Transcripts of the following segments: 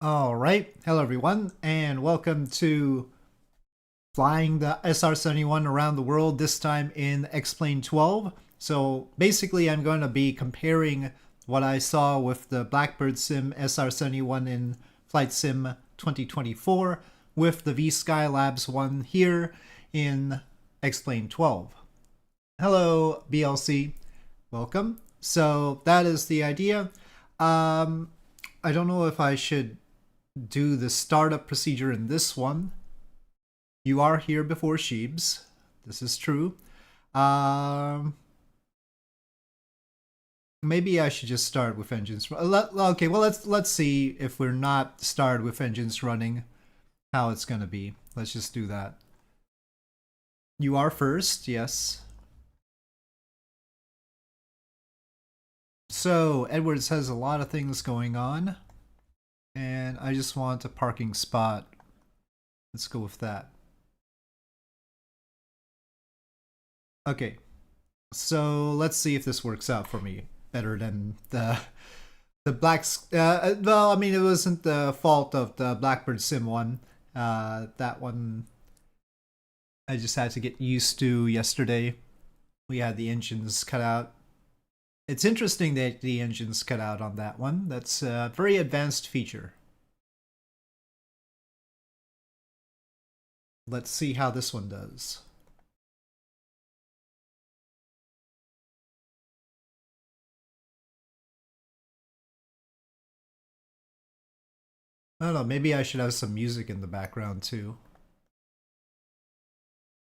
All right. Hello, everyone, and welcome to flying the SR-71 around the world, this time in X-Plane 12. So basically, I'm going to be comparing what I saw with the Blackbird Sim SR-71 in Flight Sim 2024 with the VSKYLABS one here in X-Plane 12. Hello, BLC. Welcome. So that is the idea. I don't know if I should do the startup procedure in this one. You are here before Sheebs. This is true. Maybe I should just start with engines. Okay, well let's see if we're not started with engines running, how it's gonna be. Let's just do that. You are first, yes. So Edwards has a lot of things going on, and I just want a parking spot. Let's go with that. Okay, so let's see if this works out for me better than the blacks. Well, I mean, it wasn't the fault of the Blackbird Sim one. That one I just had to get used to yesterday. We had the engines cut out. It's interesting that the engines cut out on that one. That's a very advanced feature. Let's see how this one does. I don't know, maybe I should have some music in the background too.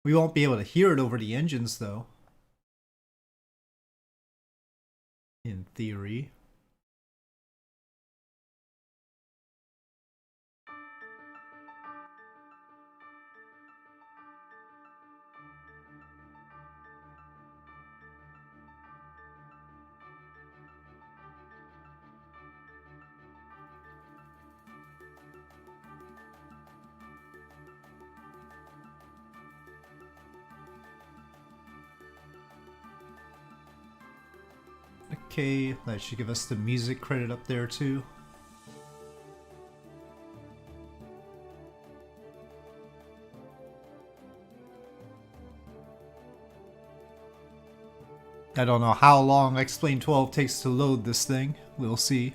We won't be able to hear it over the engines though. In theory. Okay, that should give us the music credit up there too. I don't know how long X-Plane 12 takes to load this thing. We'll see.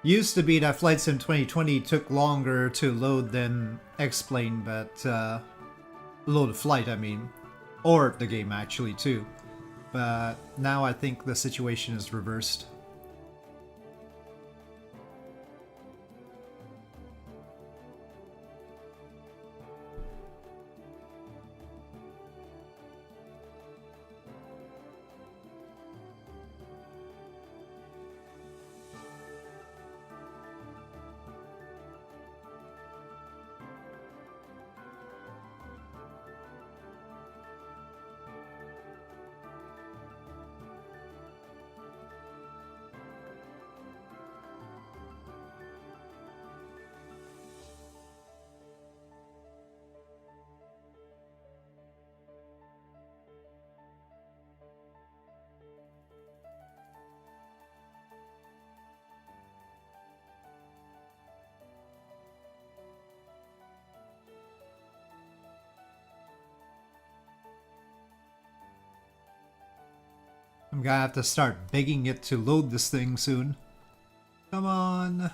Used to be that Flight Sim 2020 took longer to load than X-Plane, but load a flight, I mean. Or the game actually too. But now I think the situation is reversed. I'm gonna have to start begging it to load this thing soon. Come on.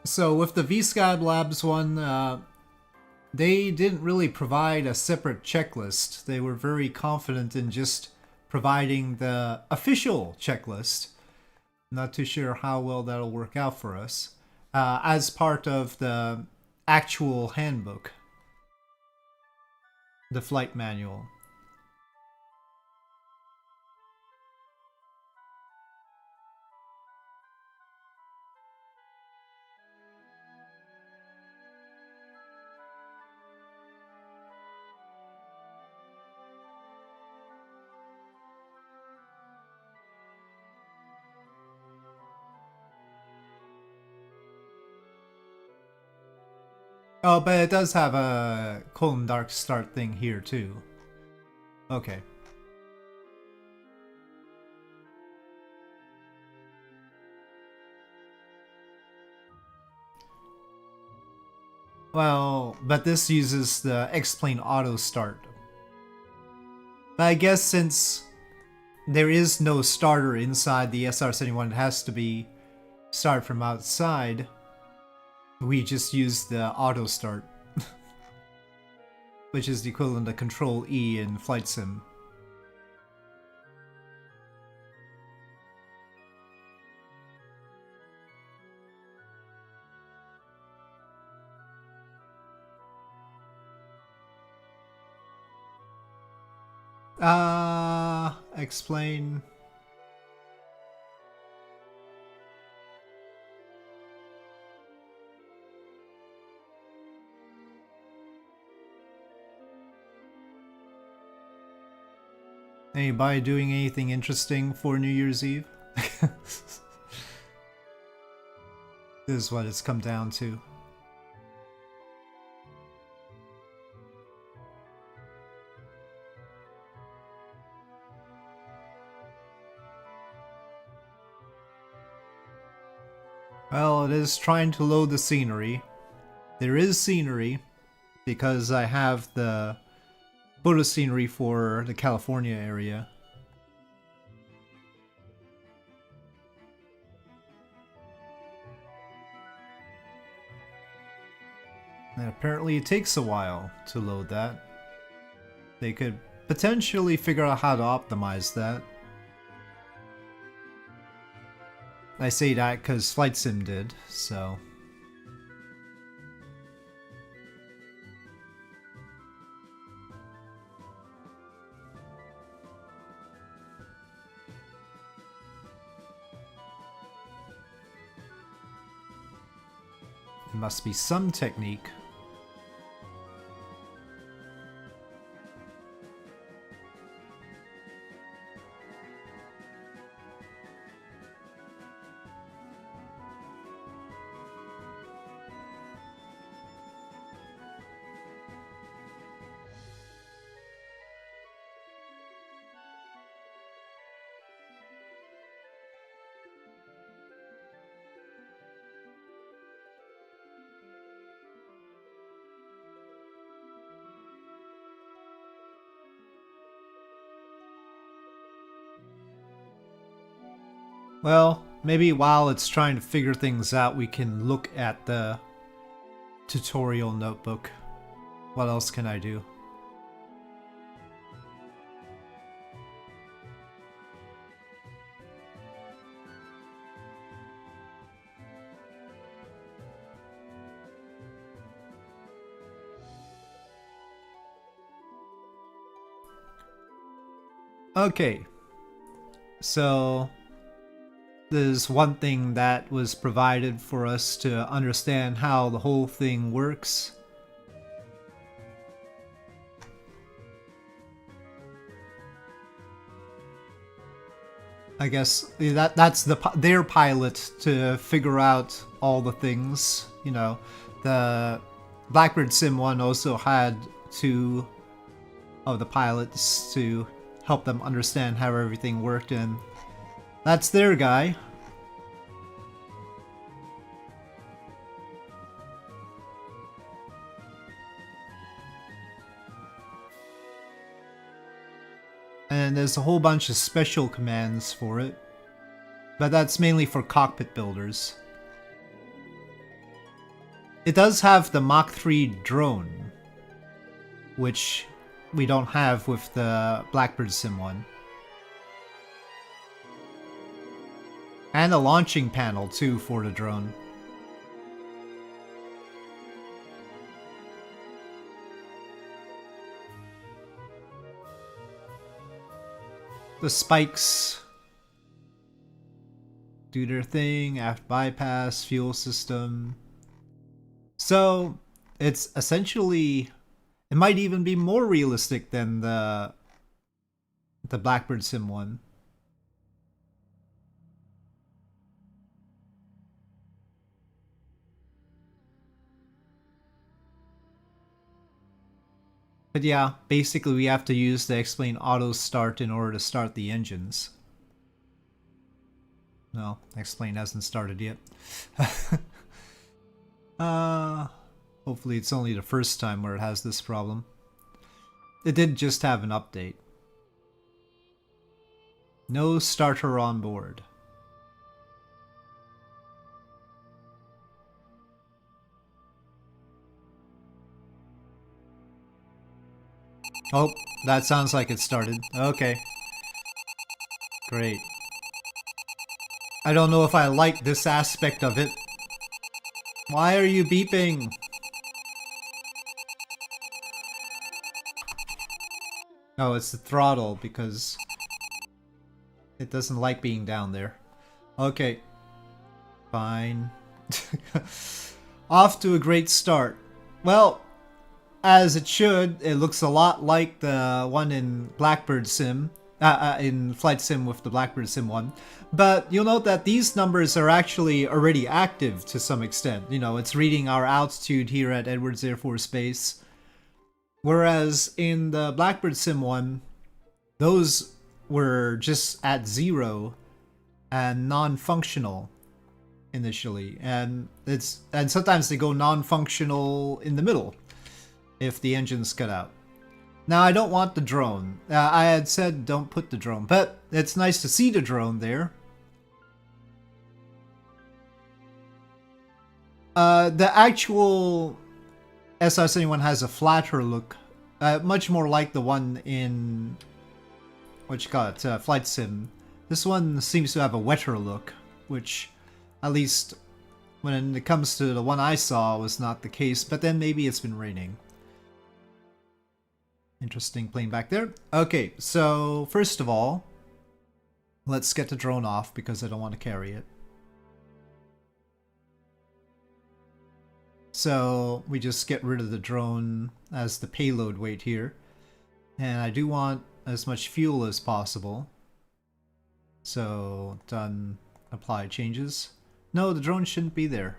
So with the VSKYLABS one, they didn't really provide a separate checklist. They were very confident in just providing the official checklist. Not too sure how well that'll work out for us. As part of the actual handbook, the flight manual. Oh, but it does have a cold and dark start thing here too. Okay. Well, but this uses the X-Plane auto start. But I guess since there is no starter inside the SR-71, it has to be started from outside. We just use the auto start, which is the equivalent to Control E in Flight Sim. Explain. Anybody doing anything interesting for New Year's Eve? This is what it's come down to. Well, it is trying to load the scenery. There is scenery, because I have the photo scenery for the California area. And apparently it takes a while to load that. They could potentially figure out how to optimize that. I say that because Flight Sim did, so... There must be some technique. Well, maybe while it's trying to figure things out, we can look at the tutorial notebook. What else can I do? Okay, so there's one thing that was provided for us to understand how the whole thing works. I guess that's their pilot to figure out all the things. You know, the Blackbird Sim 1 also had two of the pilots to help them understand how everything worked, and that's their guy. And there's a whole bunch of special commands for it, but that's mainly for cockpit builders. It does have the Mach 3 drone, which we don't have with the Blackbird Sim one. And a launching panel too for the drone. The spikes do their thing, aft bypass, fuel system. So it's essentially, it might even be more realistic than the Blackbird Sim one. But yeah, basically we have to use the explain auto start in order to start the engines. No, explain hasn't started yet. Hopefully it's only the first time where it has this problem. It did just have an update. No starter on board. Oh, that sounds like it started. Okay. Great. I don't know if I like this aspect of it. Why are you beeping? Oh, it's the throttle because it doesn't like being down there. Okay. Fine. Off to a great start. Well, as it should, it looks a lot like the one in Blackbird Sim, in Flight Sim with the Blackbird Sim one. But you'll note that these numbers are actually already active to some extent. You know, it's reading our altitude here at Edwards Air Force Base. Whereas in the Blackbird Sim one, those were just at 0 and non-functional initially. And sometimes they go non-functional in the middle if the engine's cut out. Now, I don't want the drone. I had said don't put the drone, but it's nice to see the drone there. The actual SR-71 has a flatter look, much more like the one in, what you call it, Flight Sim. This one seems to have a wetter look, which, at least when it comes to the one I saw, was not the case, but then maybe it's been raining. Interesting plane back there. Okay, so first of all, let's get the drone off because I don't want to carry it. So we just get rid of the drone as the payload weight here. And I do want as much fuel as possible. So done, apply changes. No, the drone shouldn't be there.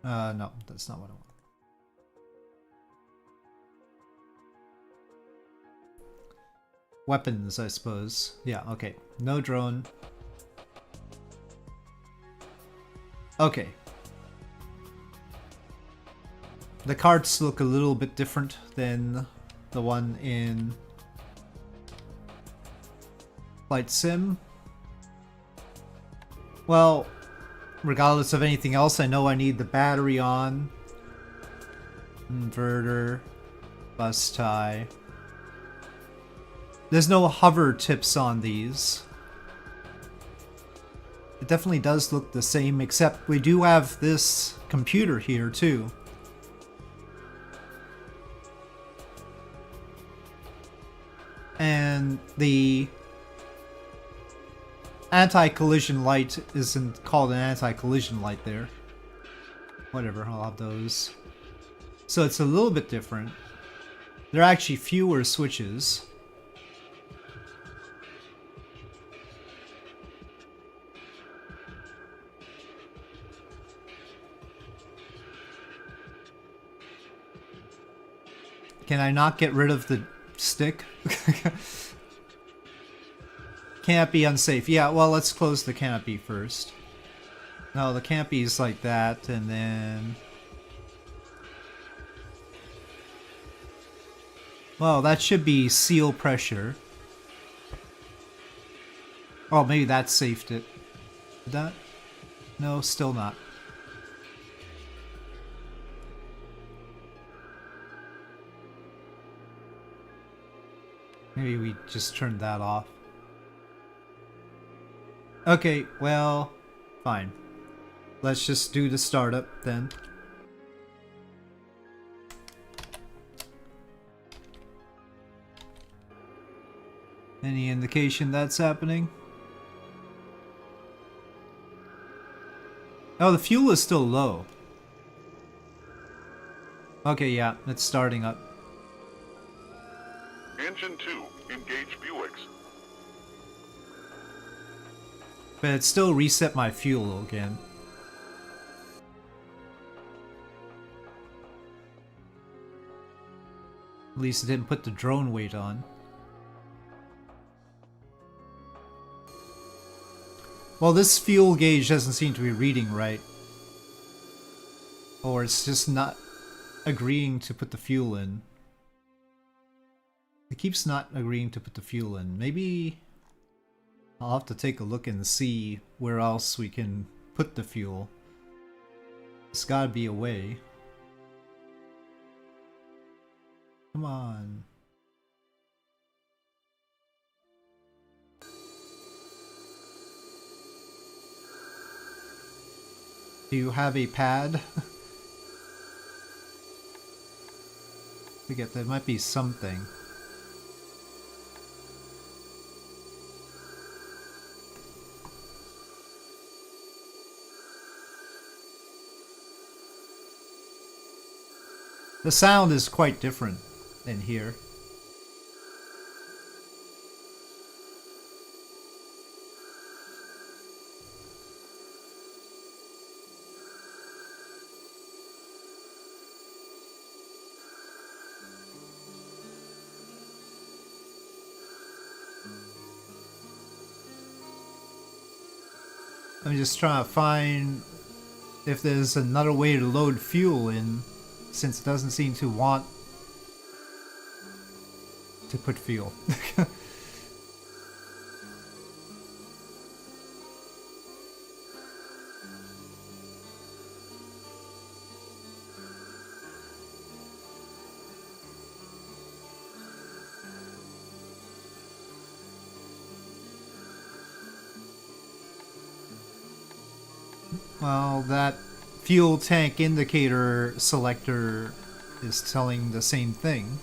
No, that's not what I want. Weapons, I suppose. Yeah, okay. No drone. Okay. The carts look a little bit different than the one in Flight Sim. Well, regardless of anything else, I know I need the battery on. Inverter. Bus tie. There's no hover tips on these. It definitely does look the same, except we do have this computer here too. And the anti-collision light isn't called an anti-collision light there. Whatever, I'll have those. So it's a little bit different. There are actually fewer switches. Can I not get rid of the stick? Can't be unsafe. Yeah, well, let's close the canopy first. No, the canopy is like that, and then... Well, that should be seal pressure. Oh, maybe that saved it. Did that? No, still not. Maybe we just turned that off. Okay, well, fine. Let's just do the startup then. Any indication that's happening? Oh, the fuel is still low. Okay, yeah, it's starting up. Engine 2, engage Buicks. But it still reset my fuel again. At least it didn't put the drone weight on. Well, this fuel gauge doesn't seem to be reading right. Or it's just not agreeing to put the fuel in. It keeps not agreeing to put the fuel in. Maybe I'll have to take a look and see where else we can put the fuel. There's gotta be a way. Come on. Do you have a pad? Forget, there might be something. The sound is quite different in here. I'm just trying to find if there's another way to load fuel in, since it doesn't seem to want to put fuel. Well, that fuel tank indicator selector is telling the same thing.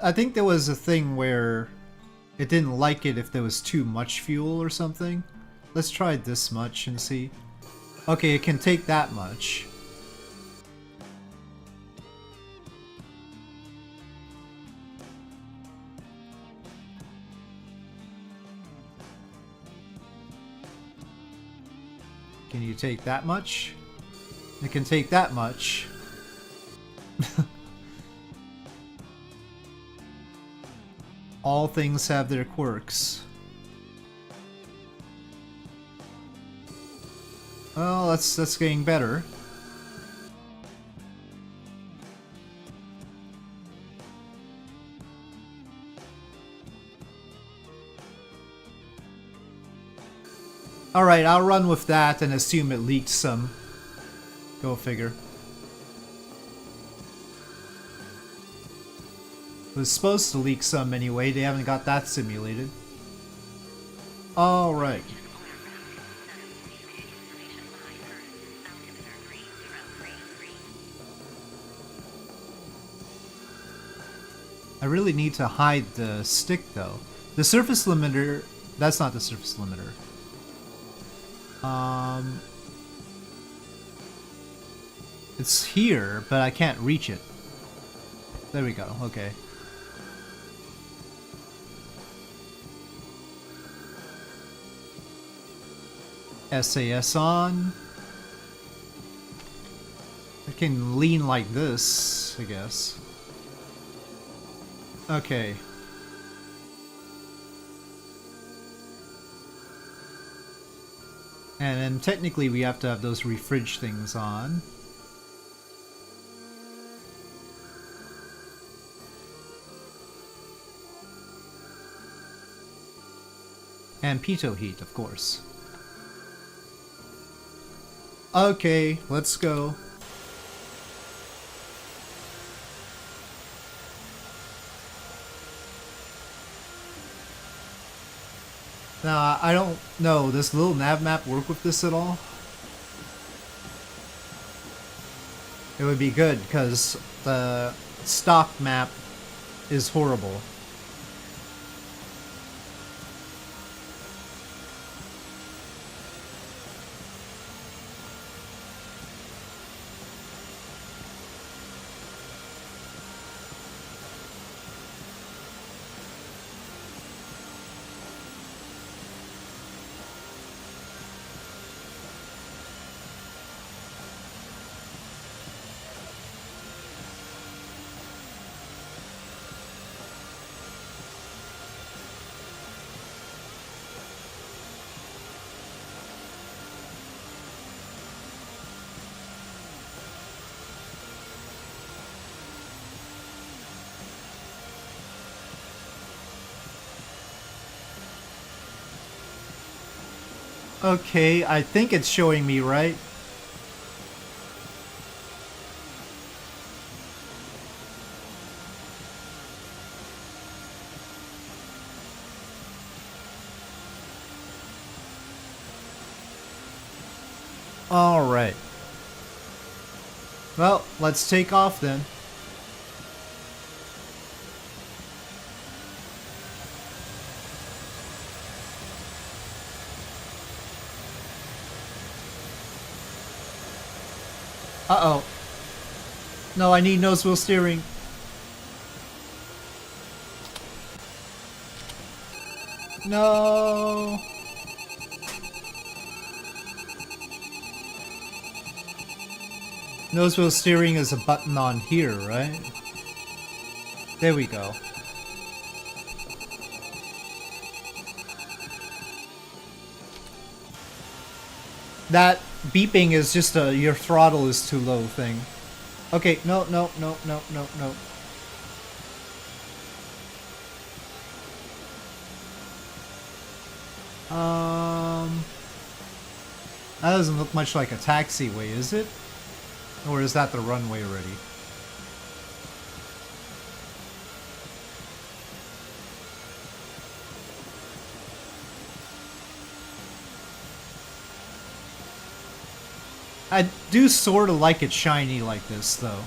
I think there was a thing where it didn't like it if there was too much fuel or something. Let's try this much and see. Okay, it can take that much. Can you take that much? It can take that much. All things have their quirks. Well, that's getting better. Alright, I'll run with that and assume it leaked some. Go figure. It was supposed to leak some anyway, they haven't got that simulated. Alright. I really need to hide the stick though. The surface limiter, that's not the surface limiter. It's here, but I can't reach it. There we go, okay. SAS on. I can lean like this, I guess. Okay. And then technically we have to have those refridge things on. And pitot heat, of course. Okay, let's go. Now, I don't know, does little nav map work with this at all? It would be good, because the stock map is horrible. Okay, I think it's showing me right. Alright. Well, let's take off then. Uh-oh. No, I need nose wheel steering. No. Nose wheel steering is a button on here, right? There we go. That beeping is just a your throttle is too low thing. Okay, no. That doesn't look much like a taxiway, is it? Or is that the runway already? I do sort of like it shiny like this, though.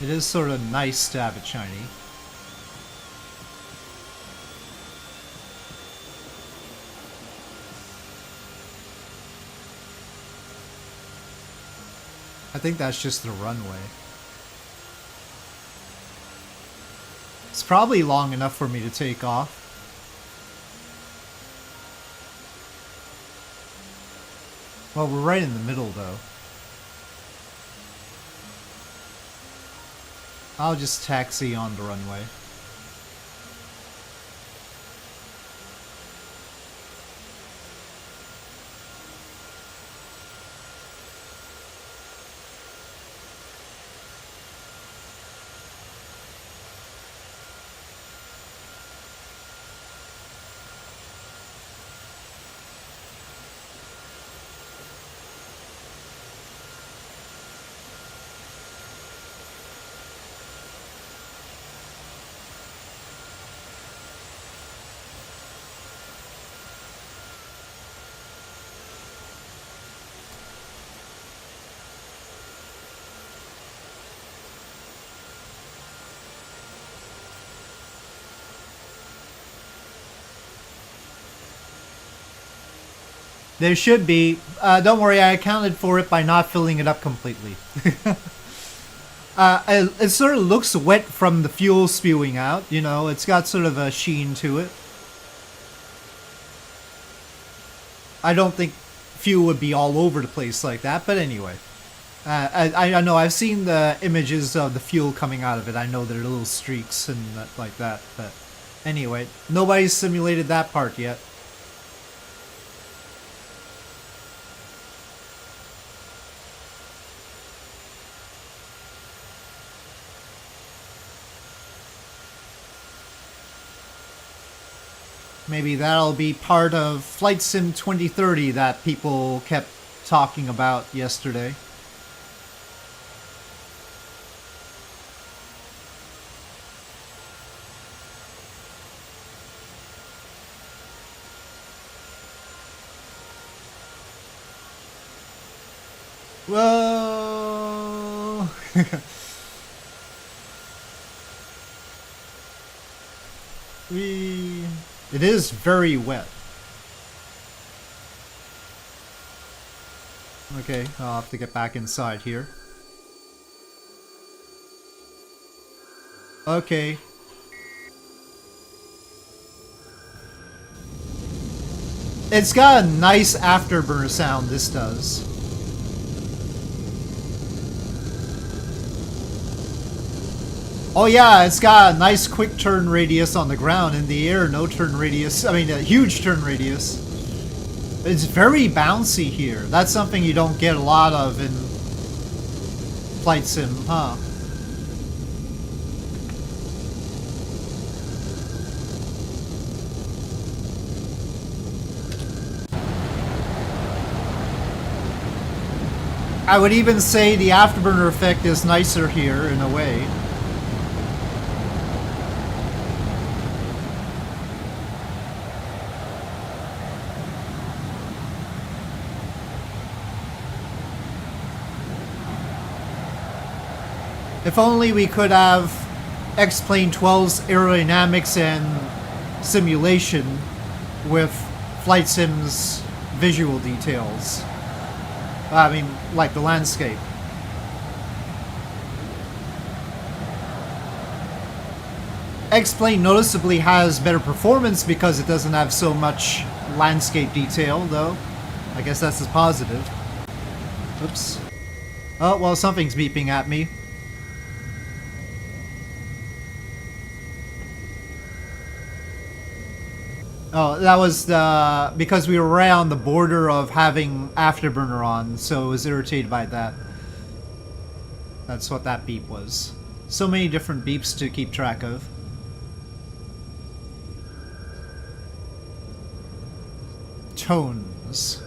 It is sort of nice to have it shiny. I think that's just the runway. It's probably long enough for me to take off. Well, we're right in the middle, though. I'll just taxi on the runway. There should be. Don't worry, I accounted for it by not filling it up completely. It sort of looks wet from the fuel spewing out, you know, it's got sort of a sheen to it. I don't think fuel would be all over the place like that, but anyway. I know, I've seen the images of the fuel coming out of it. I know there are little streaks and like that, but anyway, nobody's simulated that part yet. Maybe that'll be part of Flight Sim 2030 that people kept talking about yesterday. Whoa! It is very wet. Okay, I'll have to get back inside here. Okay. It's got a nice afterburner sound, this does. Oh yeah, it's got a nice quick turn radius on the ground. In the air, no turn radius. I mean, a huge turn radius. It's very bouncy here. That's something you don't get a lot of in Flight Sim, huh? I would even say the afterburner effect is nicer here in a way. If only we could have X-Plane 12's aerodynamics and simulation with Flight Sim's visual details. I mean, like the landscape. X-Plane noticeably has better performance because it doesn't have so much landscape detail, though. I guess that's a positive. Oops. Oh, well, something's beeping at me. Oh, that was because we were right on the border of having Afterburner on, so I was irritated by that. That's what that beep was. So many different beeps to keep track of. Tones.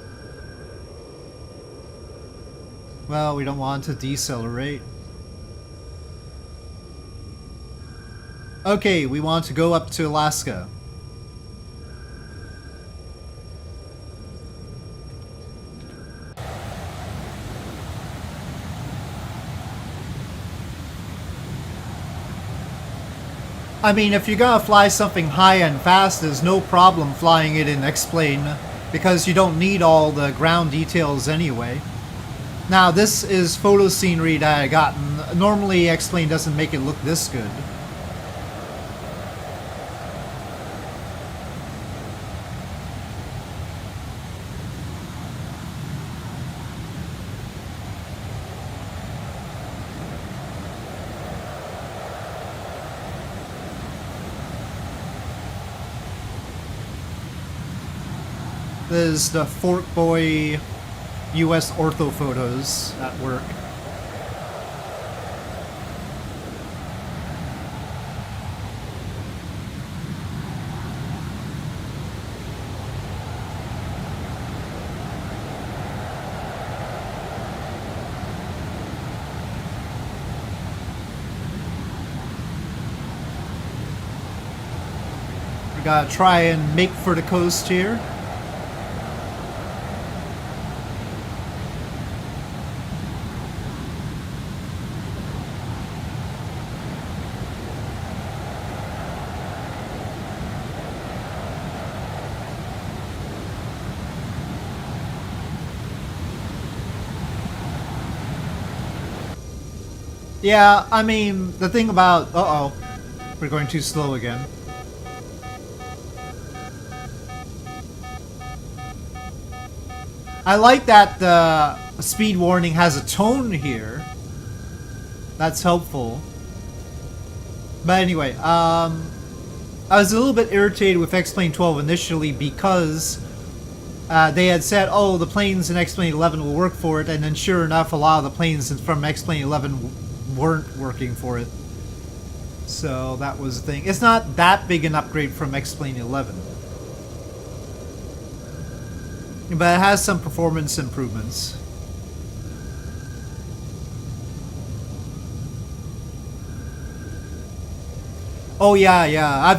Well, we don't want to decelerate. Okay, we want to go up to Alaska. I mean, if you're gonna fly something high and fast, there's no problem flying it in X-Plane, because you don't need all the ground details anyway. Now, this is photo scenery that I gotten. Normally, X-Plane doesn't make it look this good. This is the Fort Boy US ortho photos at work. We gotta try and make for the coast here. Yeah, I mean, the thing about... Uh-oh. We're going too slow again. I like that the speed warning has a tone here. That's helpful. But anyway, I was a little bit irritated with X-Plane 12 initially because they had said, oh, the planes in X-Plane 11 will work for it, and then sure enough, a lot of the planes from X-Plane 11 weren't working for it. So that was the thing. It's not that big an upgrade from X-Plane 11. but it has some performance improvements. Oh yeah.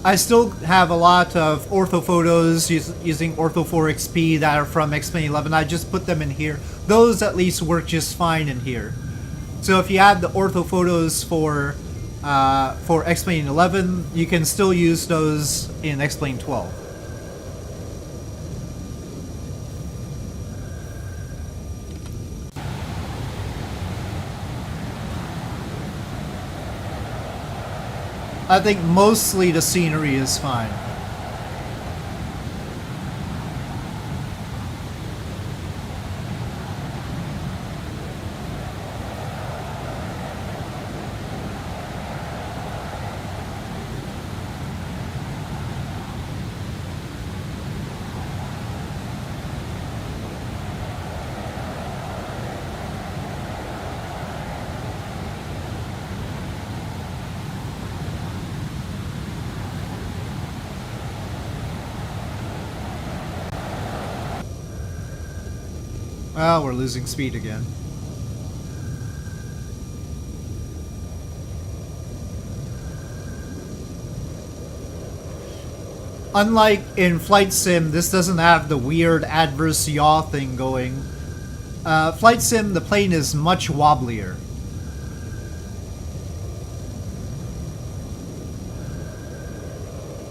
I still have a lot of ortho photos using Ortho 4XP that are from X-Plane 11. I just put them in here. Those at least work just fine in here. So if you add the ortho photos for X-Plane 11, you can still use those in X-Plane 12. I think mostly the scenery is fine. Well, we're losing speed again. Unlike in Flight Sim, this doesn't have the weird adverse yaw thing going. Flight Sim, the plane is much wobblier.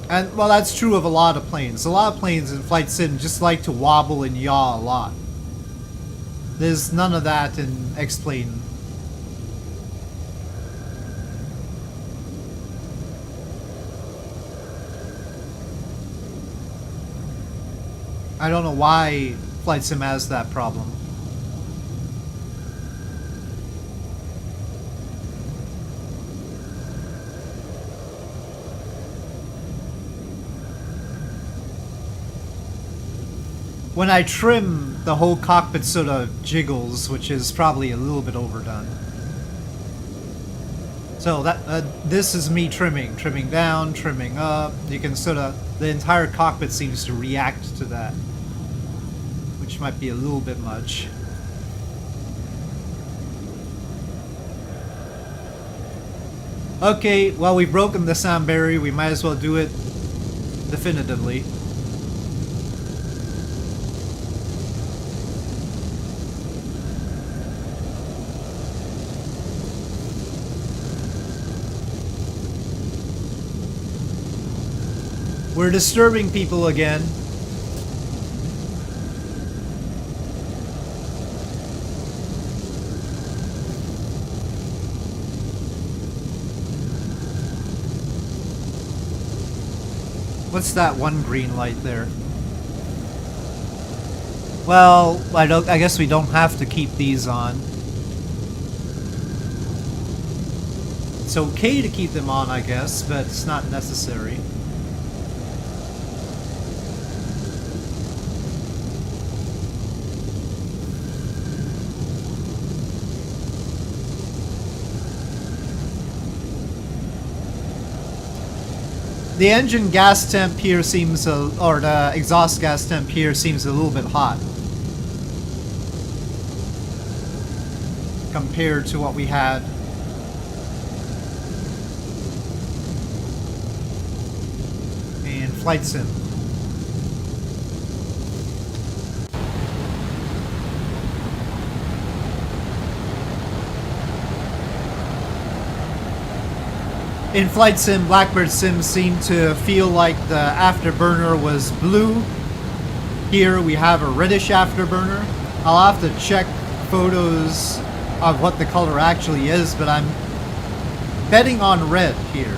And, well, that's true of a lot of planes. A lot of planes in Flight Sim just like to wobble and yaw a lot. There's none of that in X-Plane. I don't know why Flight Sim has that problem. When I trim, the whole cockpit sort of jiggles, which is probably a little bit overdone. So that this is me trimming down, trimming up. You can sort of, the entire cockpit seems to react to that, which might be a little bit much. Okay, well, we've broken the sound barrier. We might as well do it definitively. We're disturbing people again. What's that one green light there? Well, I guess we don't have to keep these on. It's okay to keep them on, I guess, but it's not necessary. The engine gas temp here seems, or the exhaust gas temp here seems a little bit hot compared to what we had. In Flight Sim. In Flight Sim, Blackbird Sim seemed to feel like the afterburner was blue. Here we have a reddish afterburner. I'll have to check photos of what the color actually is, but I'm betting on red here.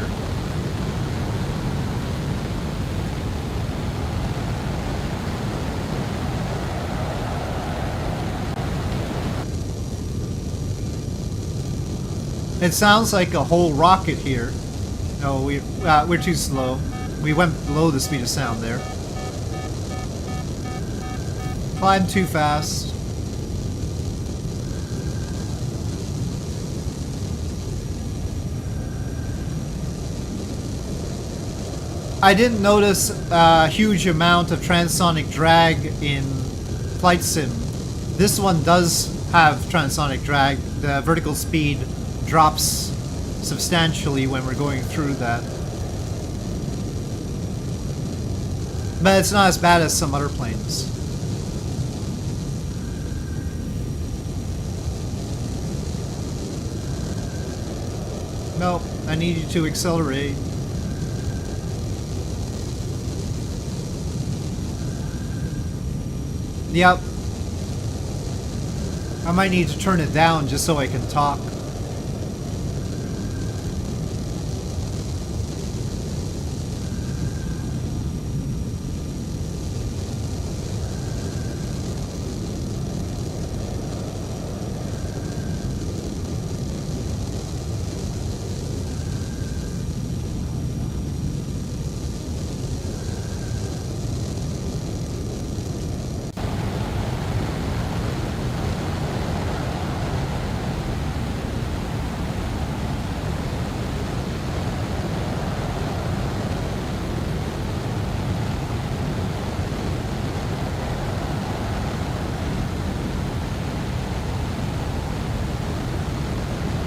It sounds like a whole rocket here. No, we're too slow. We went below the speed of sound there. Climb too fast. I didn't notice a huge amount of transonic drag in flight sim. This one does have transonic drag. The vertical speed drops substantially when we're going through that. But it's not as bad as some other planes. No, I need you to accelerate. Yep. I might need to turn it down just so I can talk.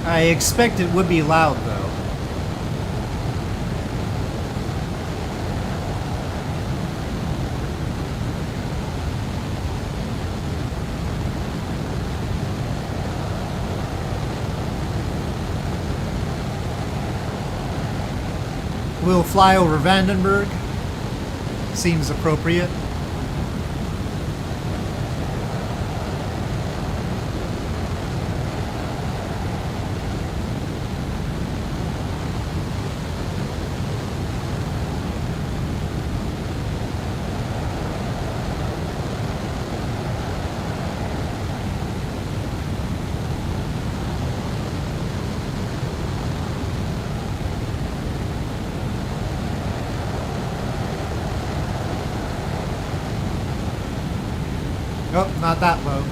I expect it would be loud though. We'll fly over Vandenberg. Seems appropriate. Oh, not that low.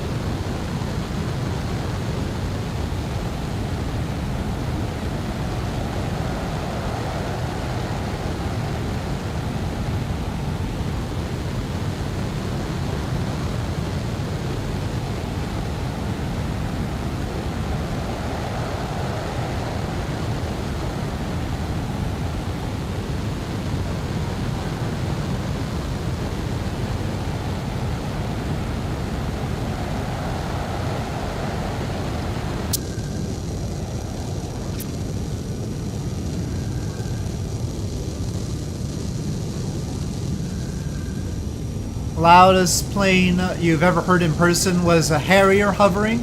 Loudest plane you've ever heard in person was a Harrier hovering.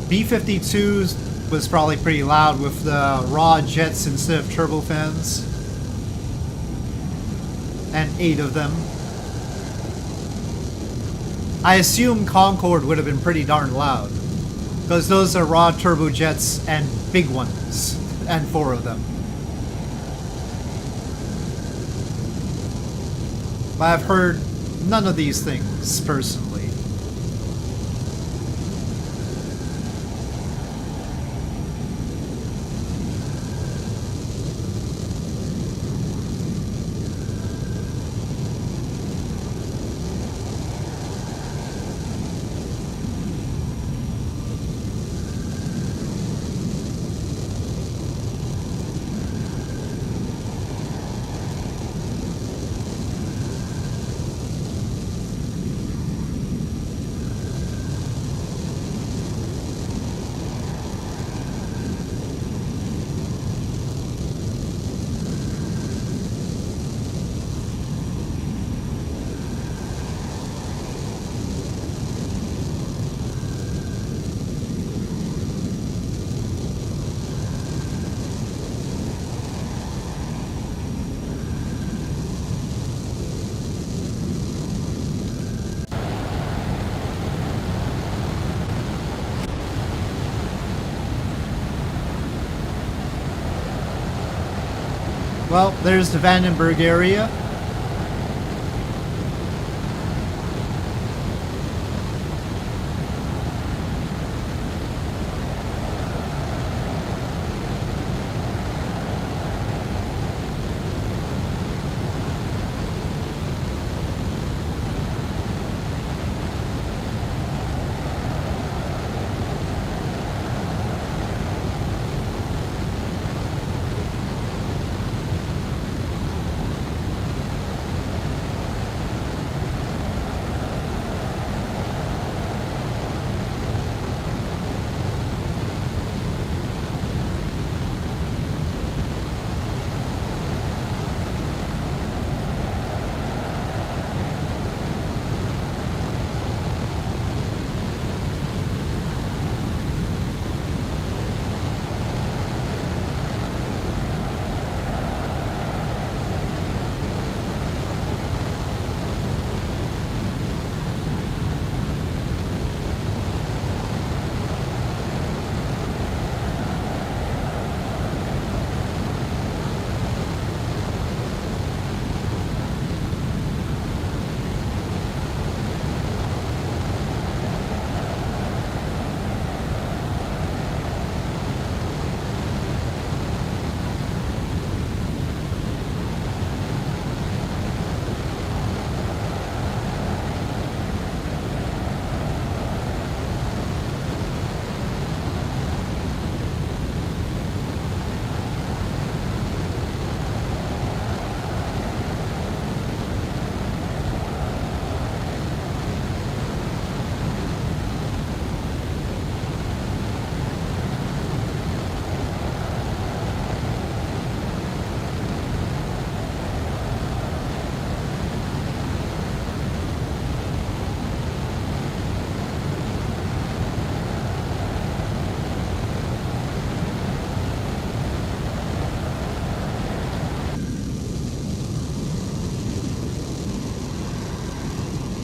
B-52 was probably pretty loud with the raw jets instead of turbofans. And 8 of them. I assume Concorde would have been pretty darn loud. Because those are raw turbojets and big ones. And 4 of them. But I've heard none of these things, personally. Well, there's the Vandenberg area.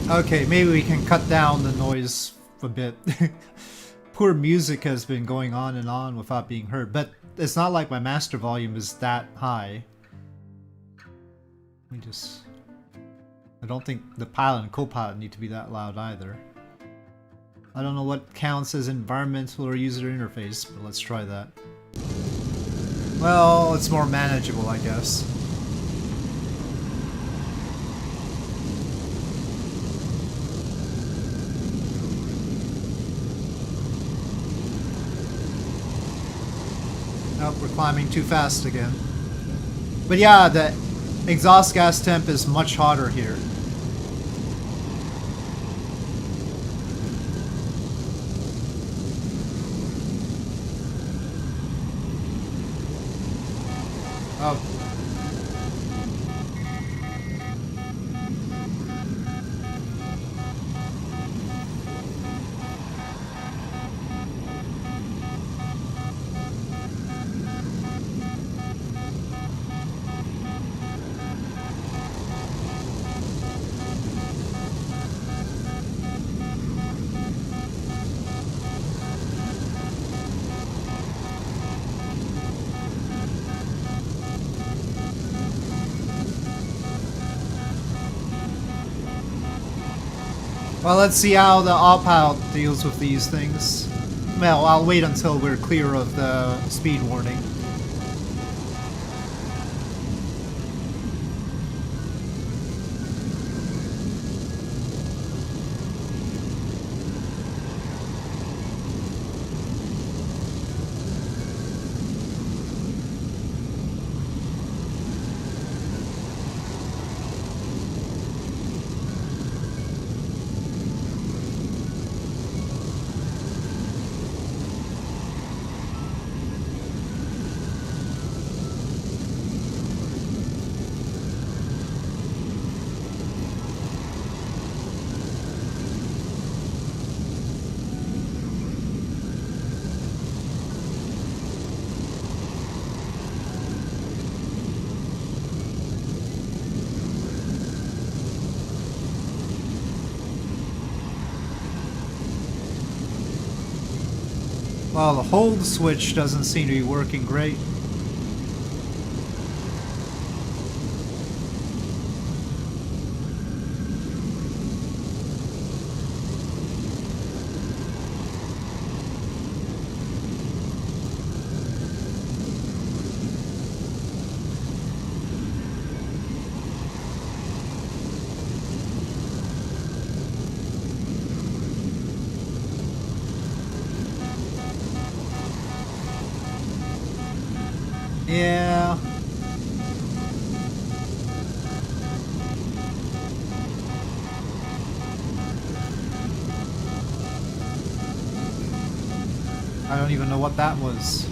Okay, maybe we can cut down the noise a bit. Poor music has been going on and on without being heard, but it's not like my master volume is that high. Let me just... I don't think the pilot and co-pilot need to be that loud either. I don't know what counts as environmental or user interface, but let's try that. Well, it's more manageable, I guess. Nope, we're climbing too fast again. But yeah, the exhaust gas temp is much hotter here. Oh. Well, let's see how the autopilot deals with these things. Well, I'll wait until we're clear of the speed warning. Well, the hold switch doesn't seem to be working great. Yeah. I don't even know what that was.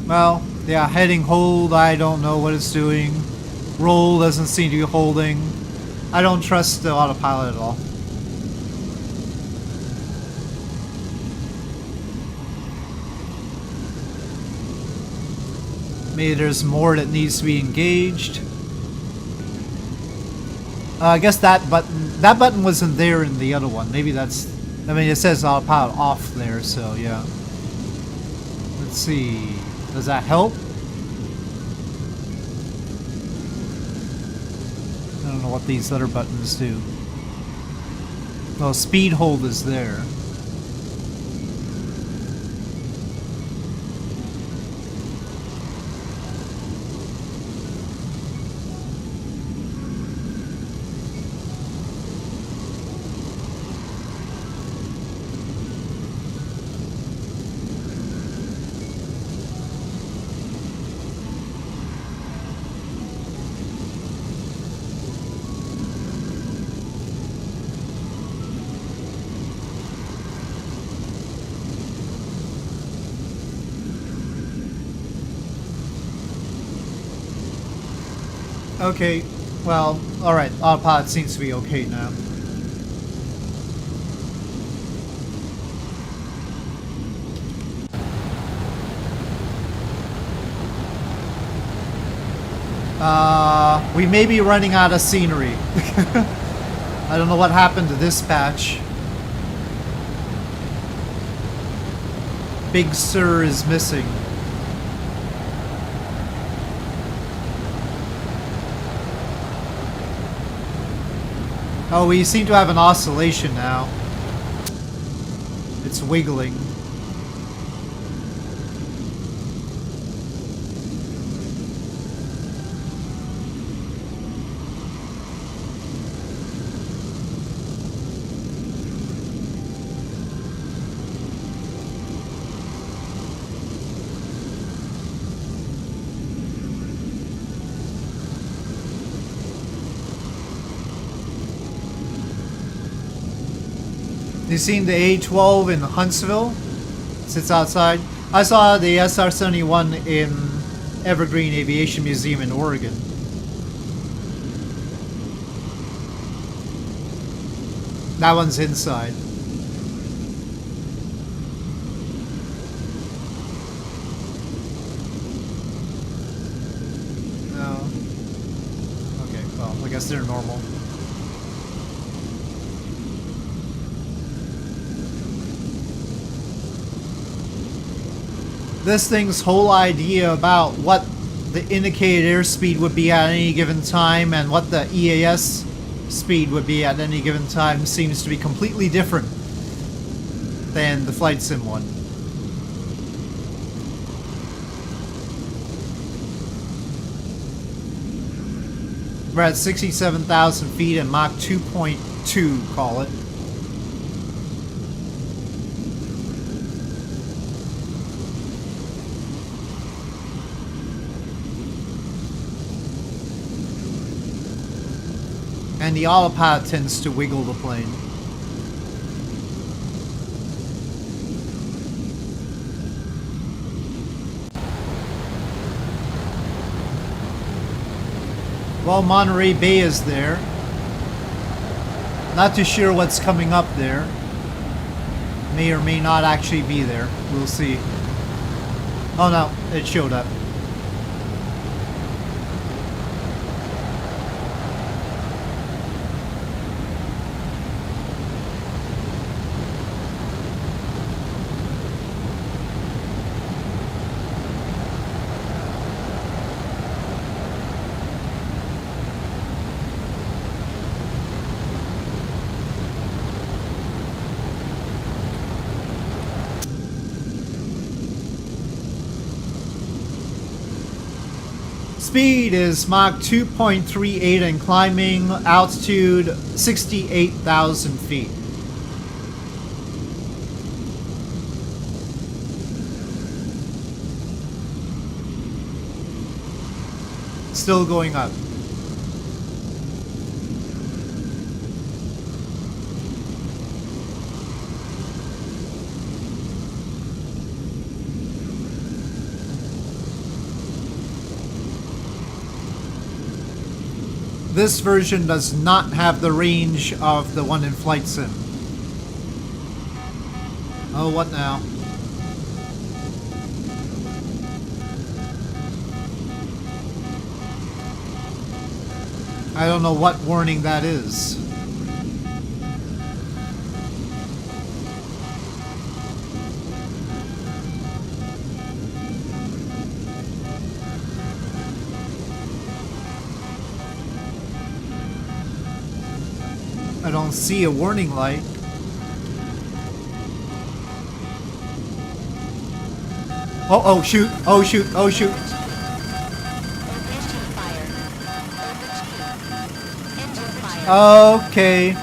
Well, yeah, heading hold, I don't know what it's doing. Roll doesn't seem to be holding. I don't trust the autopilot at all. Maybe there's more that needs to be engaged. I guess that button wasn't there in the other one. Maybe that's... I mean, it says autopilot off there, so yeah. Let's see... Does that help? I don't know what these other buttons do. Well, speed hold is there. Okay, well, alright, autopilot seems to be okay now. We may be running out of scenery. I don't know what happened to this patch. Big Sur is missing. Oh, we seem to have an oscillation now. It's wiggling. You seen the A12 in Huntsville? Sits outside. I saw the SR-71 in Evergreen Aviation Museum in Oregon. That one's inside. No. Okay, well, I guess they're normal. This thing's whole idea about what the indicated airspeed would be at any given time and what the EAS speed would be at any given time seems to be completely different than the flight sim one. We're at 67,000 feet and Mach 2.2, call it. And the autopilot tends to wiggle the plane. Well, Monterey Bay is there. Not too sure what's coming up there. May or may not actually be there. We'll see. Oh no, it showed up. Speed is Mach 2.38 and climbing, altitude 68,000 feet. Still going up. This version does not have the range of the one in Flight Sim. Oh, what now? I don't know what warning that is. I don't see a warning light. Oh, oh, shoot. Oh, shoot. Oh, shoot. Okay.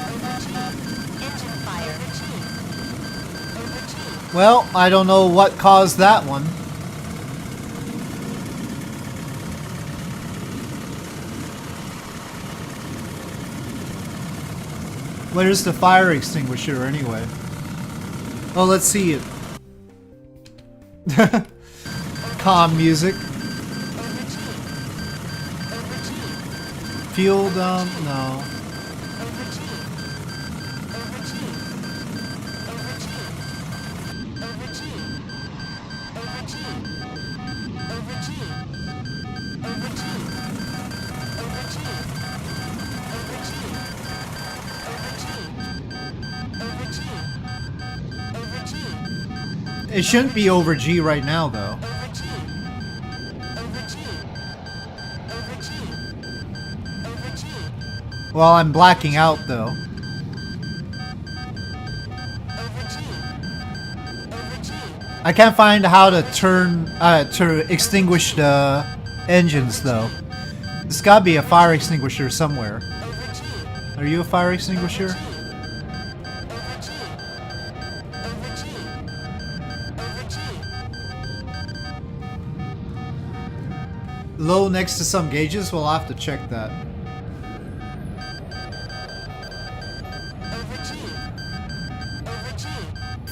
Well, I don't know what caused that one. Where's the fire extinguisher anyway? Oh, let's see it. Calm music. Fuel dump? No. It shouldn't be over G right now, though. Well, I'm blacking out, though. I can't find how to to extinguish the engines, though. There's gotta be a fire extinguisher somewhere. Are you a fire extinguisher? Low next to some gauges? We'll have to check that.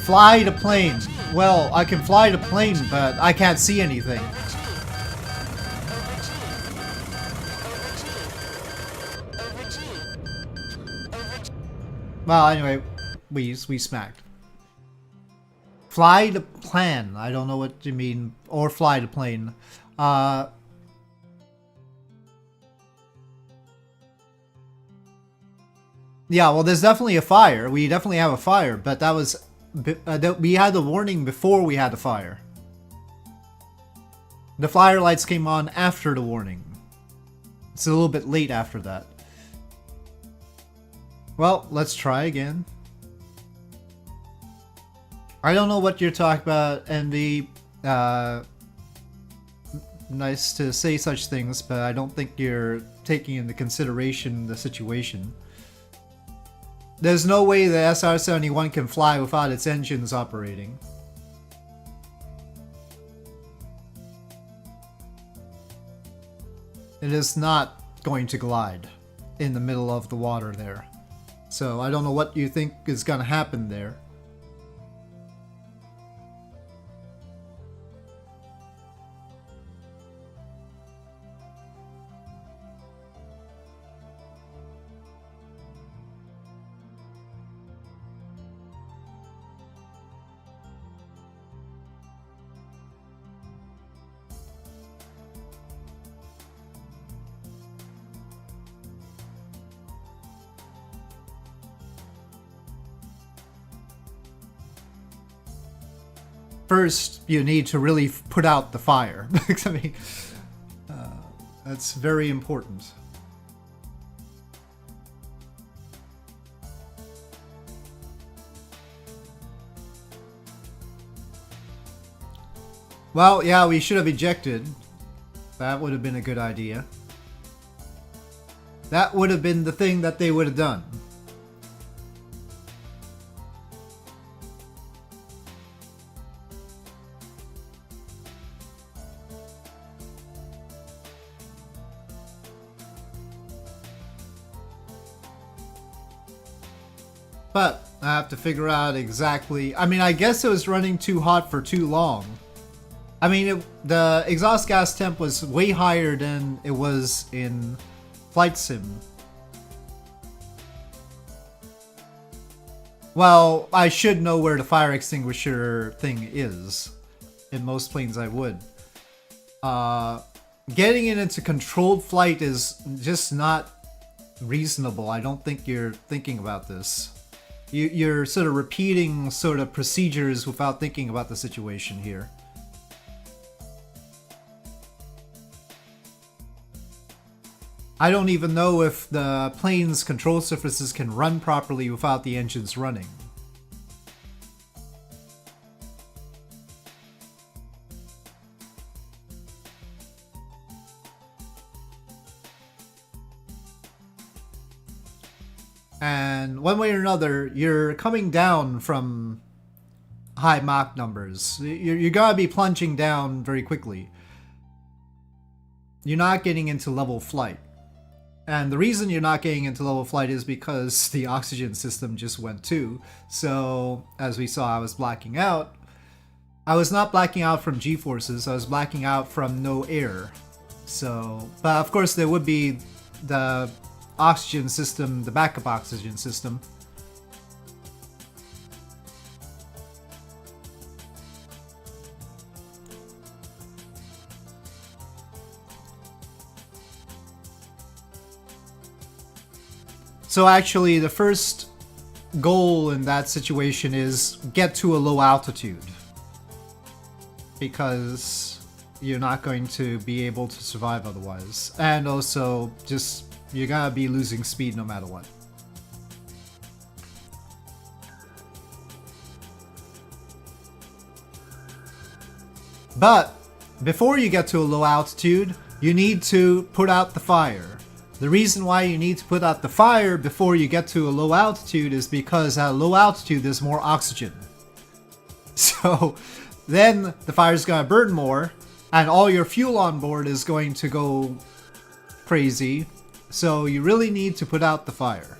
Fly the plane. Well, I can fly the plane, but I can't see anything. Well, anyway, we smacked. Fly the plane. I don't know what you mean. Or fly the plane. Yeah, well, there's definitely a fire. We definitely have a fire, but that was... we had the warning before we had the fire. The fire lights came on after the warning. It's a little bit late after that. Well, let's try again. I don't know what you're talking about, Envy. Nice to say such things, but I don't think you're taking into consideration the situation. There's no way the SR-71 can fly without its engines operating. It is not going to glide in the middle of the water there. So I don't know what you think is going to happen there. First, you need to really put out the fire. I mean, that's very important. Well, yeah, we should have ejected. That would have been a good idea. That would have been the thing that they would have done. But I have to figure out exactly... I mean, I guess it was running too hot for too long. I mean, the exhaust gas temp was way higher than it was in Flight Sim. Well, I should know where the fire extinguisher thing is. In most planes I would. Getting it into controlled flight is just not reasonable. I don't think you're thinking about this. You're sort of repeating sort of procedures without thinking about the situation here. I don't even know if the plane's control surfaces can run properly without the engines running. And one way or another, you're coming down from high Mach numbers. You're gonna be plunging down very quickly. You're not getting into level flight. And the reason you're not getting into level flight is because the oxygen system just went too. So, as we saw, I was blacking out. I was not blacking out from G-forces, I was blacking out from no air. So, but of course there would be the oxygen system, the backup oxygen system. So actually, the first goal in that situation is get to a low altitude, because you're not going to be able to survive otherwise. And also, just, you're gonna be losing speed no matter what. But before you get to a low altitude, you need to put out the fire. The reason why you need to put out the fire before you get to a low altitude is because at a low altitude there's more oxygen. So then the fire's gonna burn more, and all your fuel on board is going to go crazy. So you really need to put out the fire.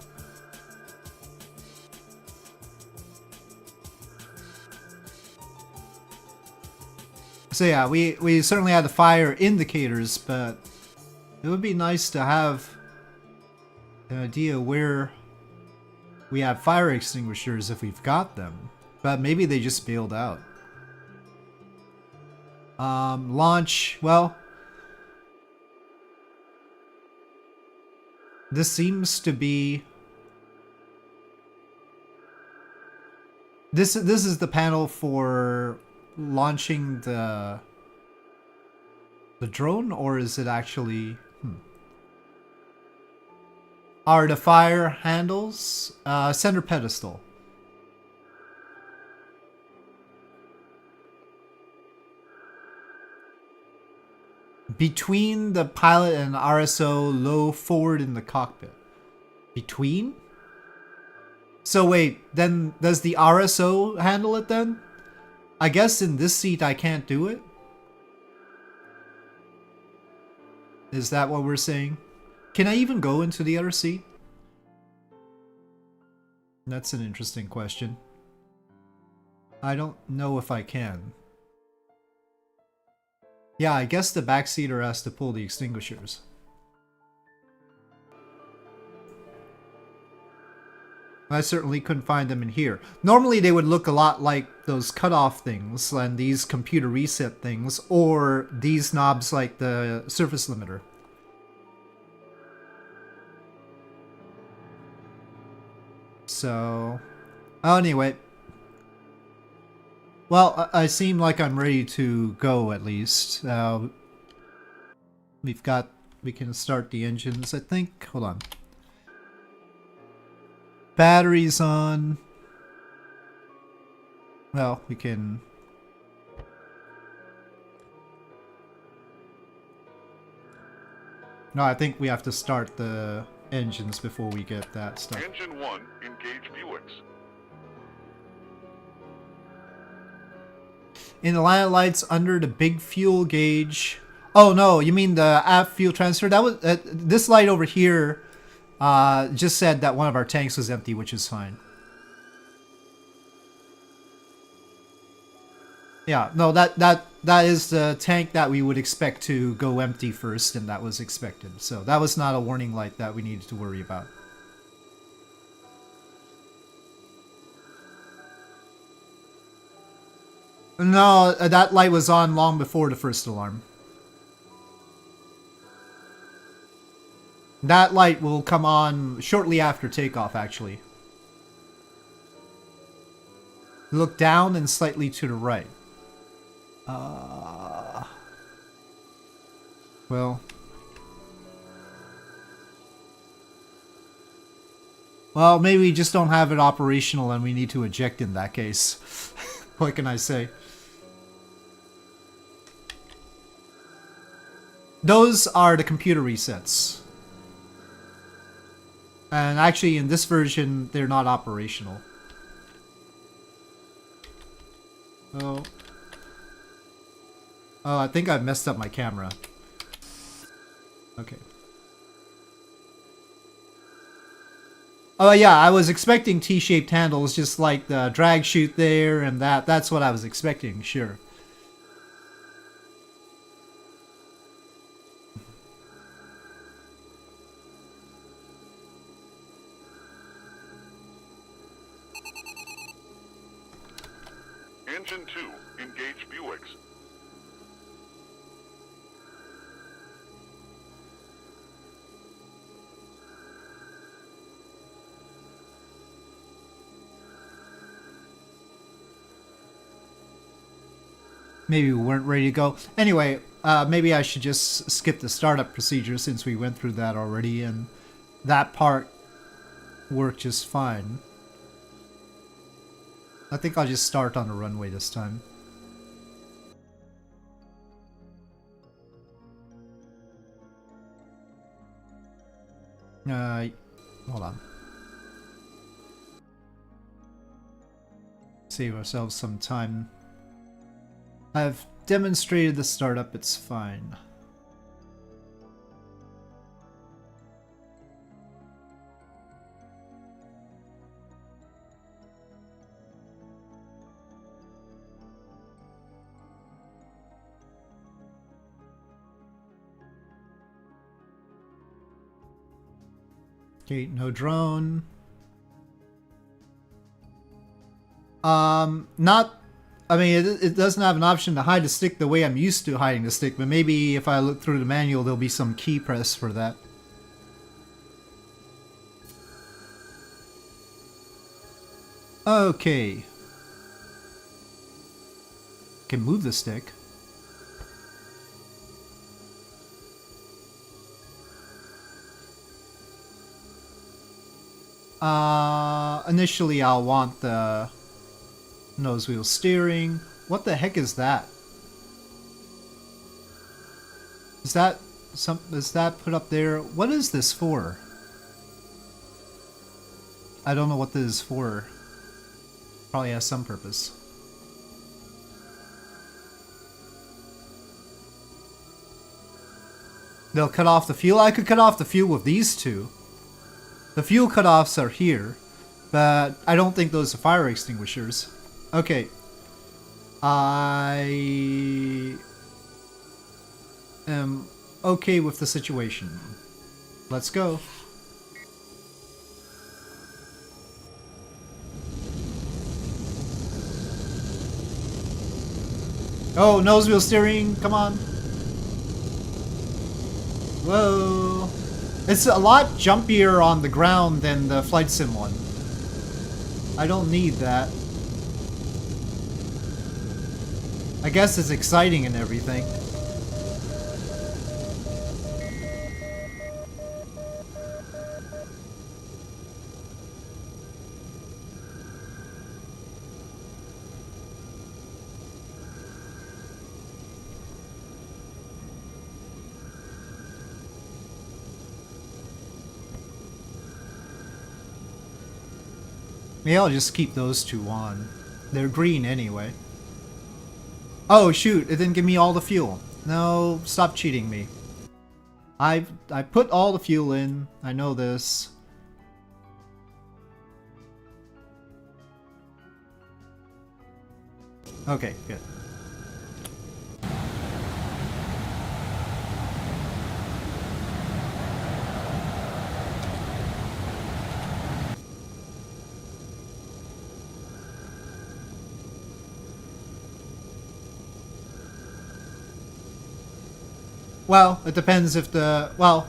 So yeah, we certainly had the fire indicators, but it would be nice to have an idea where we have fire extinguishers if we've got them. But maybe they just bailed out. Launch, well, this seems to be... This is the panel for launching the drone, or is it actually... Are the fire handles? Center pedestal. Between the pilot and RSO, low forward in the cockpit. Between? So wait, then does the RSO handle it then? I guess in this seat I can't do it? Is that what we're saying? Can I even go into the other seat? That's an interesting question. I don't know if I can. Yeah, I guess the backseater has to pull the extinguishers. I certainly couldn't find them in here. Normally they would look a lot like those cutoff things and these computer reset things, or these knobs like the surface limiter. So, anyway. Well, I seem like I'm ready to go at least. We can start the engines, I think. Hold on. Batteries on. Well, we can... No, I think we have to start the engines before we get that stuff. Engine 1, engage Buicks. In the line of lights under the big fuel gauge. Oh no, you mean the aft fuel transfer? That was this light over here. Just said that one of our tanks was empty, which is fine. Yeah, no, that is the tank that we would expect to go empty first, and that was expected. So that was not a warning light that we needed to worry about. No, that light was on long before the first alarm. That light will come on shortly after takeoff, actually. Look down and slightly to the right. Well, maybe we just don't have it operational and we need to eject in that case. What can I say? Those are the computer resets. And actually, in this version, they're not operational. Oh. Oh, I think I've messed up my camera. Okay. Oh yeah, I was expecting T-shaped handles, just like the drag chute there and that. That's what I was expecting, sure. Engine 2, engage Buicks. Maybe we weren't ready to go. Anyway, maybe I should just skip the startup procedure since we went through that already, and that part worked just fine. I think I'll just start on the runway this time. Hold on. Save ourselves some time. I've demonstrated the startup, it's fine. Okay, no drone. I mean, it doesn't have an option to hide the stick the way I'm used to hiding the stick, but maybe if I look through the manual, there'll be some key press for that. Okay. Can move the stick. Initially I'll want the nose wheel steering. What the heck is that? Is that put up there? What is this for? I don't know what this is for. Probably has some purpose. They'll cut off the fuel. I could cut off the fuel with these two. The fuel cutoffs are here, but I don't think those are fire extinguishers. Okay. I am okay with the situation. Let's go. Oh, nose wheel steering, come on. Whoa. It's a lot jumpier on the ground than the flight sim one. I don't need that. I guess it's exciting and everything. Maybe I'll just keep those two on. They're green anyway. Oh shoot, it didn't give me all the fuel. No, stop cheating me. I put all the fuel in. I know this. Okay, good. Well, it depends if the... Well,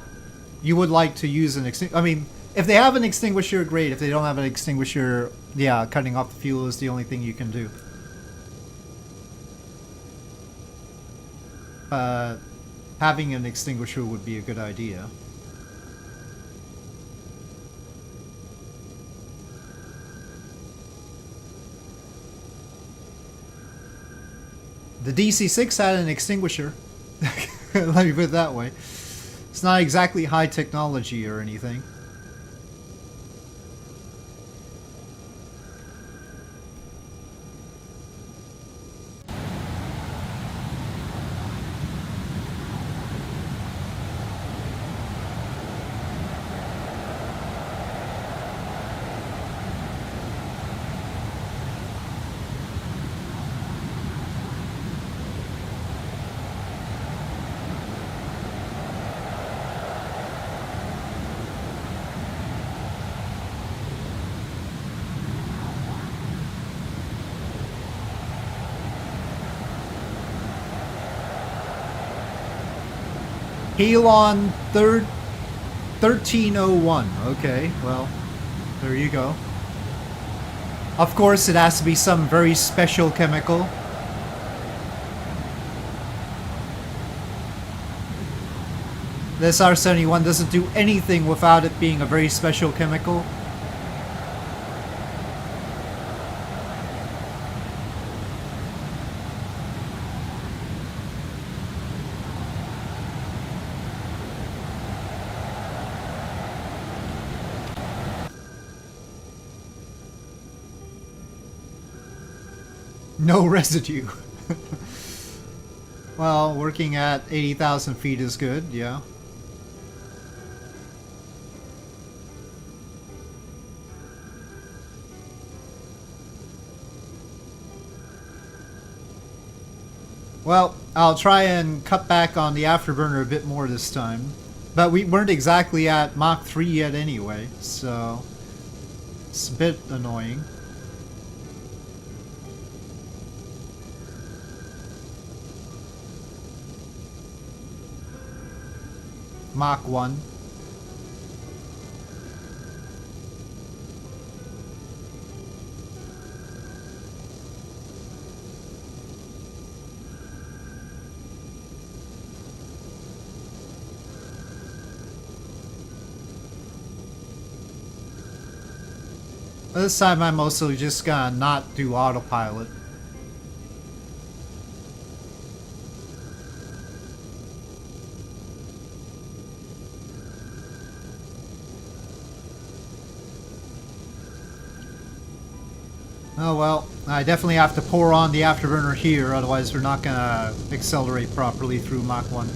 you would like to use an extinguisher. I mean, if they have an extinguisher, great. If they don't have an extinguisher, yeah, cutting off the fuel is the only thing you can do. Having an extinguisher would be a good idea. The DC-6 had an extinguisher. Let me put it that way. It's not exactly high technology or anything. Halon 1301. Okay, well, there you go. Of course, it has to be some very special chemical. The SR-71 doesn't do anything without it being a very special chemical. No residue. Well, working at 80,000 feet is good, yeah. Well, I'll try and cut back on the afterburner a bit more this time. But we weren't exactly at Mach 3 yet anyway, so it's a bit annoying. Mach 1. This time I'm mostly just gonna not do autopilot. Oh well, I definitely have to pour on the afterburner here, otherwise we're not gonna accelerate properly through Mach 1.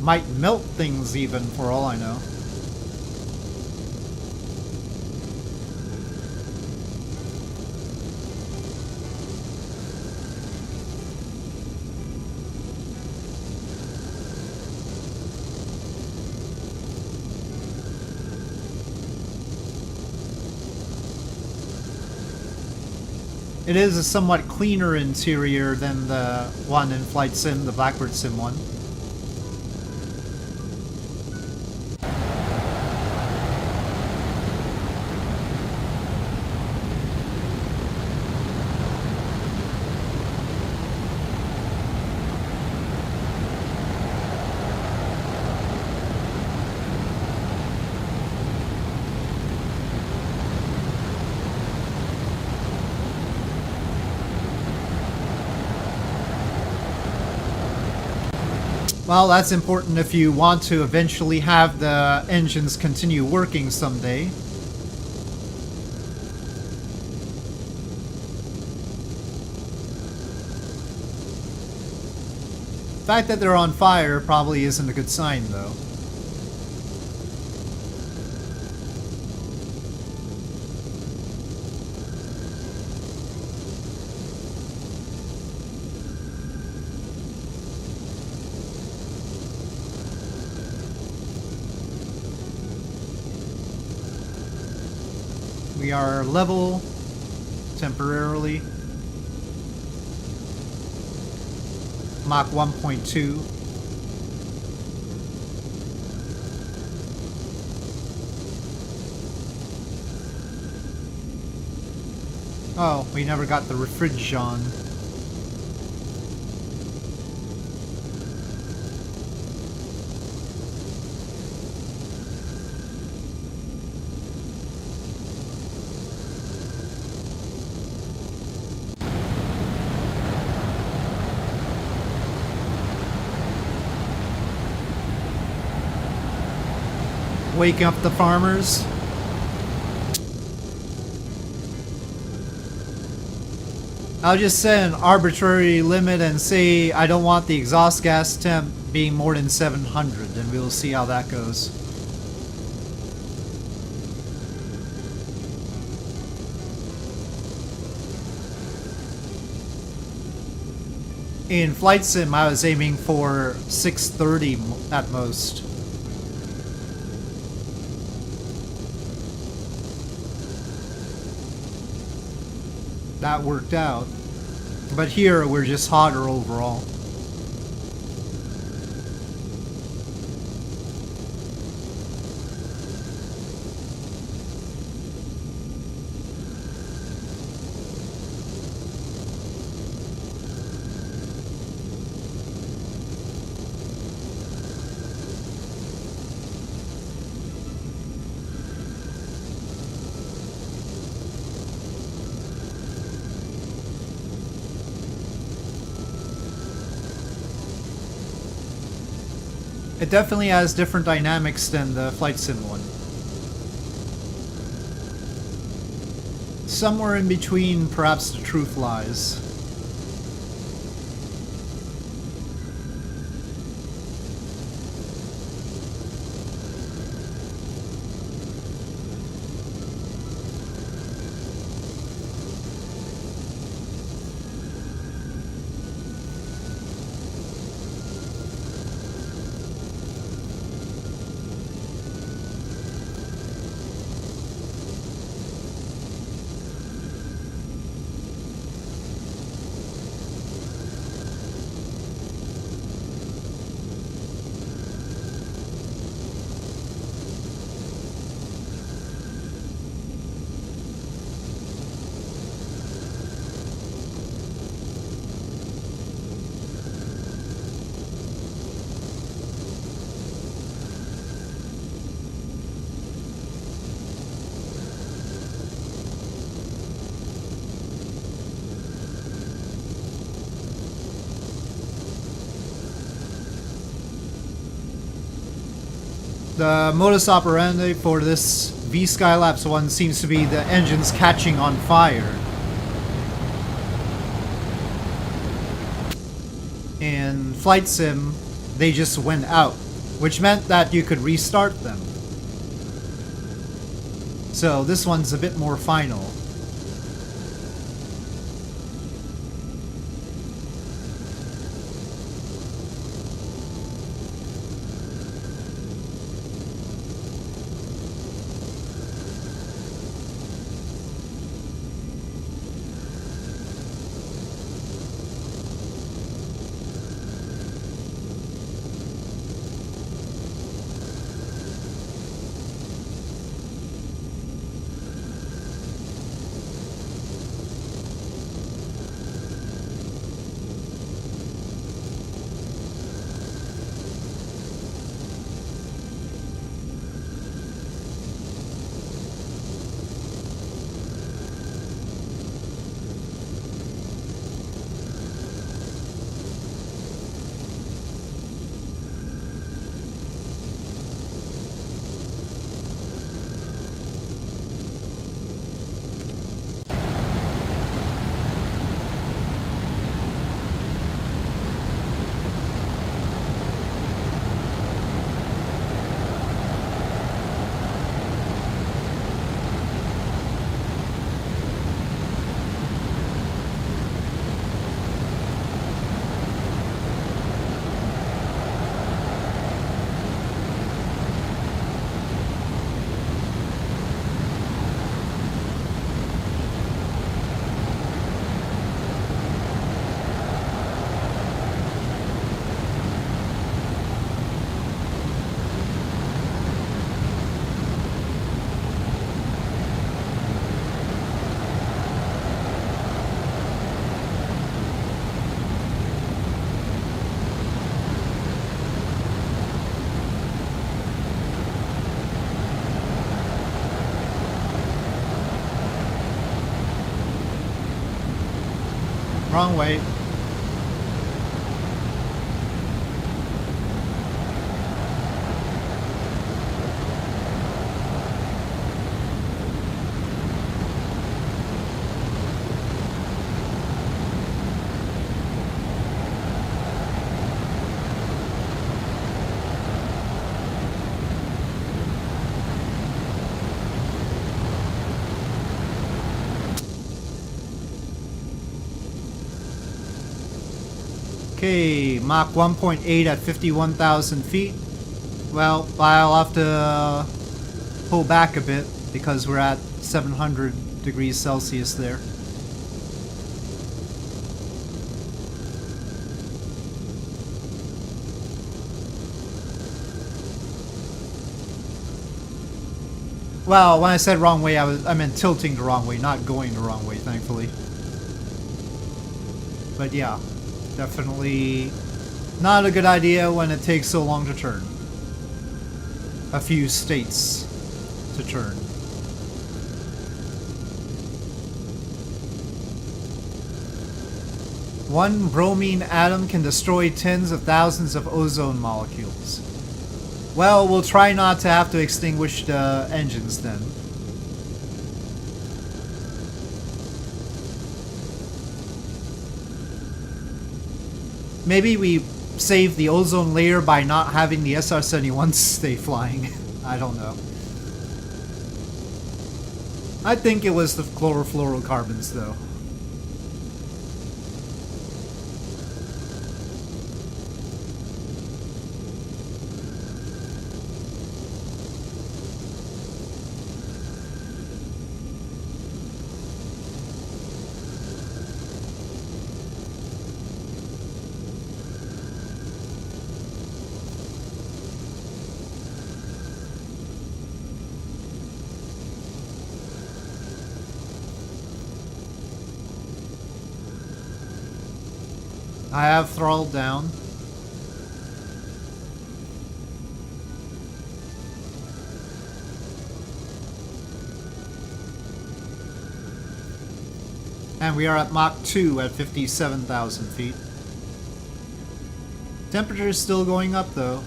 Might melt things even, for all I know. It is a somewhat cleaner interior than the one in Flight Sim, the Blackbird Sim one. Well, that's important if you want to eventually have the engines continue working someday. The fact that they're on fire probably isn't a good sign, though. We are level temporarily. Mach 1.2. Oh, we never got the refrigerant on. Wake up the farmers. I'll just set an arbitrary limit and say I don't want the exhaust gas temp being more than 700, and we'll see how that goes. In Flight Sim, I was aiming for 630 at most. That worked out. But here, we're just hotter overall. It definitely has different dynamics than the Flight Sim one. Somewhere in between, perhaps the truth lies. The modus operandi for this VSKYLABS one seems to be the engines catching on fire. In Flight Sim, they just went out, which meant that you could restart them. So this one's a bit more final. Wrong way. Okay, Mach 1.8 at 51,000 feet. Well, I'll have to pull back a bit because we're at 700 degrees Celsius there. Well, when I said wrong way, I meant tilting the wrong way, not going the wrong way, thankfully. But yeah, definitely not a good idea when it takes so long to turn. A few states to turn. One bromine atom can destroy tens of thousands of ozone molecules. Well, we'll try not to have to extinguish the engines then. Maybe we save the ozone layer by not having the SR-71 stay flying. I don't know. I think it was the chlorofluorocarbons though. I have throttled down. And we are at Mach 2 at 57,000 feet. Temperature is still going up though.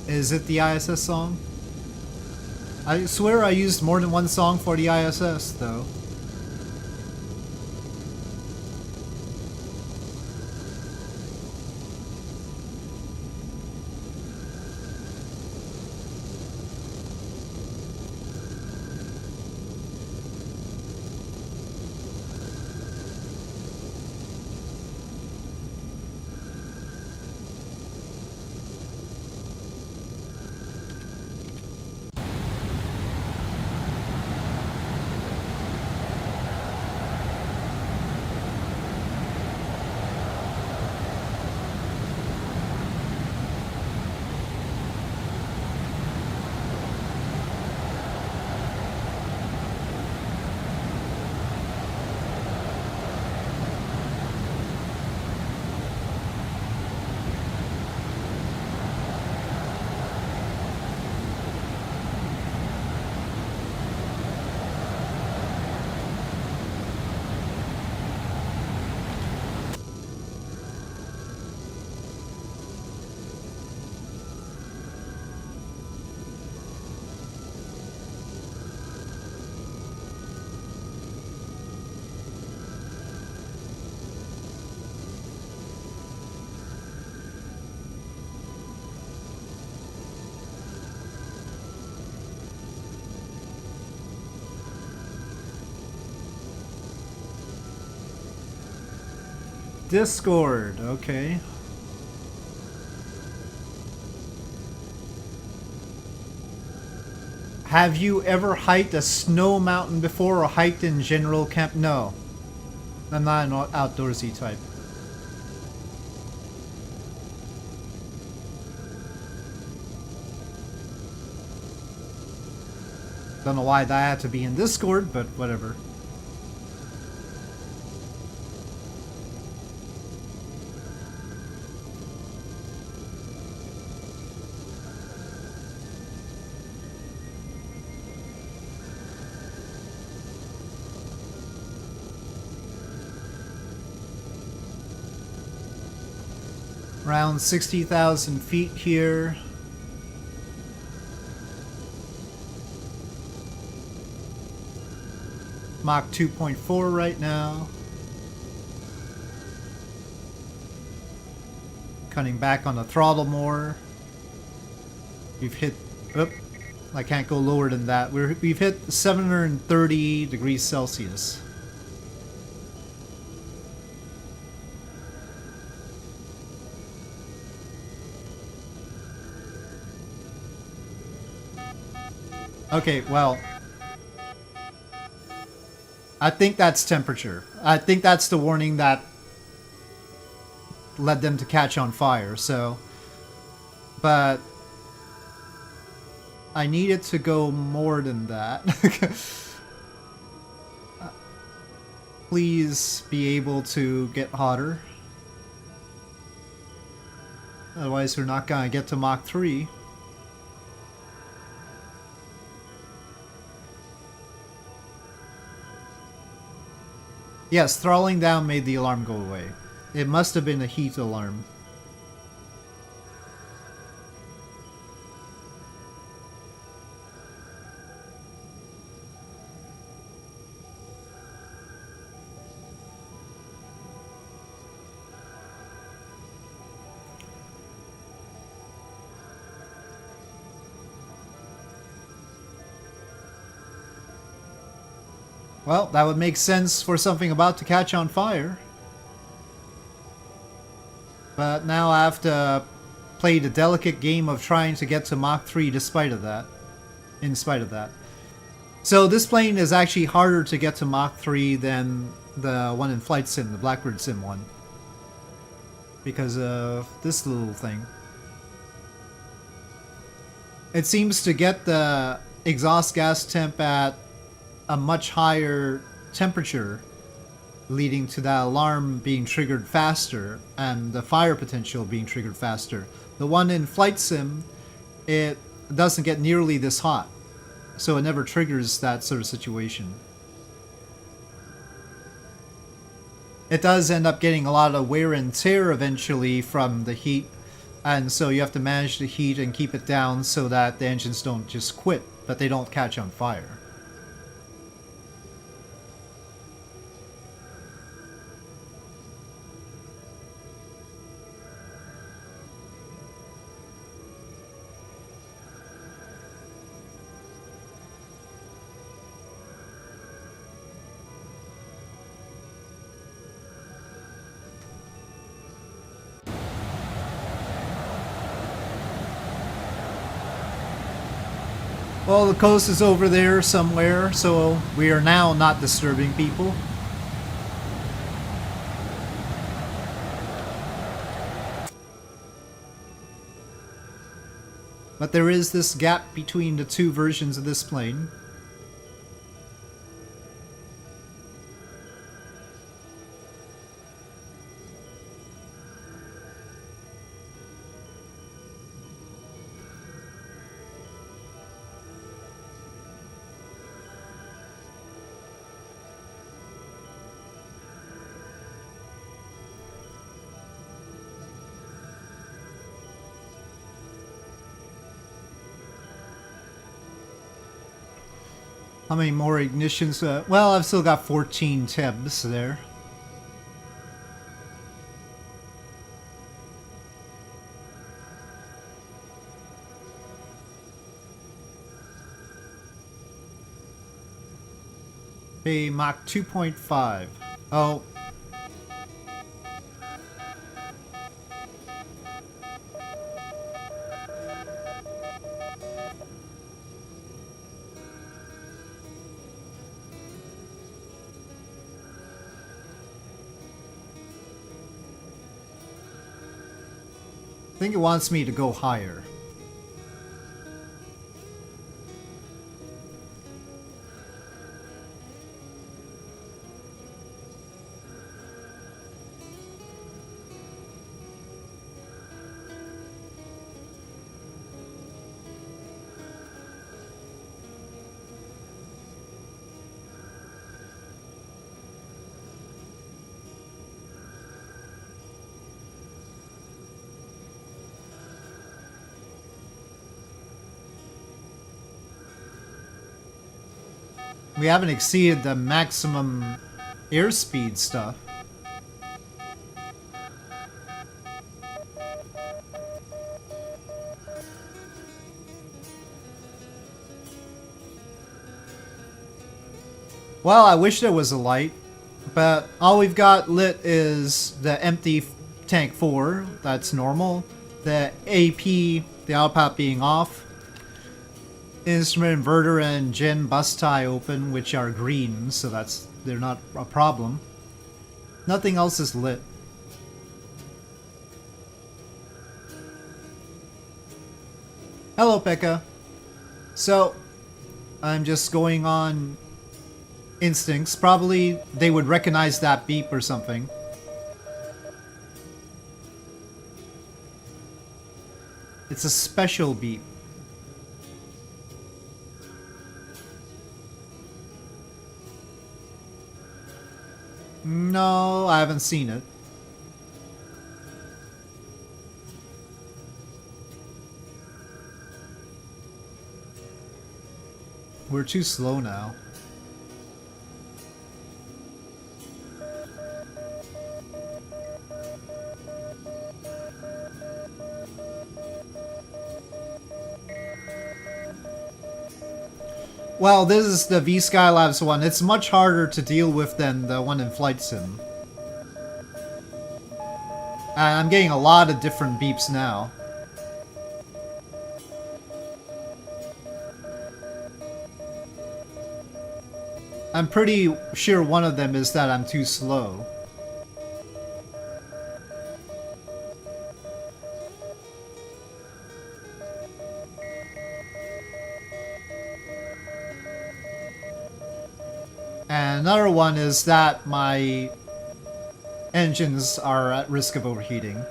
Is it the ISS song? I swear I used more than one song for the ISS, though. Discord, okay. Have you ever hiked a snow mountain before or hiked in general camp? No. I'm not an outdoorsy type. Don't know why that had to be in Discord, but whatever. Around 60,000 feet here. Mach 2.4 right now. Cutting back on the throttle more. We've hit... Oop. I can't go lower than that. We've hit 730 degrees Celsius. Okay, well, I think that's temperature. I think that's the warning that led them to catch on fire, so... But... I need it to go more than that. Please be able to get hotter. Otherwise we're not gonna get to Mach 3. Yes, throttling down made the alarm go away. It must have been a heat alarm. Well, that would make sense for something about to catch on fire. But now I have to play the delicate game of trying to get to Mach 3 despite of that. In spite of that. So this plane is actually harder to get to Mach 3 than the one in Flight Sim, the Blackbird Sim one. Because of this little thing. It seems to get the exhaust gas temp at a much higher temperature, leading to that alarm being triggered faster and the fire potential being triggered faster. The one in Flight Sim, it doesn't get nearly this hot, so it never triggers that sort of situation. It does end up getting a lot of wear and tear eventually from the heat, and so you have to manage the heat and keep it down so that the engines don't just quit, but they don't catch on fire. Well, the coast is over there somewhere, so we are now not disturbing people. But there is this gap between the two versions of this plane. How many more ignitions? Well, I've still got 14 TEBs there. Okay, Mach 2.5. Oh. I think it wants me to go higher. We haven't exceeded the maximum airspeed stuff. Well, I wish there was a light, but all we've got lit is the empty tank 4, that's normal. The AP, the output being off. Instrument inverter and gen bus tie open, which are green, so they're not a problem. Nothing else is lit. Hello, Pekka. So, I'm just going on instincts. Probably they would recognize that beep or something. It's a special beep. No, I haven't seen it. We're too slow now. Well, this is the VSKYLABS one. It's much harder to deal with than the one in Flight Sim. And I'm getting a lot of different beeps now. I'm pretty sure one of them is that I'm too slow. And another one is that my engines are at risk of overheating.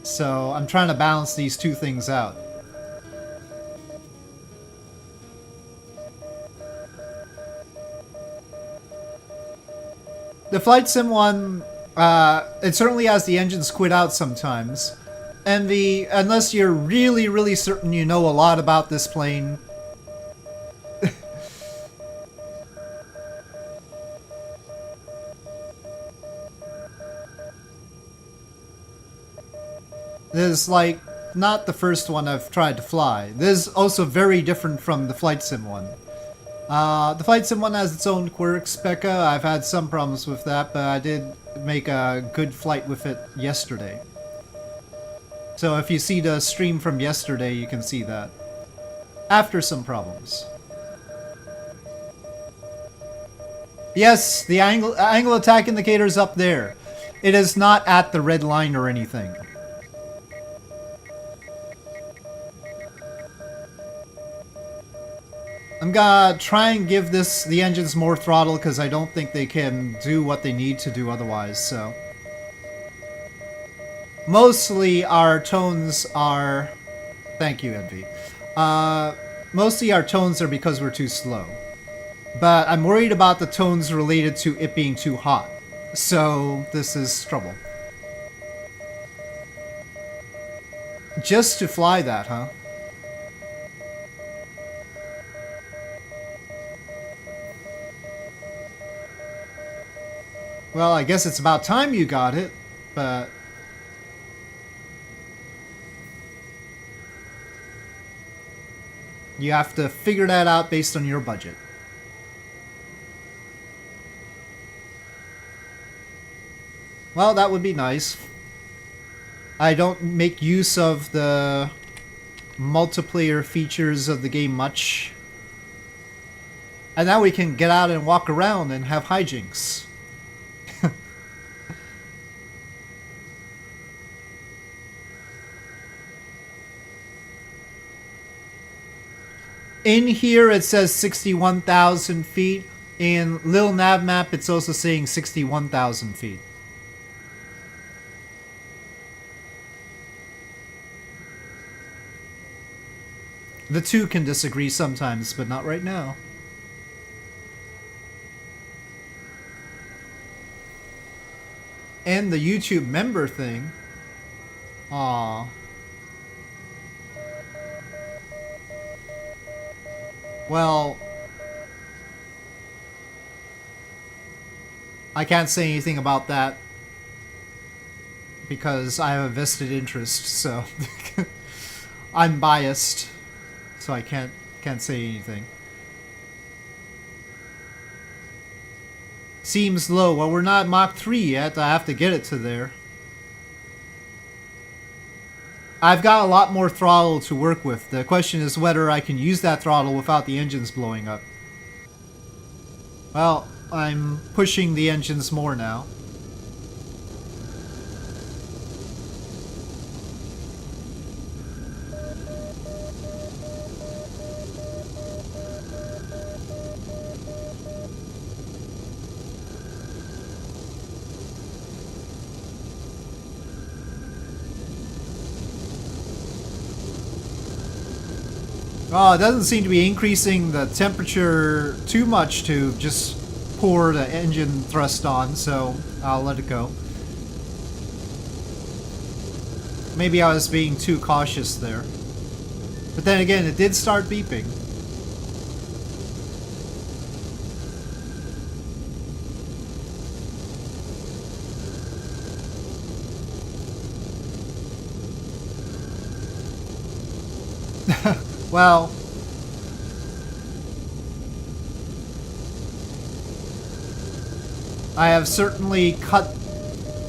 So I'm trying to balance these two things out. The Flight Sim one, it certainly has the engines quit out sometimes. And unless you're really, really certain you know a lot about this plane, this is like not the first one I've tried to fly. This is also very different from the Flight Sim one. The Flight Sim one has its own quirks, Becca. I've had some problems with that, but I did make a good flight with it yesterday. So if you see the stream from yesterday, you can see that. After some problems. Yes, the angle attack indicator is up there. It is not at the red line or anything. I'm gonna try and give the engines more throttle because I don't think they can do what they need to do otherwise, so. Mostly our tones are... Thank you, Envy. Mostly our tones are because we're too slow. But I'm worried about the tones related to it being too hot. So this is trouble. Just to fly that, huh? Well, I guess it's about time you got it, but... You have to figure that out based on your budget. Well, that would be nice. I don't make use of the multiplayer features of the game much. And now we can get out and walk around and have hijinks. In here it says 61,000 feet. In Lil Nav Map it's also saying 61,000 feet. The two can disagree sometimes, but not right now. And the YouTube member thing. Aww. Well, I can't say anything about that because I have a vested interest, so I'm biased, so I can't say anything. seems low. Well, we're not Mach 3 yet. I have to get it to there. I've got a lot more throttle to work with. The question is whether I can use that throttle without the engines blowing up. Well, I'm pushing the engines more now. Oh, it doesn't seem to be increasing the temperature too much to just pour the engine thrust on, so I'll let it go. Maybe I was being too cautious there. But then again, it did start beeping. Well, I have certainly cut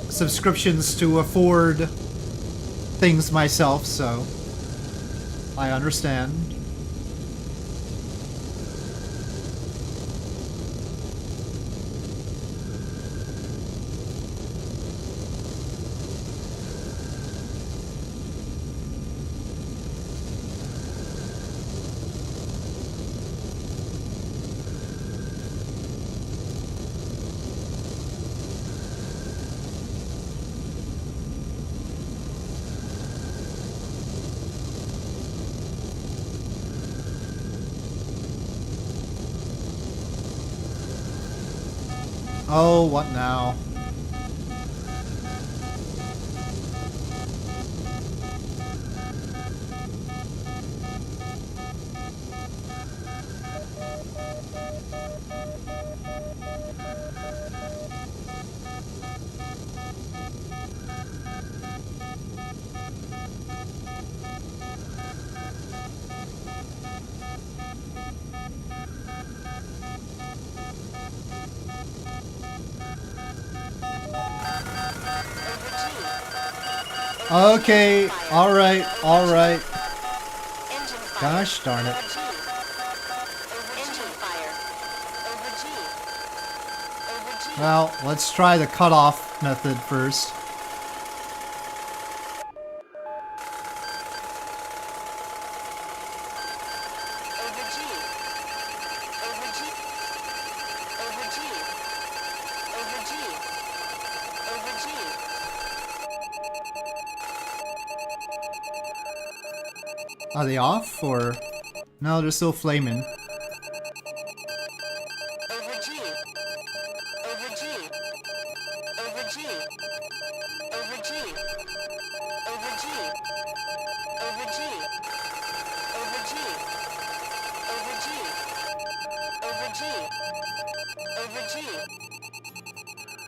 subscriptions to afford things myself, so I understand. Oh, what now? Okay, alright, alright. Gosh darn it. Well, let's try the cutoff method first. Are they off, or? No, they're still flaming.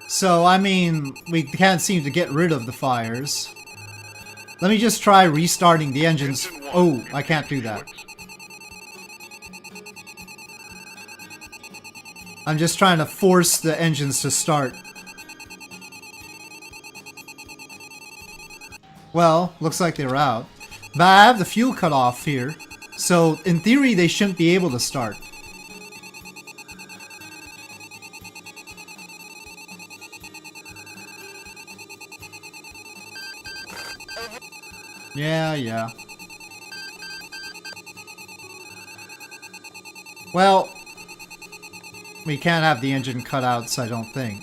So, I mean, we can't seem to get rid of the fires. Let me just try restarting the engines. Oh, I can't do that. I'm just trying to force the engines to start. Well, looks like they're out. But I have the fuel cut off here. So, in theory, they shouldn't be able to start. Yeah. Well, we can't have the engine cutouts, I don't think.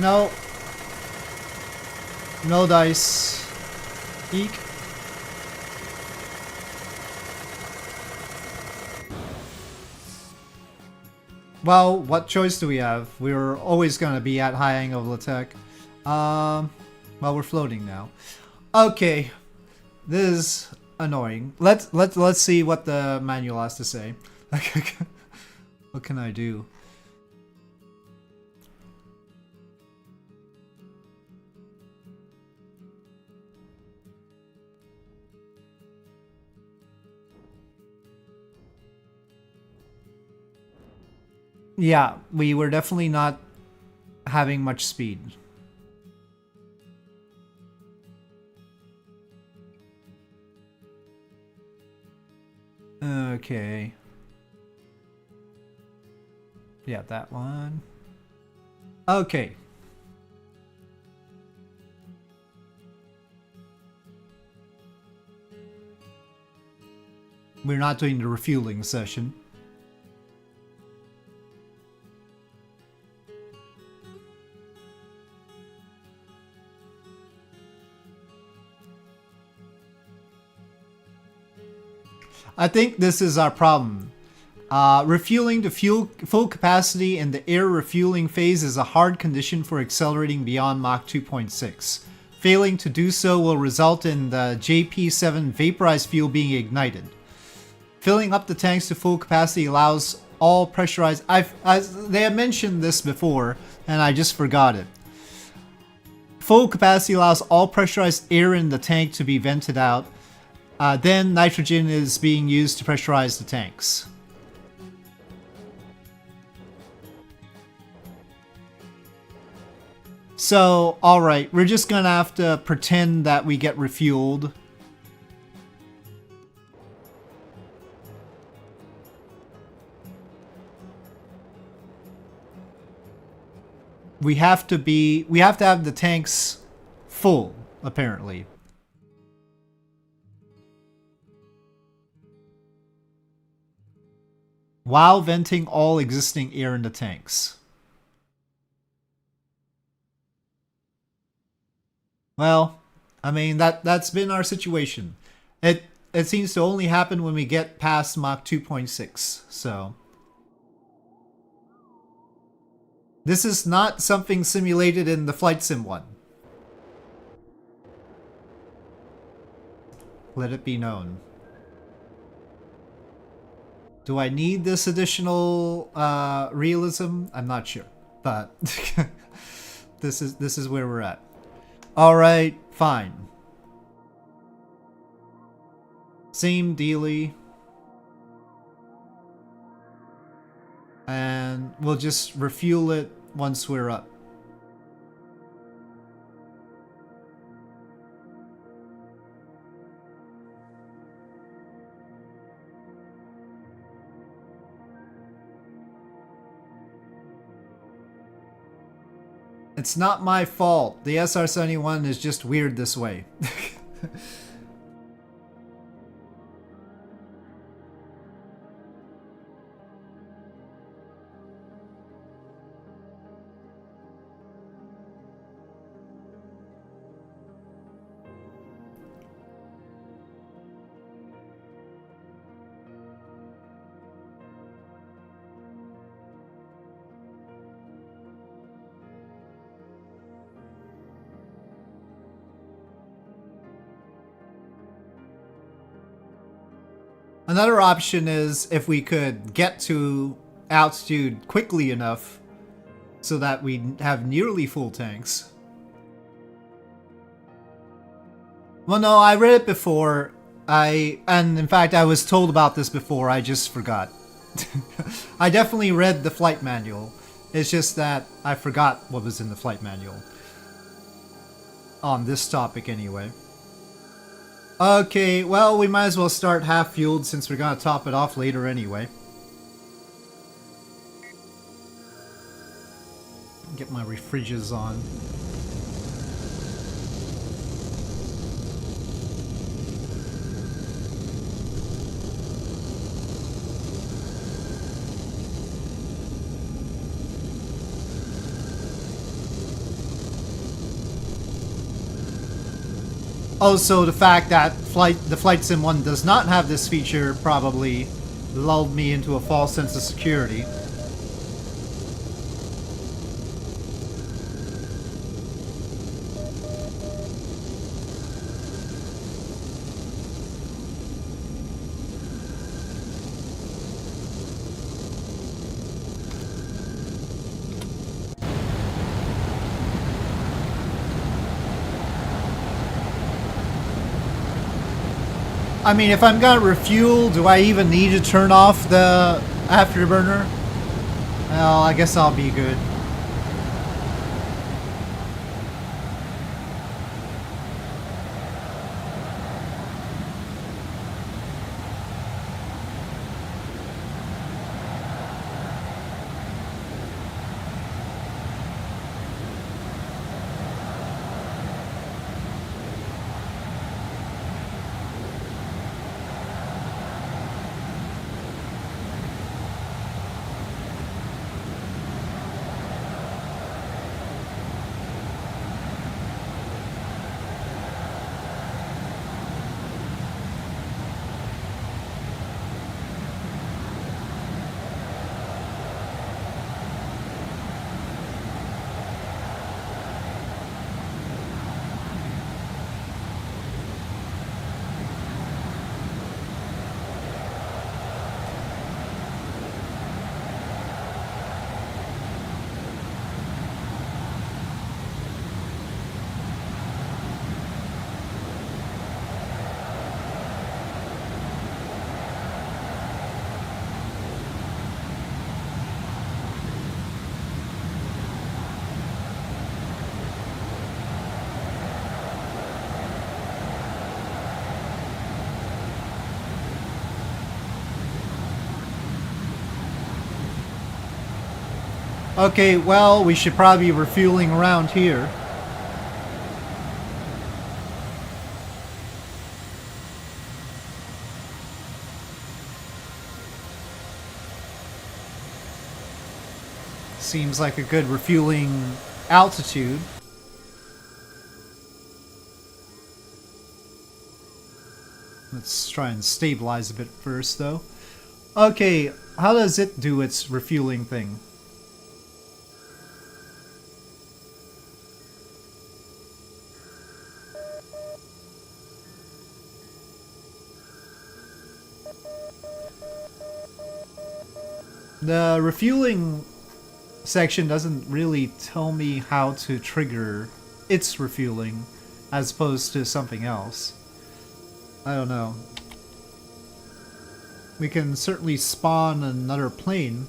No. No dice. Eek. Well, what choice do we have? We're always going to be at high angle of attack. Well, we're floating now. Okay. This is annoying. Let's see what the manual has to say. What can I do? Yeah, we were definitely not having much speed. Okay. Yeah, that one. Okay. We're not doing the refueling session. I think this is our problem. Refueling to full capacity in the air refueling phase is a hard condition for accelerating beyond Mach 2.6. Failing to do so will result in the JP7 vaporized fuel being ignited. Filling up the tanks to full capacity allows all pressurized... they have mentioned this before, and I just forgot it. Full capacity allows all pressurized air in the tank to be vented out. Then nitrogen is being used to pressurize the tanks. So, alright, we're just gonna have to pretend that we get refueled. We have to have the tanks full, apparently. While venting all existing air in the tanks. Well, I mean, that's been our situation. It seems to only happen when we get past Mach 2.6, so... This is not something simulated in the Flight Sim 1. Let it be known. Do I need this additional realism? I'm not sure, but this is where we're at. All right, fine. Same dealy. And we'll just refuel it once we're up. It's not my fault. The SR-71 is just weird this way. Another option is if we could get to altitude quickly enough so that we have nearly full tanks. Well, no, I read it before. And in fact, I was told about this before. I just forgot. I definitely read the flight manual. It's just that I forgot what was in the flight manual. On this topic, anyway. Okay, well, we might as well start half-fueled since we're gonna top it off later anyway. Get my refriges on. Also, the fact that the Flight Sim 1 does not have this feature probably lulled me into a false sense of security. I mean, if I'm gonna refuel, do I even need to turn off the afterburner? Well, I guess I'll be good. Okay, well, we should probably be refueling around here. Seems like a good refueling altitude. Let's try and stabilize a bit first, though. Okay, how does it do its refueling thing? The refueling section doesn't really tell me how to trigger its refueling as opposed to something else. I don't know. We can certainly spawn another plane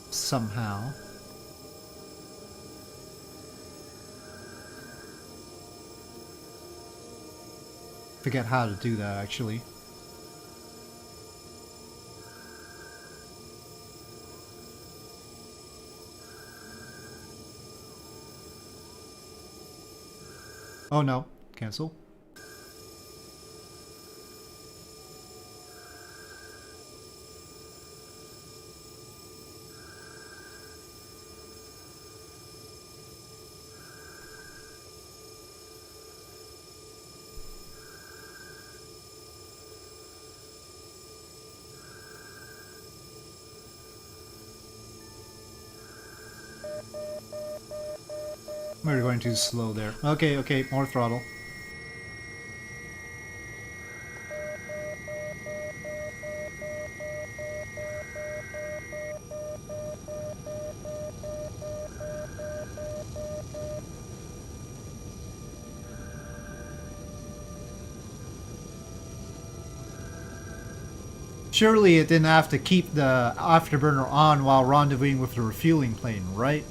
somehow. Forget how to do that actually. Oh no, cancel. We're going too slow there. Okay, okay, more throttle. Surely it didn't have to keep the afterburner on while rendezvousing with the refueling plane, right?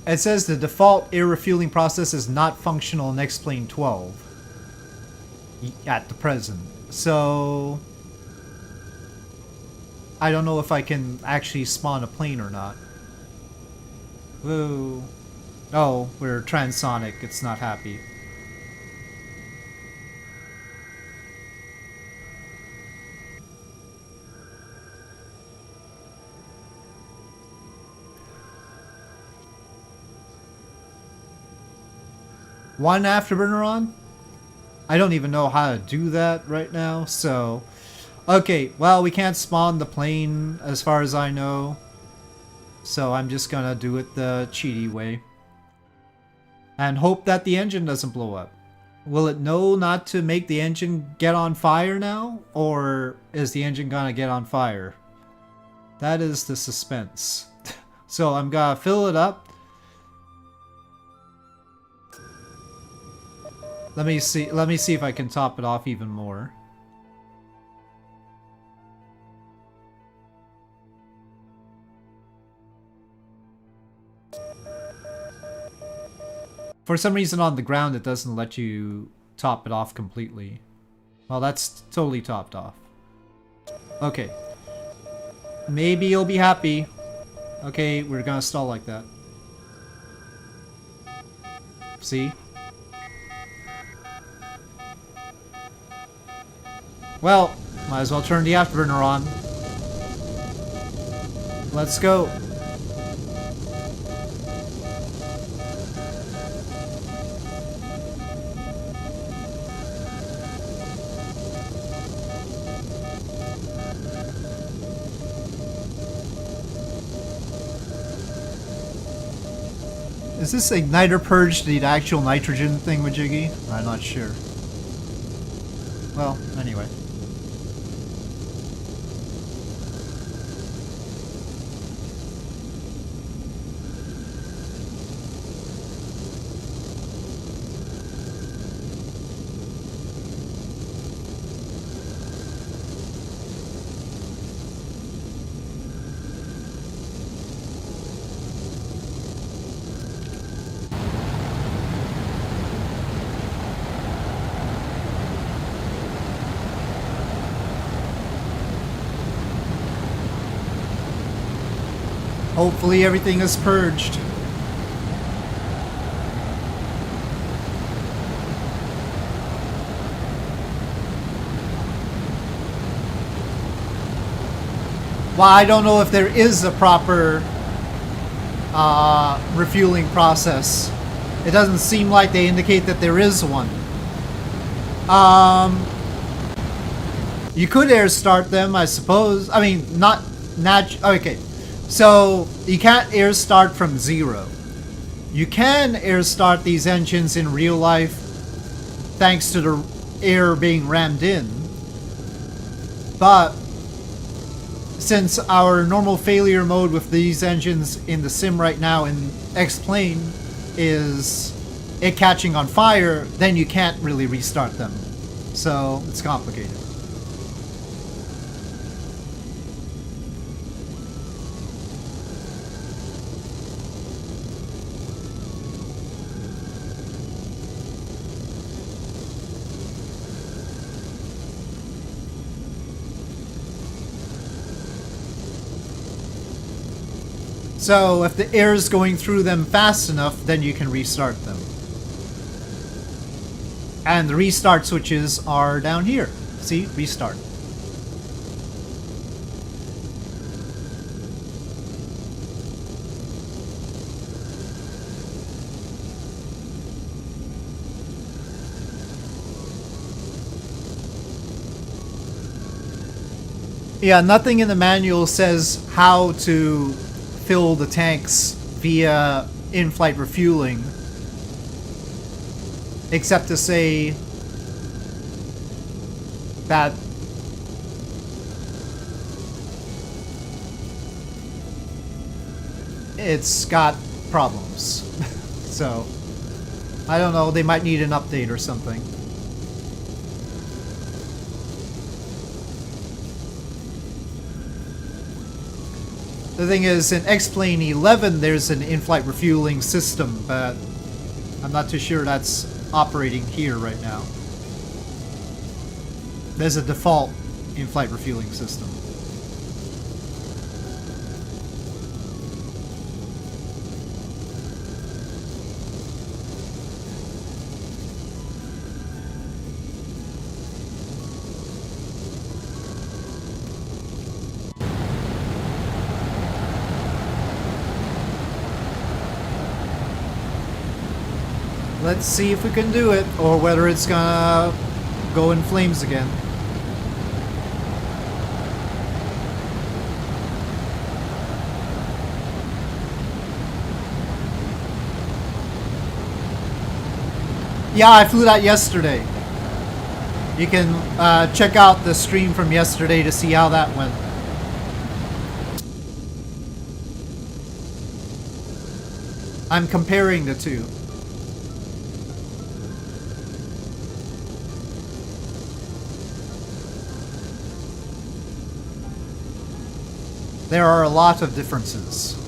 It says the default air refueling process is not functional in X-Plane 12 at the present. So I don't know if I can actually spawn a plane or not. Whoa. Oh, we're transonic. It's not happy. one afterburner on. I don't even know how to do that right now, so... Okay, well, we can't spawn the plane as far as I know. So I'm just gonna do it the cheaty way. And hope that the engine doesn't blow up. Will it know not to make the engine get on fire now? Or is the engine gonna get on fire? That is the suspense. So I'm gonna fill it up. Let me see if I can top it off even more. For some reason on the ground it doesn't let you top it off completely. Well, that's totally topped off. Okay. Maybe you'll be happy. Okay, we're gonna stall like that. See? Well, might as well turn the afterburner on. Let's go. Is this igniter purge the actual nitrogen thingamajiggy? I'm not sure. Well, anyway. Hopefully everything is purged. Well, I don't know if there is a proper refueling process. It doesn't seem like they indicate that there is one. You could air start them, I suppose. I mean, not okay. So, you can't air start from zero. You can air start these engines in real life thanks to the air being rammed in. But, since our normal failure mode with these engines in the sim right now in X-Plane is it catching on fire, then you can't really restart them. So, it's complicated. So, if the air is going through them fast enough, then you can restart them. And the restart switches are down here. See? Restart. Yeah, nothing in the manual says how to fill the tanks via in-flight refueling, except to say that it's got problems. So, I don't know, they might need an update or something. The thing is, in X-Plane 11, there's an in-flight refueling system, but I'm not too sure that's operating here right now. There's a default in-flight refueling system. let's see if we can do it, or whether it's gonna go in flames again. Yeah, I flew that yesterday. You can check out the stream from yesterday to see how that went. I'm comparing the two. There are a lot of differences.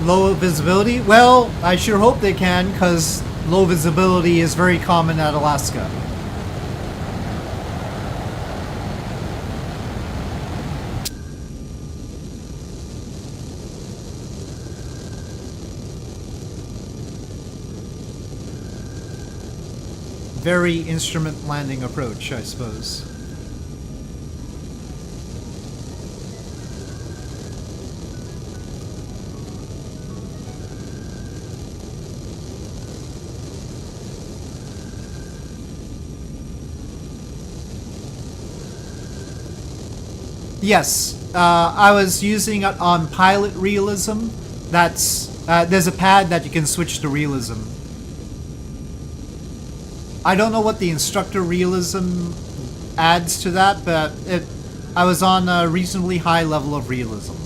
Low visibility? Well, I sure hope they can, because low visibility is very common at Alaska. Very instrument landing approach, I suppose. Yes, I was using it on Pilot Realism. That's there's a pad that you can switch to Realism. I don't know what the Instructor Realism adds to that, but I was on a reasonably high level of Realism.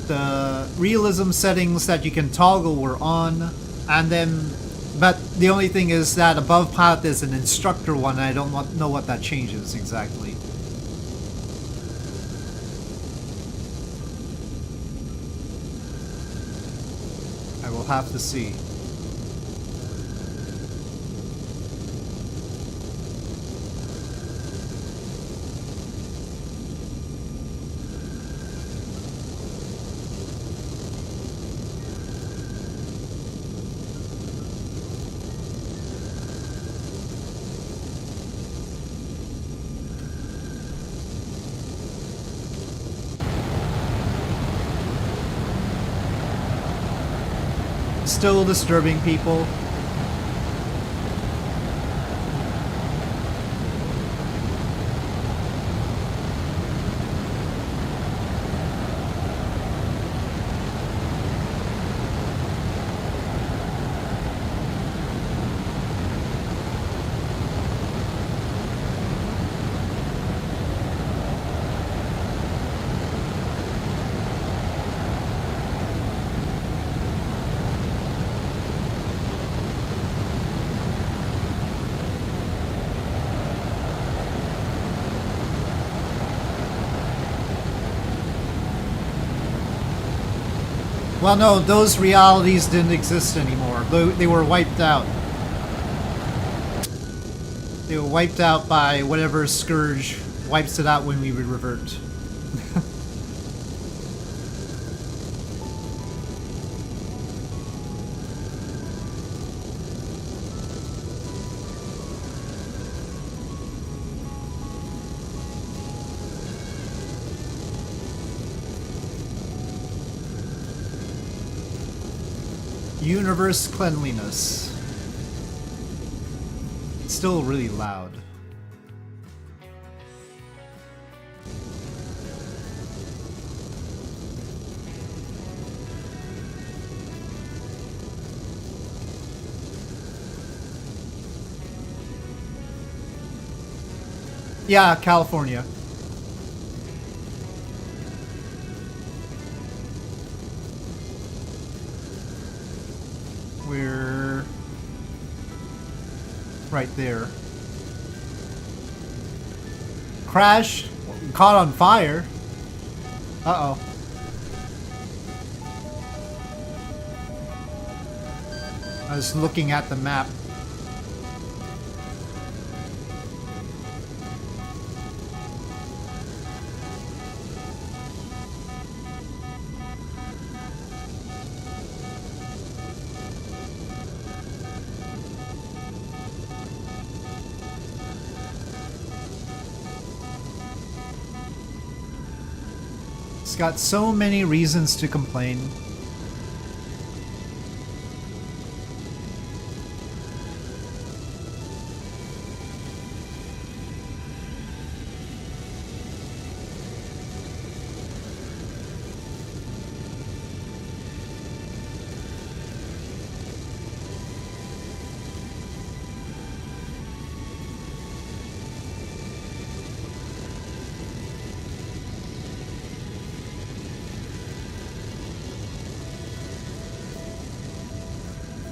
The realism settings that you can toggle were on, and then, but the only thing is that above Pilot there's an instructor one, and I don't know what that changes exactly. I will have to see. Still disturbing people. Well, no, those realities didn't exist anymore. They were wiped out. They were wiped out by whatever scourge wipes it out when we revert. Universe cleanliness. It's still really loud. Yeah, California. We're right there. Crash. Caught on fire. Uh-oh. I was looking at the map. It's got so many reasons to complain.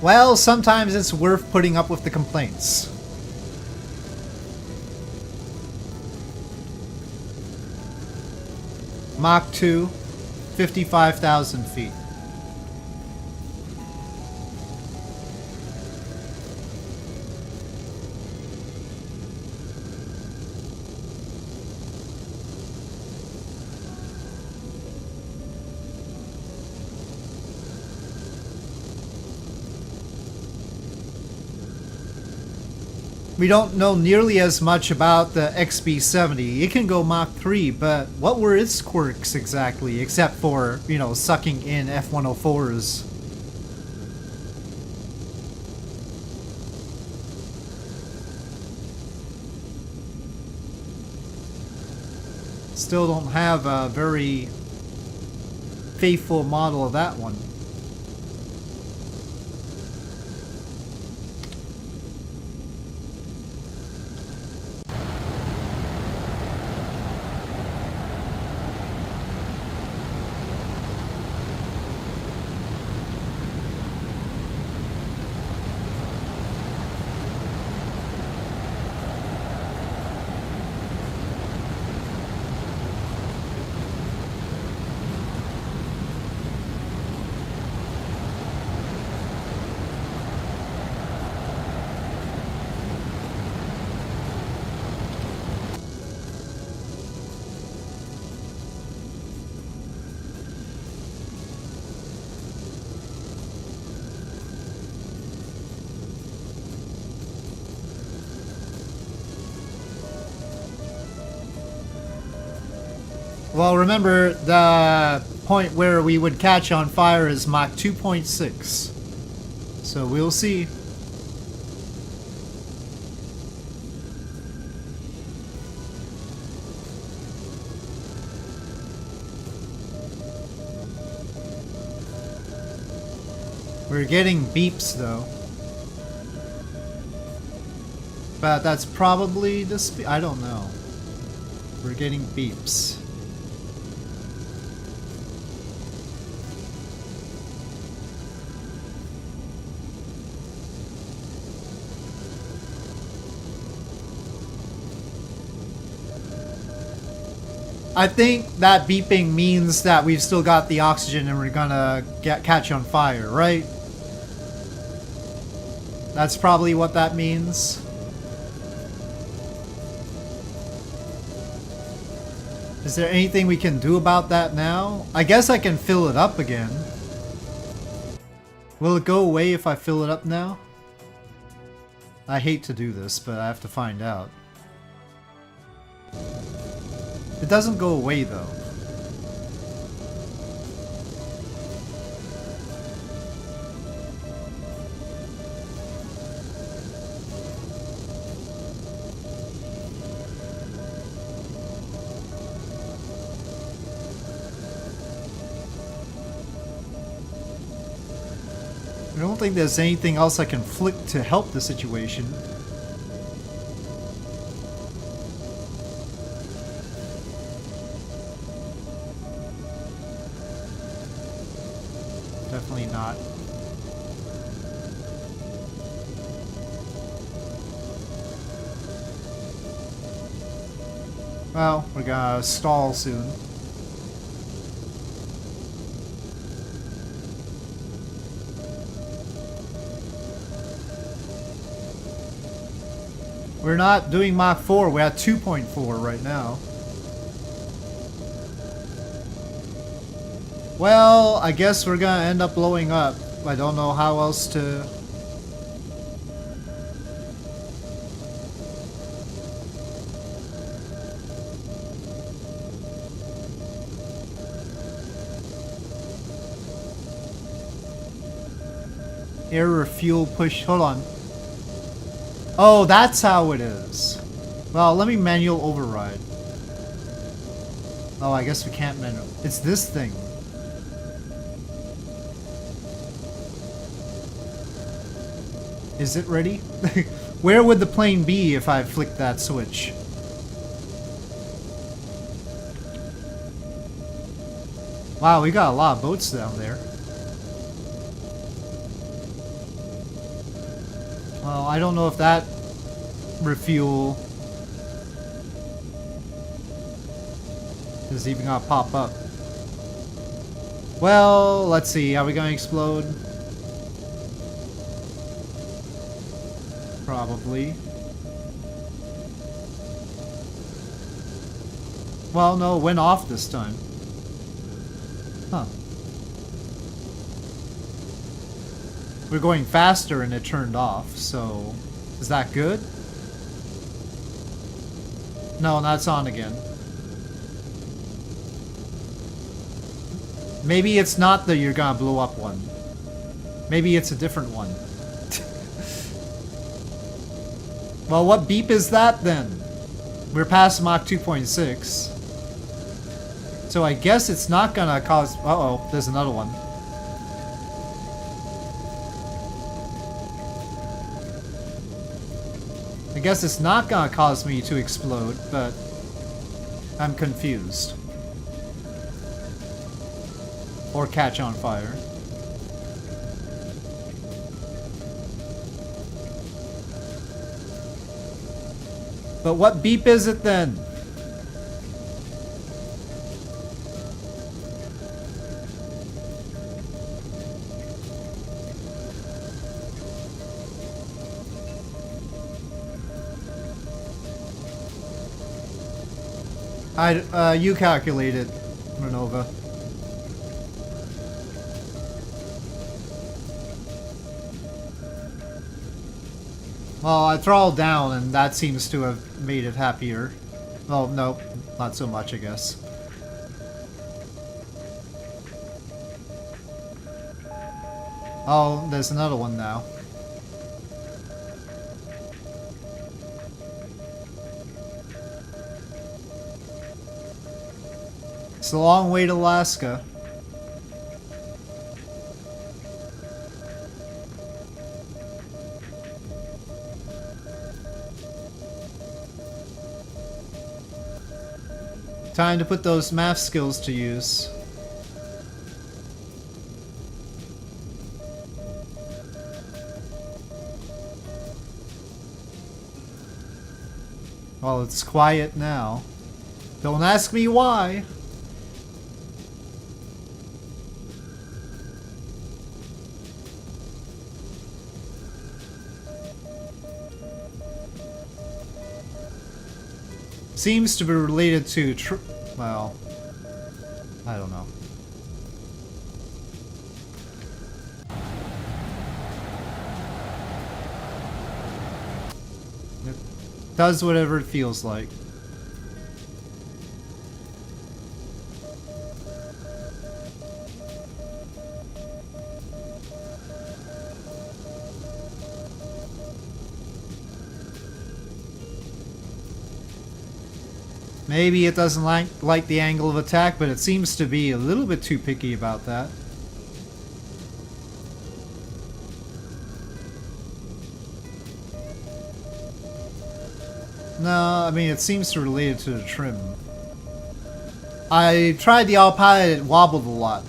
Well, sometimes it's worth putting up with the complaints. Mach 2, 55,000 feet. We don't know nearly as much about the XB70. It can go Mach 3, but what were its quirks exactly, except for, you know, sucking in F104s? Still don't have a very faithful model of that one. Well, remember, the point where we would catch on fire is Mach 2.6. So we'll see. We're getting beeps though. But that's probably the speed. I don't know. We're getting beeps. I think that beeping means that we've still got the oxygen and we're gonna catch on fire, right? That's probably what that means. Is there anything we can do about that now? I guess I can fill it up again. Will it go away if I fill it up now? I hate to do this, but I have to find out. It doesn't go away though. I don't think there's anything else I can flick to help the situation. Definitely not. Well, we're gonna stall soon. We're not doing Mach 4, we're at 2.4 right now. Well, I guess we're gonna end up blowing up. I don't know how else to... Air refuel push, hold on. Oh, that's how it is. Well, let me manual override. Oh, I guess we can't manual. It's this thing. Is it ready? Where would the plane be if I flicked that switch? Wow, we got a lot of boats down there. Well, I don't know if that refuel is even gonna pop up. Well, let's see. Are we gonna explode? Probably. Well, no, it went off this time. Huh. We're going faster and it turned off, so... Is that good? No, that's on again. Maybe it's not the you're gonna blow up one. Maybe it's a different one. Well, what beep is that then? We're past Mach 2.6. So I guess it's not gonna cause... Uh-oh, there's another one. I guess it's not gonna cause me to explode, but I'm confused. Or catch on fire. But what beep is it then? You calculate it, Renova. Well, I throttled down and that seems to have made it happier. Well, nope, not so much, I guess. Oh, there's another one now. It's a long way to Alaska. Time to put those math skills to use. Well, it's quiet now. Don't ask me why. Seems to be related to well, I don't know. It does whatever it feels like. Maybe it doesn't like the angle of attack, but it seems to be a little bit too picky about that. No, I mean, it seems to relate it to the trim. I tried the autopilot, it wobbled a lot.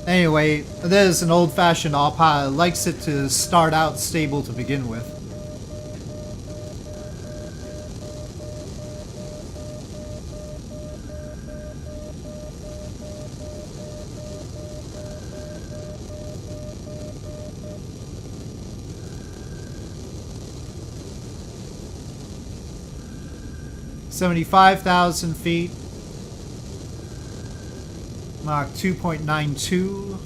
Anyway, this is an old-fashioned autopilot. It likes it to start out stable to begin with. $75,000 feet. Mach 2.92.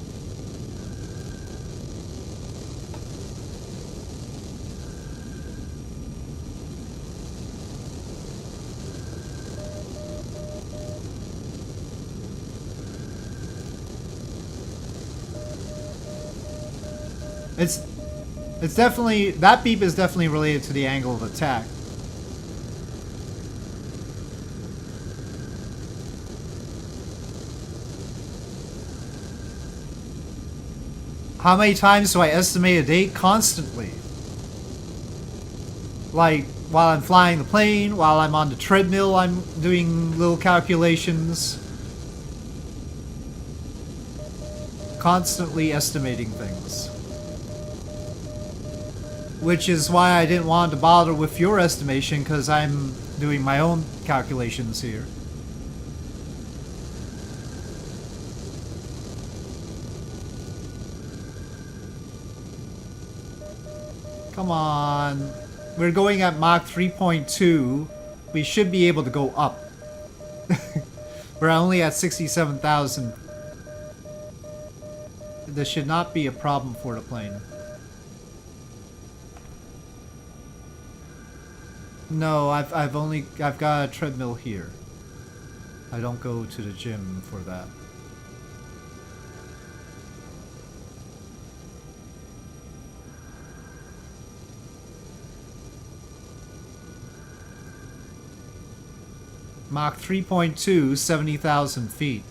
It's definitely, that beep is definitely related to the angle of attack. How many times do I estimate a day? Constantly. Like, while I'm flying the plane, while I'm on the treadmill, I'm doing little calculations. Constantly estimating things. Which is why I didn't want to bother with your estimation, because I'm doing my own calculations here. Come on. We're going at Mach 3.2. We should be able to go up. We're only at 67,000. This should not be a problem for the plane. No, I've got a treadmill here. I don't go to the gym for that. Mach 3.2, 70,000 feet.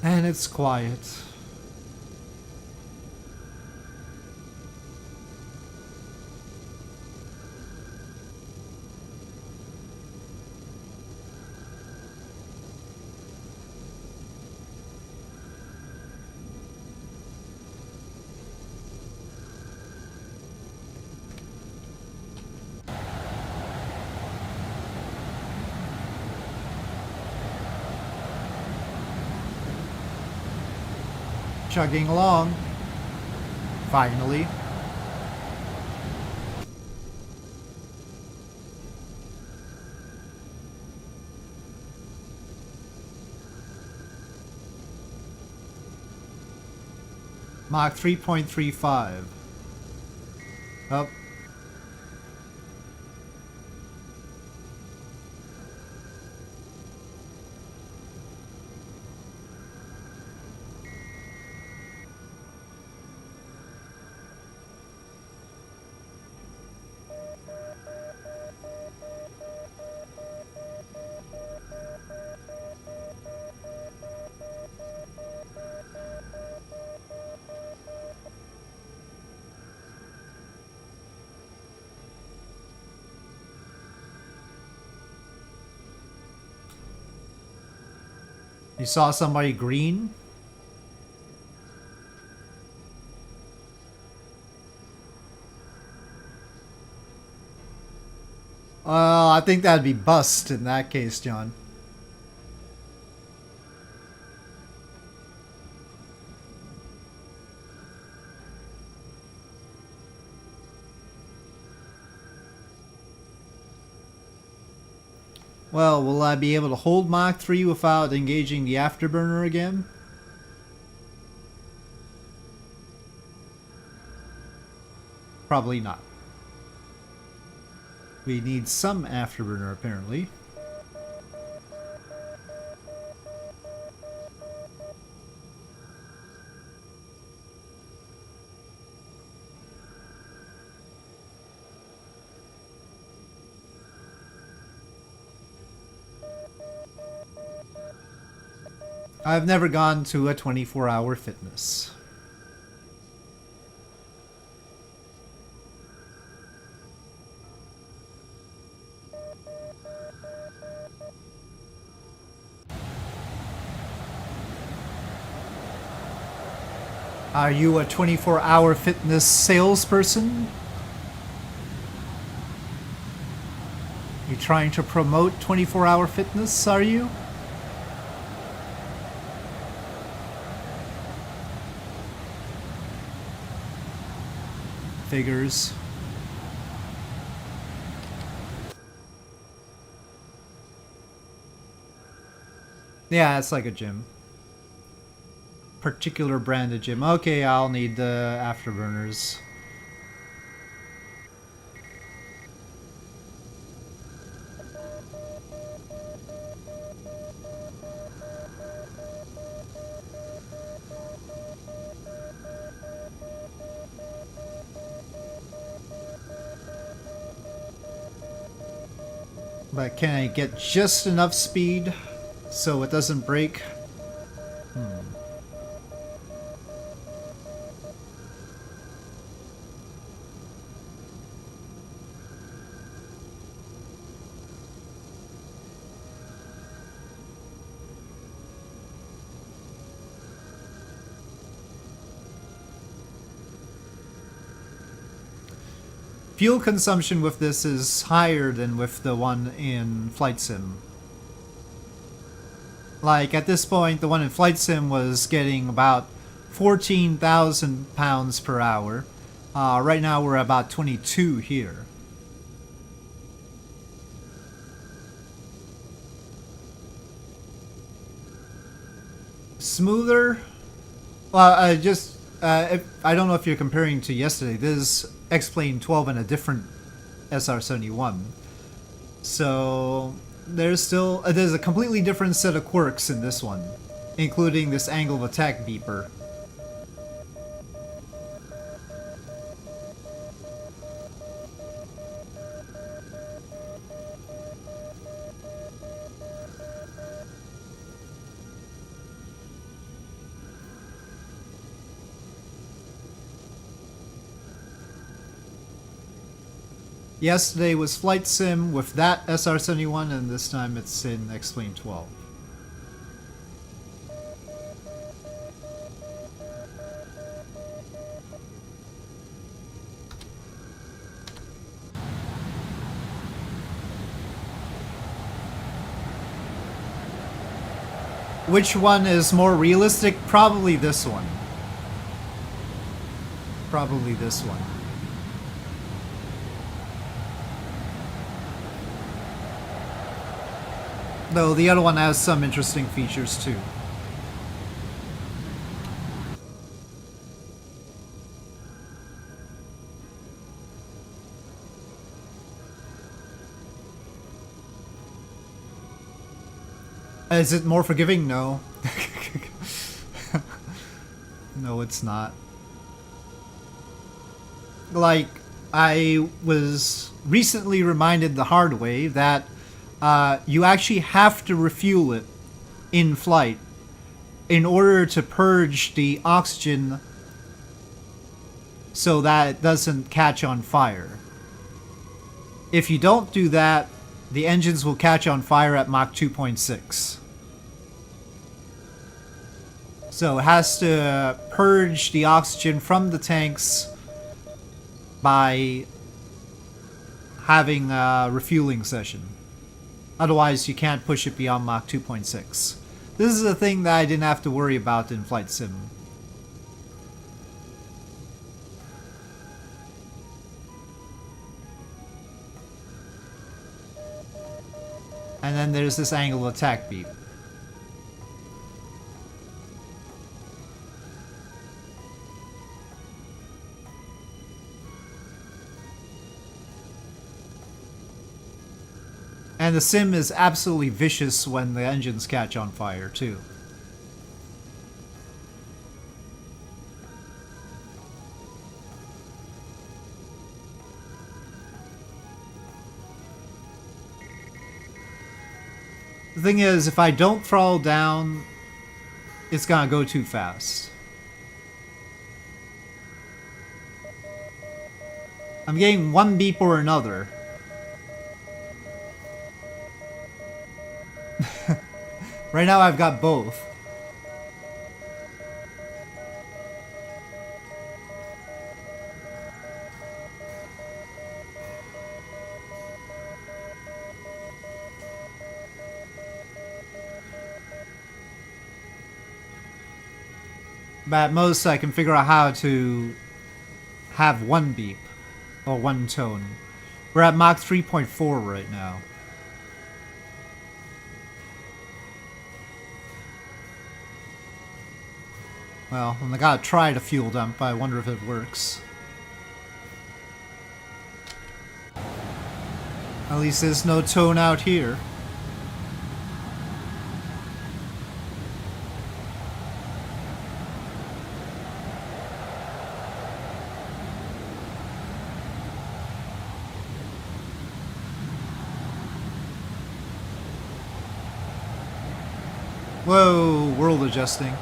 And it's quiet. Chugging along. Finally. Mach 3.35. Up. You saw somebody green? I think that'd be bust in that case, John. Well, will I be able to hold Mach 3 without engaging the afterburner again? Probably not. We need some afterburner apparently. I've never gone to a 24-hour fitness. Are you a 24-hour fitness salesperson? You trying to promote 24-hour fitness, are you? Figures. Yeah, it's like a gym. Particular brand of gym. Okay, I'll need the afterburners. But can I get just enough speed so it doesn't break? Fuel consumption with this is higher than with the one in Flight Sim. Like, at this point, the one in Flight Sim was getting about 14,000 pounds per hour. Right now we're about 22 here. Smoother? Well, I don't know if you're comparing to yesterday. This is X-Plane 12 and a different SR-71. So there's a completely different set of quirks in this one, including this angle of attack beeper. Yesterday was Flight Sim with that SR-71, and this time it's in X-Plane 12. Which one is more realistic? Probably this one. Probably this one. Though the other one has some interesting features too. Is it more forgiving? No. No, it's not. Like, I was recently reminded the hard way that you actually have to refuel it in flight in order to purge the oxygen so that it doesn't catch on fire. If you don't do that, the engines will catch on fire at Mach 2.6. So it has to purge the oxygen from the tanks by having a refueling session. Otherwise, you can't push it beyond Mach 2.6. This is a thing that I didn't have to worry about in Flight Sim. And then there's this angle attack beep. And the sim is absolutely vicious when the engines catch on fire, too. The thing is, if I don't throttle down, it's gonna go too fast. I'm getting one beep or another. Right now I've got both. But at most I can figure out how to have one beep. Or one tone. We're at Mach 3.4 right now. Well, I gotta try to fuel dump, but I wonder if it works. At least there's no tone out here. Whoa, world adjusting.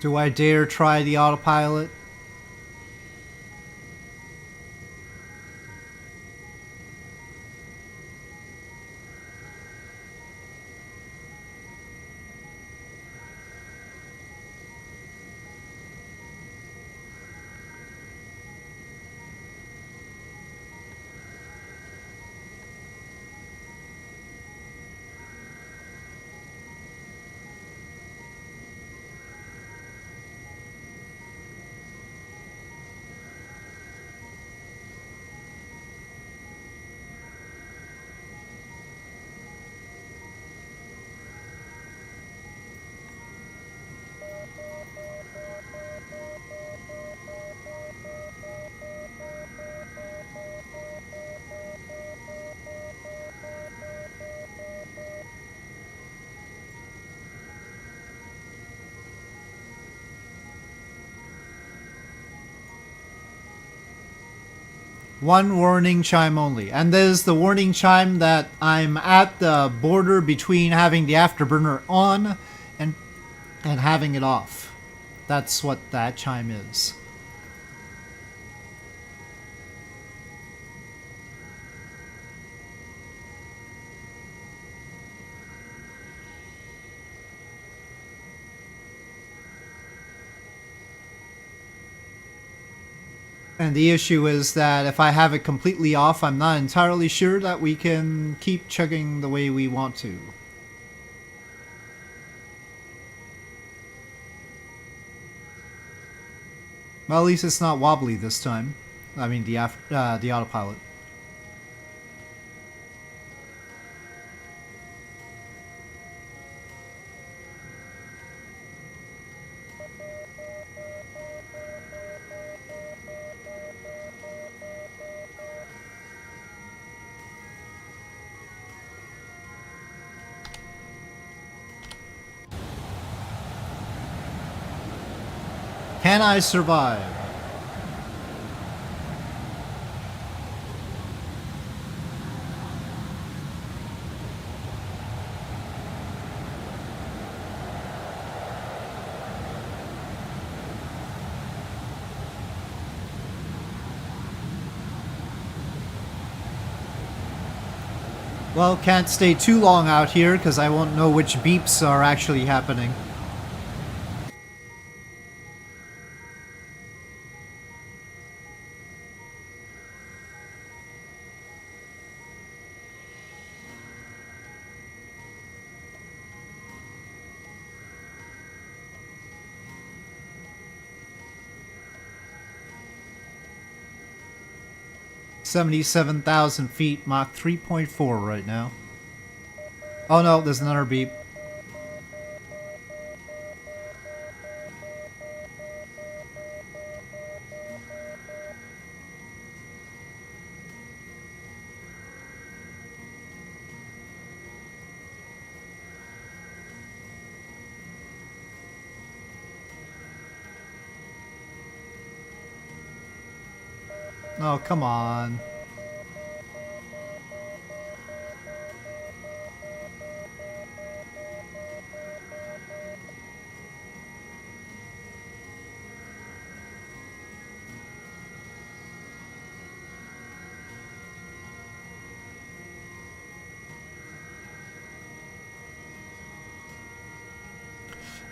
Do I dare try the autopilot? One warning chime only. And there's the warning chime that I'm at the border between having the afterburner on and having it off. That's what that chime is. And the issue is that if I have it completely off, I'm not entirely sure that we can keep chugging the way we want to. Well, at least it's not wobbly this time. I mean, the autopilot. Can I survive? Well, can't stay too long out here because I won't know which beeps are actually happening. 77,000 feet, Mach 3.4 right now. Oh no, there's another beep. Oh, come on.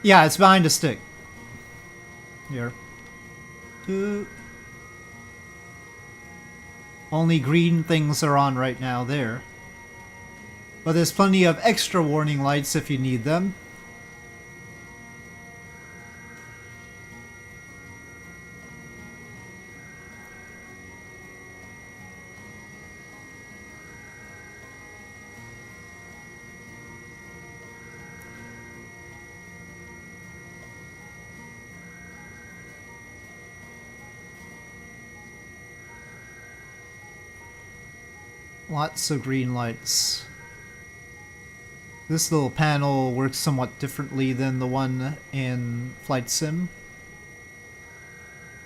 Yeah, it's behind a stick. Here. Only green things are on right now there. But there's plenty of extra warning lights if you need them. Lots of green lights. This little panel works somewhat differently than the one in Flight Sim.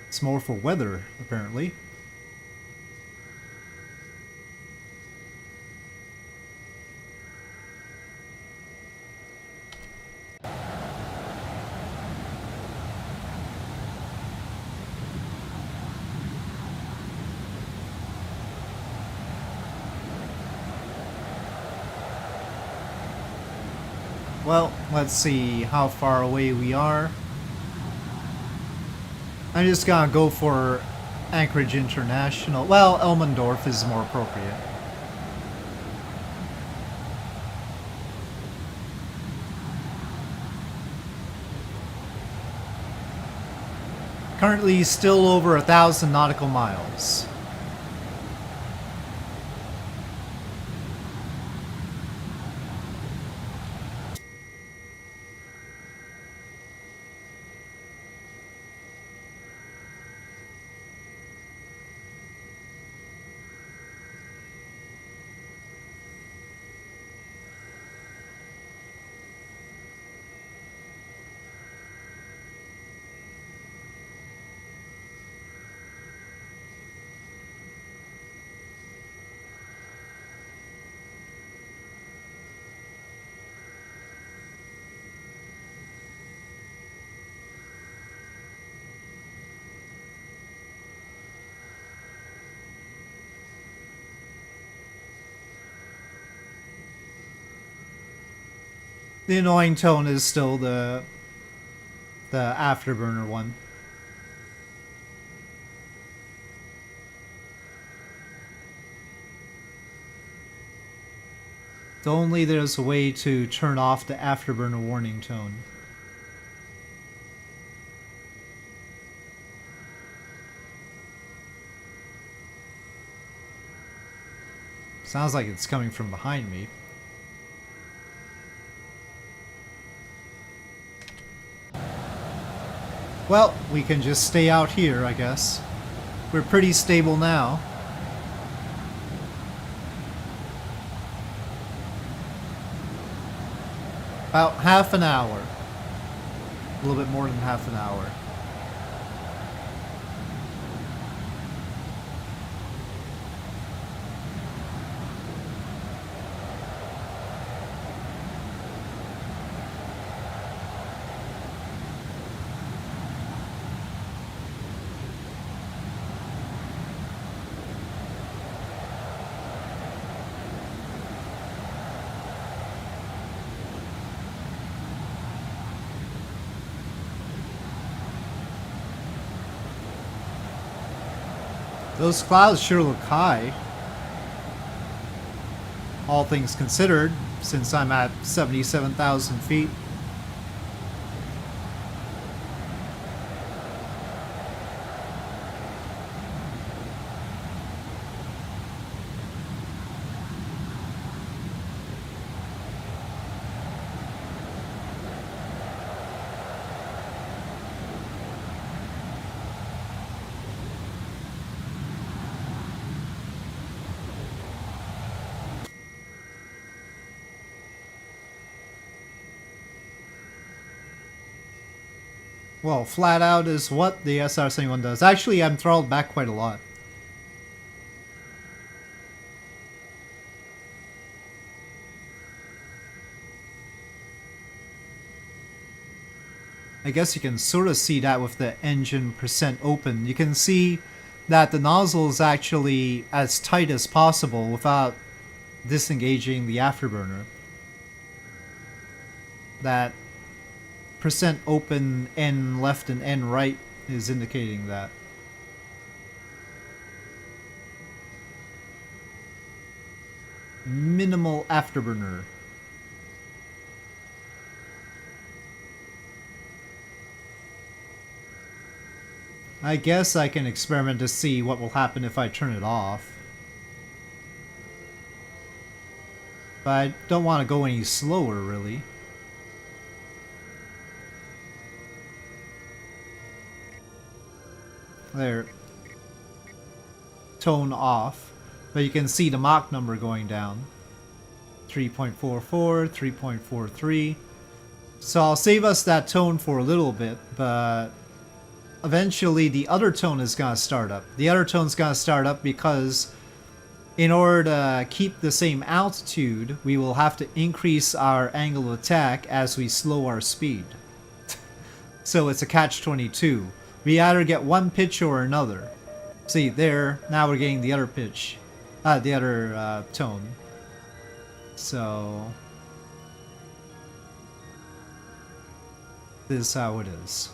It's more for weather, apparently. Well, let's see how far away we are. I'm just gonna go for Anchorage International. Well, Elmendorf is more appropriate. Currently still over 1,000 nautical miles. The annoying tone is still the afterburner one. If only there's a way to turn off the afterburner warning tone. Sounds like it's coming from behind me. Well, we can just stay out here, I guess. We're pretty stable now. About half an hour. A little bit more than half an hour. Those clouds sure look high. All things considered, since I'm at 77,000 feet. Well, flat out is what the SR-71 does. Actually, I'm throttled back quite a lot. I guess you can sort of see that with the engine percent open. You can see that the nozzle is actually as tight as possible without disengaging the afterburner. That percent open end left and end right is indicating that. Minimal afterburner. I guess I can experiment to see what will happen if I turn it off. But I don't want to go any slower, really. There. Tone off. But you can see the Mach number going down. 3.44, 3.43. So I'll save us that tone for a little bit, but eventually the other tone is going to start up. The other tone's going to start up because in order to keep the same altitude, we will have to increase our angle of attack as we slow our speed. So it's a catch-22. We either get one pitch or another. See, there, now we're getting the other pitch. The other tone. So this is how it is.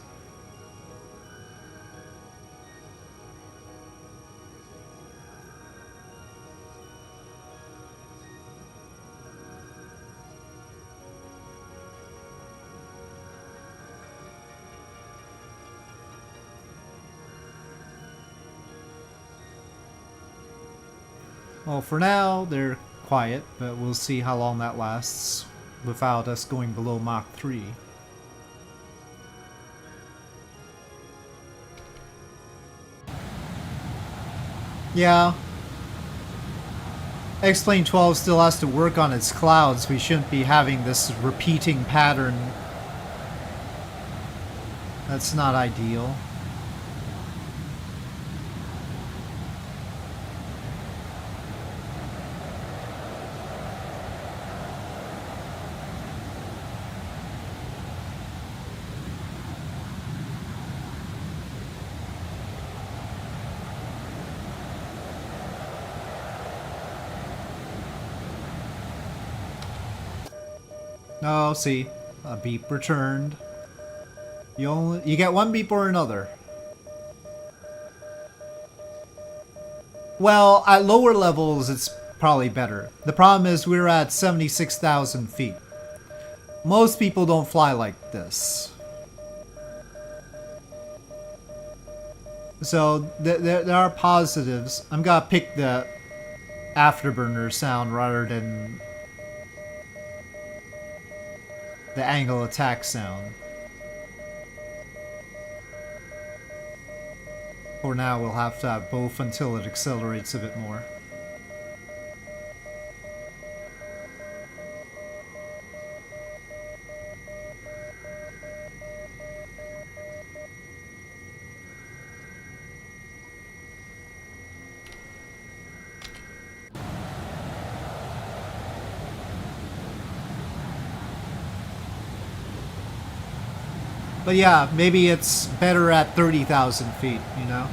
Well, for now, they're quiet, but we'll see how long that lasts without us going below Mach 3. Yeah. X-Plane 12 still has to work on its clouds. We shouldn't be having this repeating pattern. That's not ideal. Oh, see, a beep returned. You get one beep or another. Well, at lower levels, it's probably better. The problem is we're at 76,000 feet. Most people don't fly like this. So there are positives. I'm gonna pick the afterburner sound rather than the angle attack sound. For now, we'll have to have both until it accelerates a bit more. But yeah, maybe it's better at 30,000 feet, you know?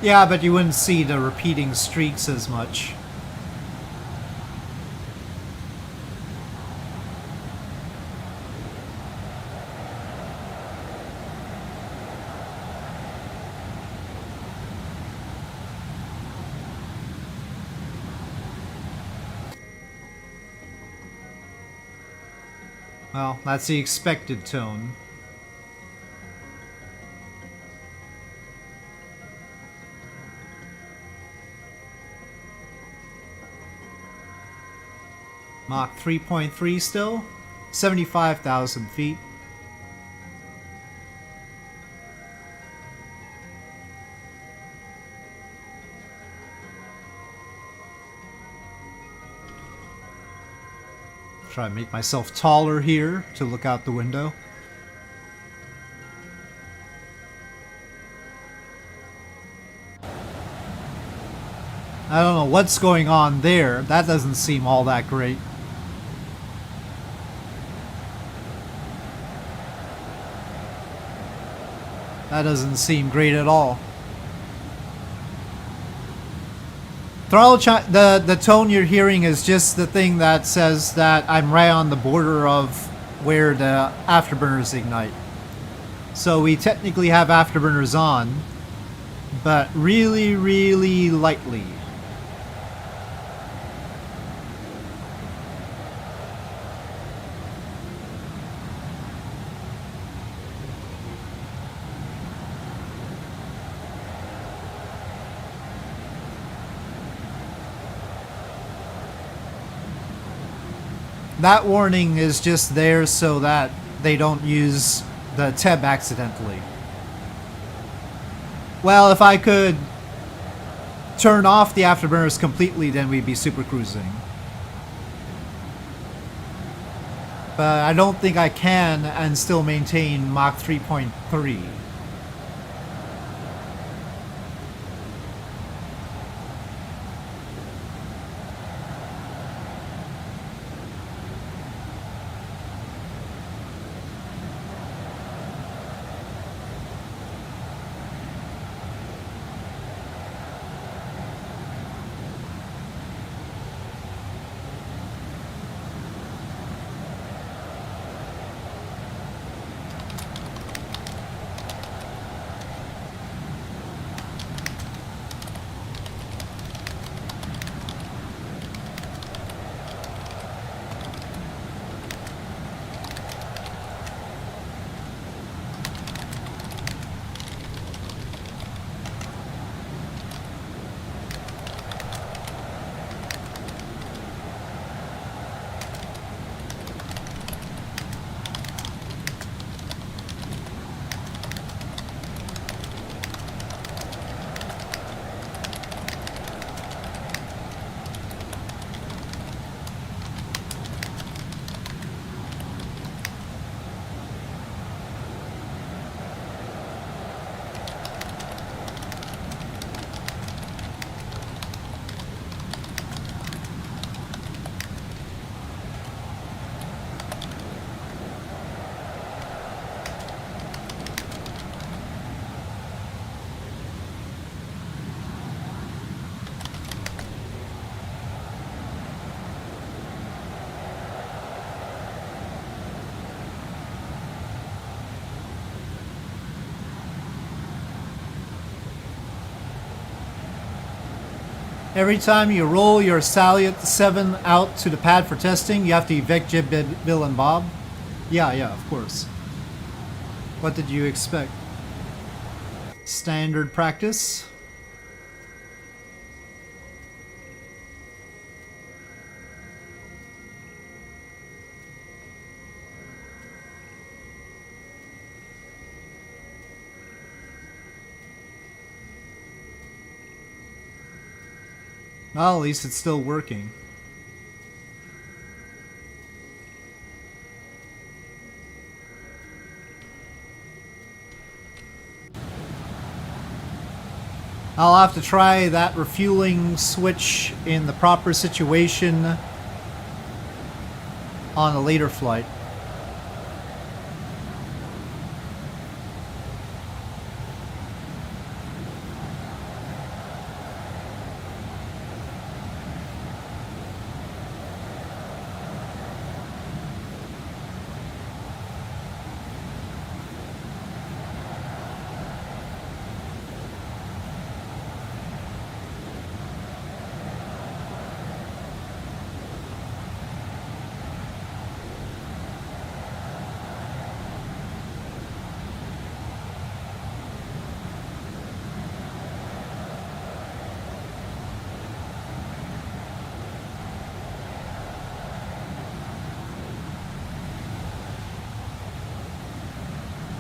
Yeah, but you wouldn't see the repeating streaks as much. Well, that's the expected tone. Mach 3.3 still? 75,000 feet. Try to make myself taller here to look out the window. I don't know what's going on there. That doesn't seem all that great. That doesn't seem great at all. The tone you're hearing is just the thing that says that I'm right on the border of where the afterburners ignite. So we technically have afterburners on, but really, really lightly. That warning is just there so that they don't use the TEB accidentally. Well, if I could turn off the afterburners completely, then we'd be super cruising. But I don't think I can and still maintain Mach 3.3. Every time you roll your Salient 7 out to the pad for testing, you have to evict Jib, Bill, and Bob? Yeah, of course. What did you expect? Standard practice? Well, at least it's still working. I'll have to try that refueling switch in the proper situation on a later flight.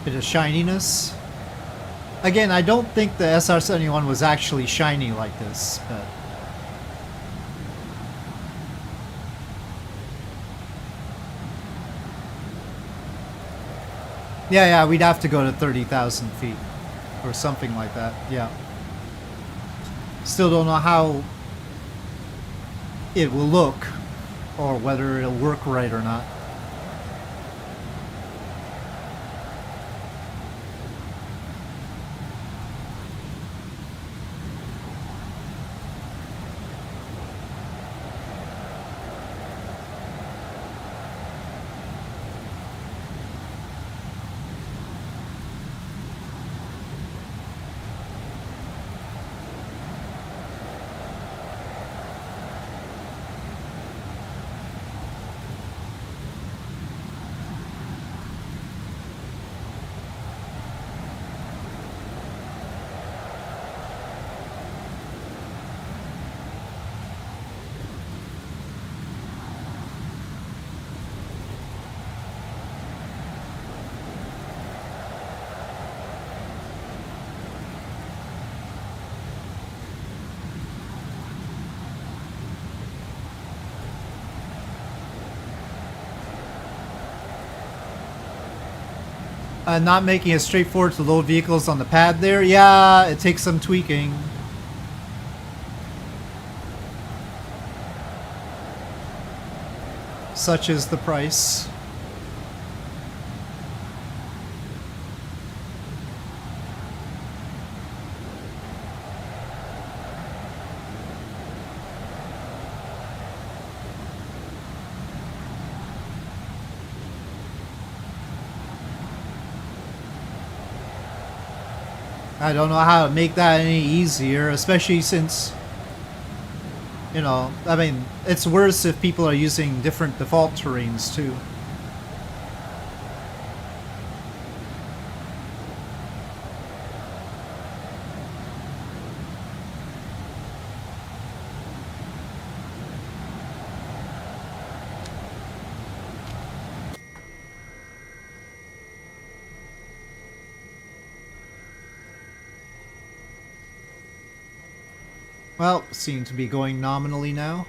Bit of shininess. Again, I don't think the SR-71 was actually shiny like this, but... Yeah, we'd have to go to 30,000 feet. Or something like that, yeah. Still don't know how it will look, or whether it'll work right or not. Not making it straightforward to load vehicles on the pad there. Yeah, it takes some tweaking. Such is the price. I don't know how to make that any easier, especially since, you know, I mean, it's worse if people are using different default terrains too. Well, seem to be going nominally now.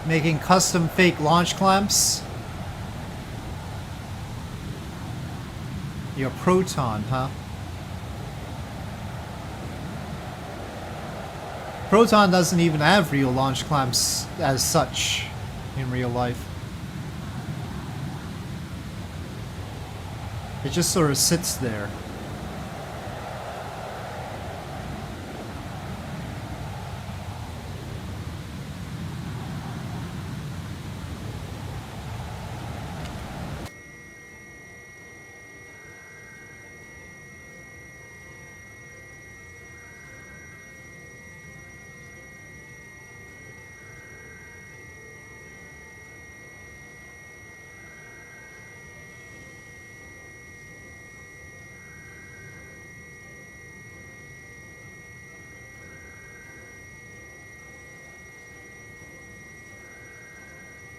Making custom fake launch clamps. Your Proton, huh? Proton doesn't even have real launch clamps as such in real life. It just sort of sits there.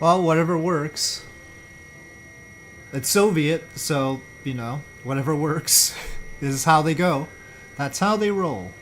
Well, whatever works. It's Soviet, so, you know, whatever works. This is how they go. That's how they roll.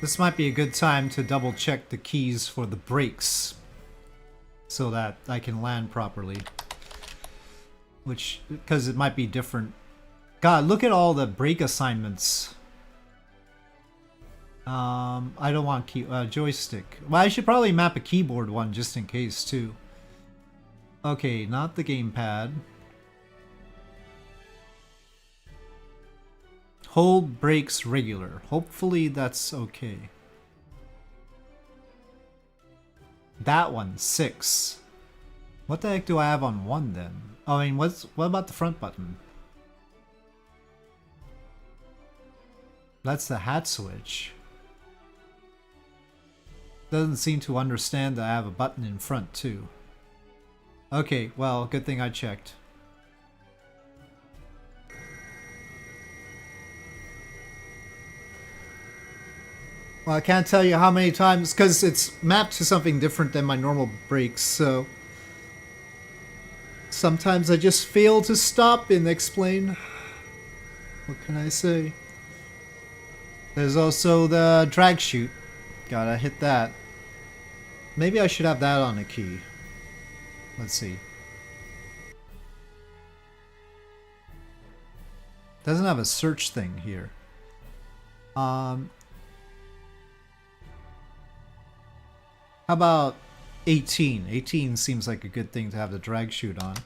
This might be a good time to double check the keys for the brakes so that I can land properly. Which, because it might be different. God, look at all the brake assignments. I don't want joystick. Well, I should probably map a keyboard one just in case too. Okay, not the gamepad. Hold brakes regular. Hopefully that's okay. That one, 6. What the heck do I have on 1 then? Oh, I mean, what about the front button? That's the hat switch. Doesn't seem to understand that I have a button in front too. Okay, well, good thing I checked. Well, I can't tell you how many times, because it's mapped to something different than my normal brakes, so sometimes I just fail to stop and explain. What can I say? There's also the drag chute. Gotta hit that. Maybe I should have that on a key. Let's see. Doesn't have a search thing here. How about 18? 18 seems like a good thing to have the drag chute on.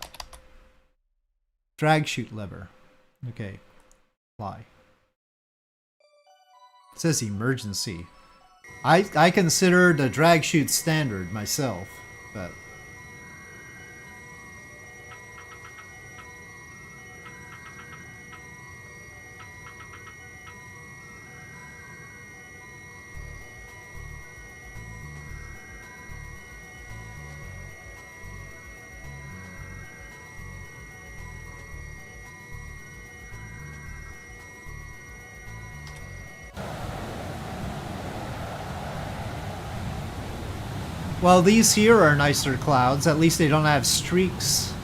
Drag chute lever. Okay. Fly. It says emergency. I consider the drag chute standard myself, but well, these here are nicer clouds. At least they don't have streaks.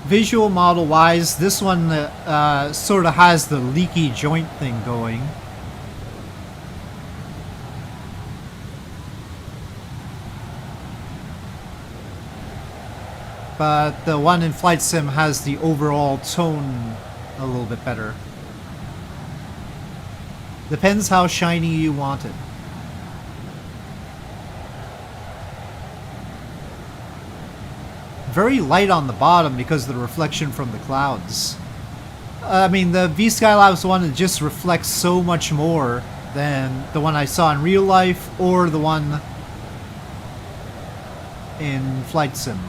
Visual model wise, this one sort of has the leaky joint thing going. But the one in Flight Sim has the overall tone a little bit better. Depends how shiny you want it. Very light on the bottom because of the reflection from the clouds. I mean, the VSKYLABS one just reflects so much more than the one I saw in real life or the one in Flight Sim.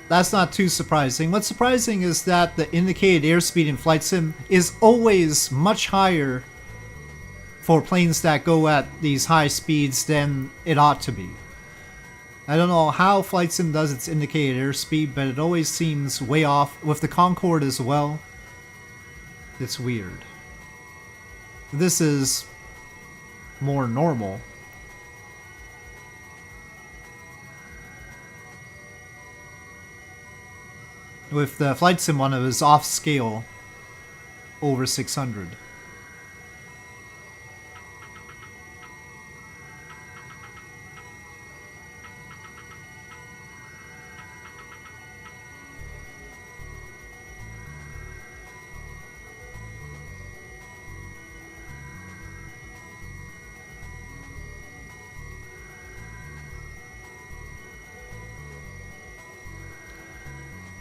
That's not too surprising. What's surprising is that the indicated airspeed in Flight Sim is always much higher for planes that go at these high speeds than it ought to be. I don't know how Flight Sim does its indicated airspeed, but it always seems way off. With the Concorde as well, it's weird. This is more normal. With the flight sim one, it was off scale over 600.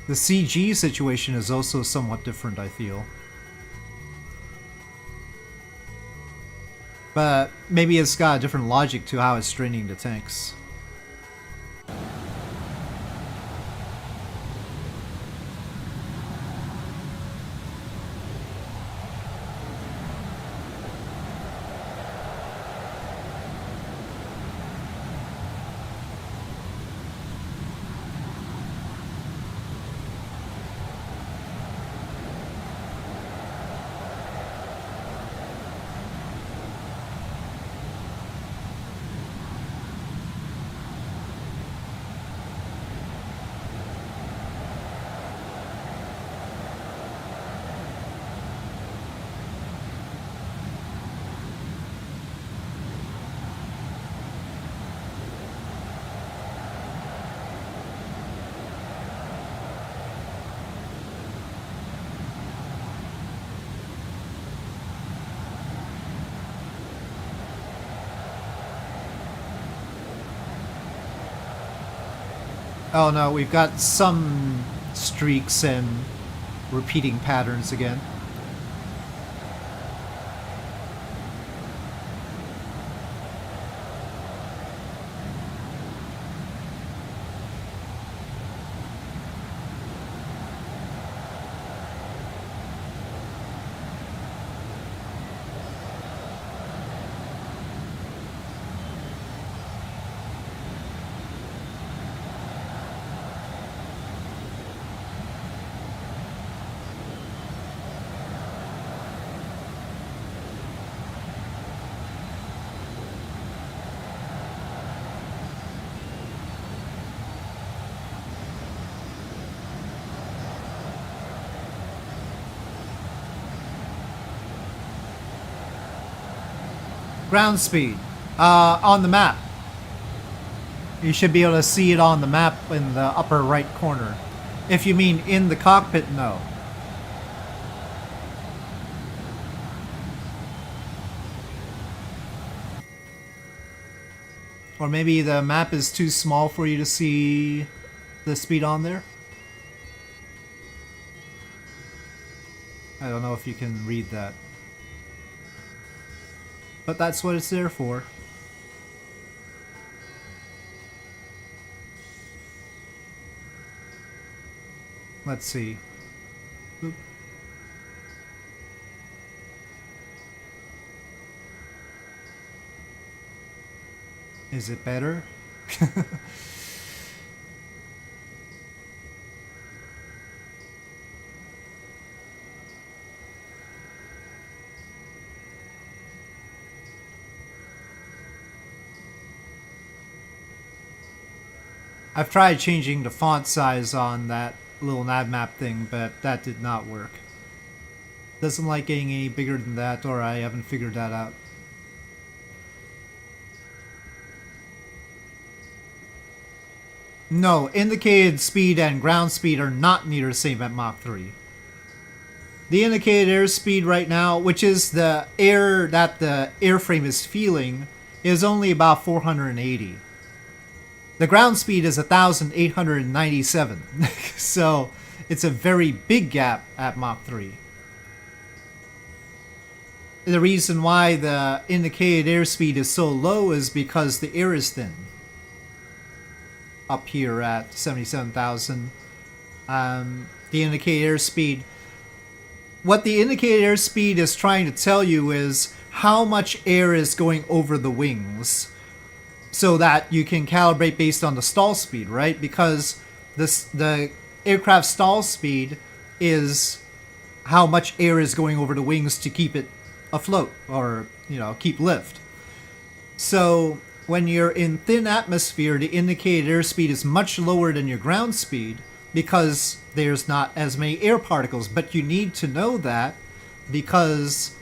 The CG situation is also somewhat different, I feel. But maybe it's got a different logic to how it's training the tanks. Oh no, we've got some streaks and repeating patterns again. Ground speed. On the map. You should be able to see it on the map in the upper right corner. If you mean in the cockpit, no. Or maybe the map is too small for you to see the speed on there. I don't know if you can read that. But that's what it's there for. Let's see. Oop. Is it better? I've tried changing the font size on that little nav map thing, but that did not work. Doesn't like getting any bigger than that, or I haven't figured that out. No, indicated speed and ground speed are not near the same at Mach 3. The indicated airspeed right now, which is the air that the airframe is feeling, is only about 480. The ground speed is 1,897, so it's a very big gap at Mach 3. The reason why the indicated airspeed is so low is because the air is thin. Up here at 77,000, the indicated airspeed. What the indicated airspeed is trying to tell you is how much air is going over the wings, so that you can calibrate based on the stall speed, right? Because the aircraft stall speed is how much air is going over the wings to keep it afloat, or, you know, keep lift. So when you're in thin atmosphere, the indicated airspeed is much lower than your ground speed, because there's not as many air particles. But you need to know that because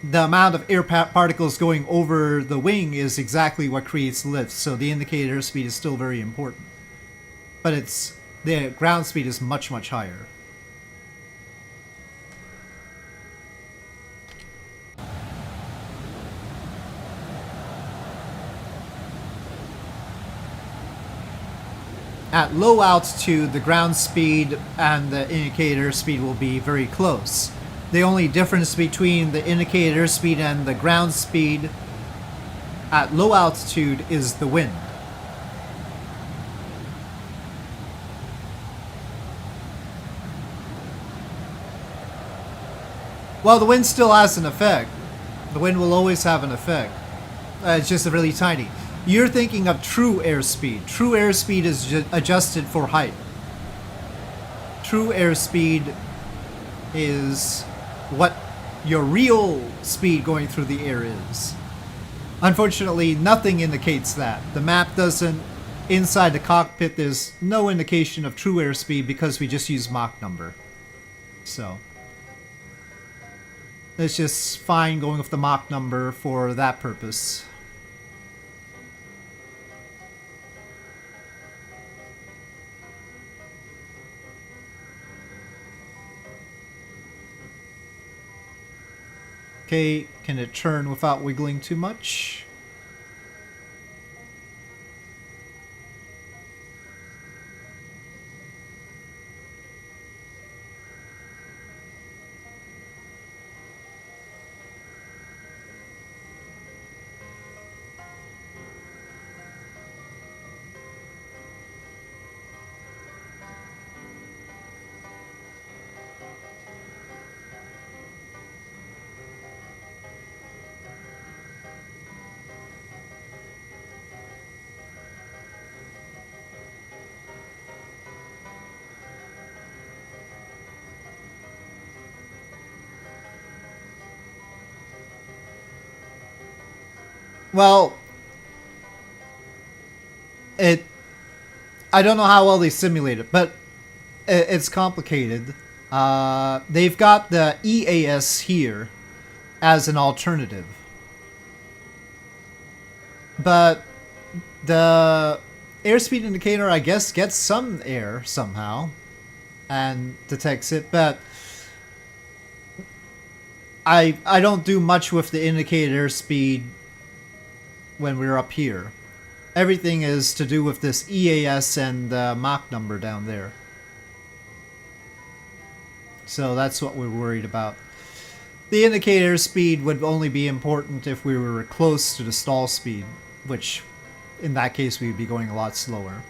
the amount of air particles going over the wing is exactly what creates lift. So the indicator speed is still very important. But the ground speed is much, much higher. At low altitude, the ground speed and the indicator speed will be very close. The only difference between the indicator speed and the ground speed at low altitude is the wind. Well, the wind still has an effect. The wind will always have an effect. It's just really tiny. You're thinking of true airspeed. True airspeed is adjusted for height. True airspeed is what your real speed going through the air is. Unfortunately, nothing indicates that. The map doesn't. Inside the cockpit, there's no indication of true airspeed because we just use Mach number. So it's just fine going with the Mach number for that purpose. Okay, can it turn without wiggling too much? Well, I don't know how well they simulate it, but it's complicated. They've got the EAS here as an alternative. But the airspeed indicator, I guess, gets some air somehow and detects it, but I don't do much with the indicator speed when we're up here. Everything is to do with this EAS and Mach number down there. So that's what we're worried about. The indicator speed would only be important if we were close to the stall speed, which in that case we'd be going a lot slower.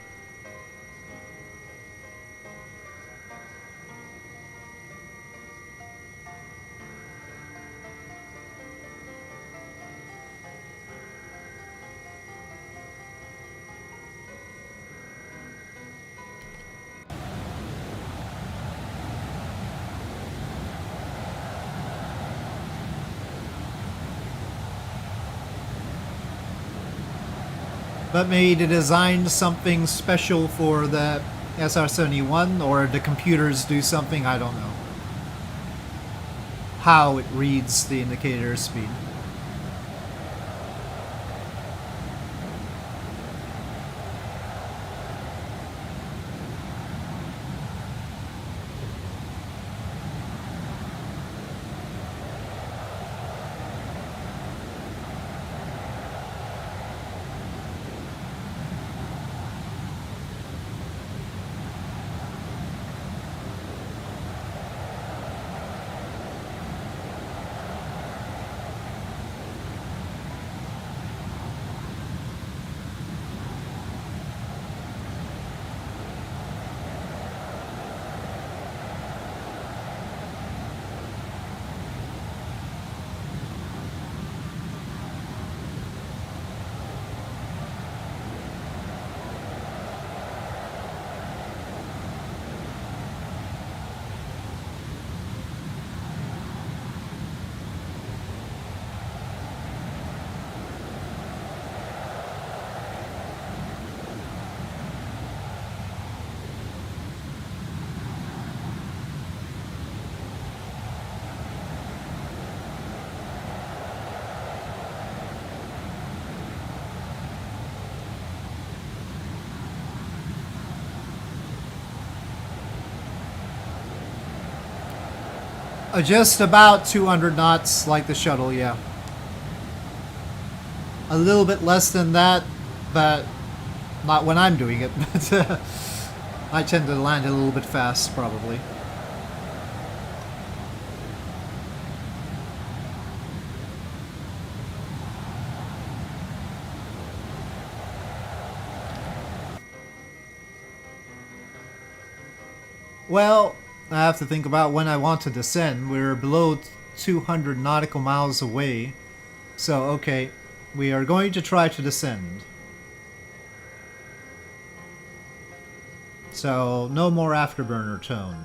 But maybe they designed something special for the SR-71, or the computers do something, I don't know. How it reads the indicator speed. Just about 200 knots like the shuttle, yeah. A little bit less than that, but not when I'm doing it. But I tend to land a little bit fast, probably. Well, I have to think about when I want to descend. We're below 200 nautical miles away. So, okay, we are going to try to descend. So, no more afterburner tone.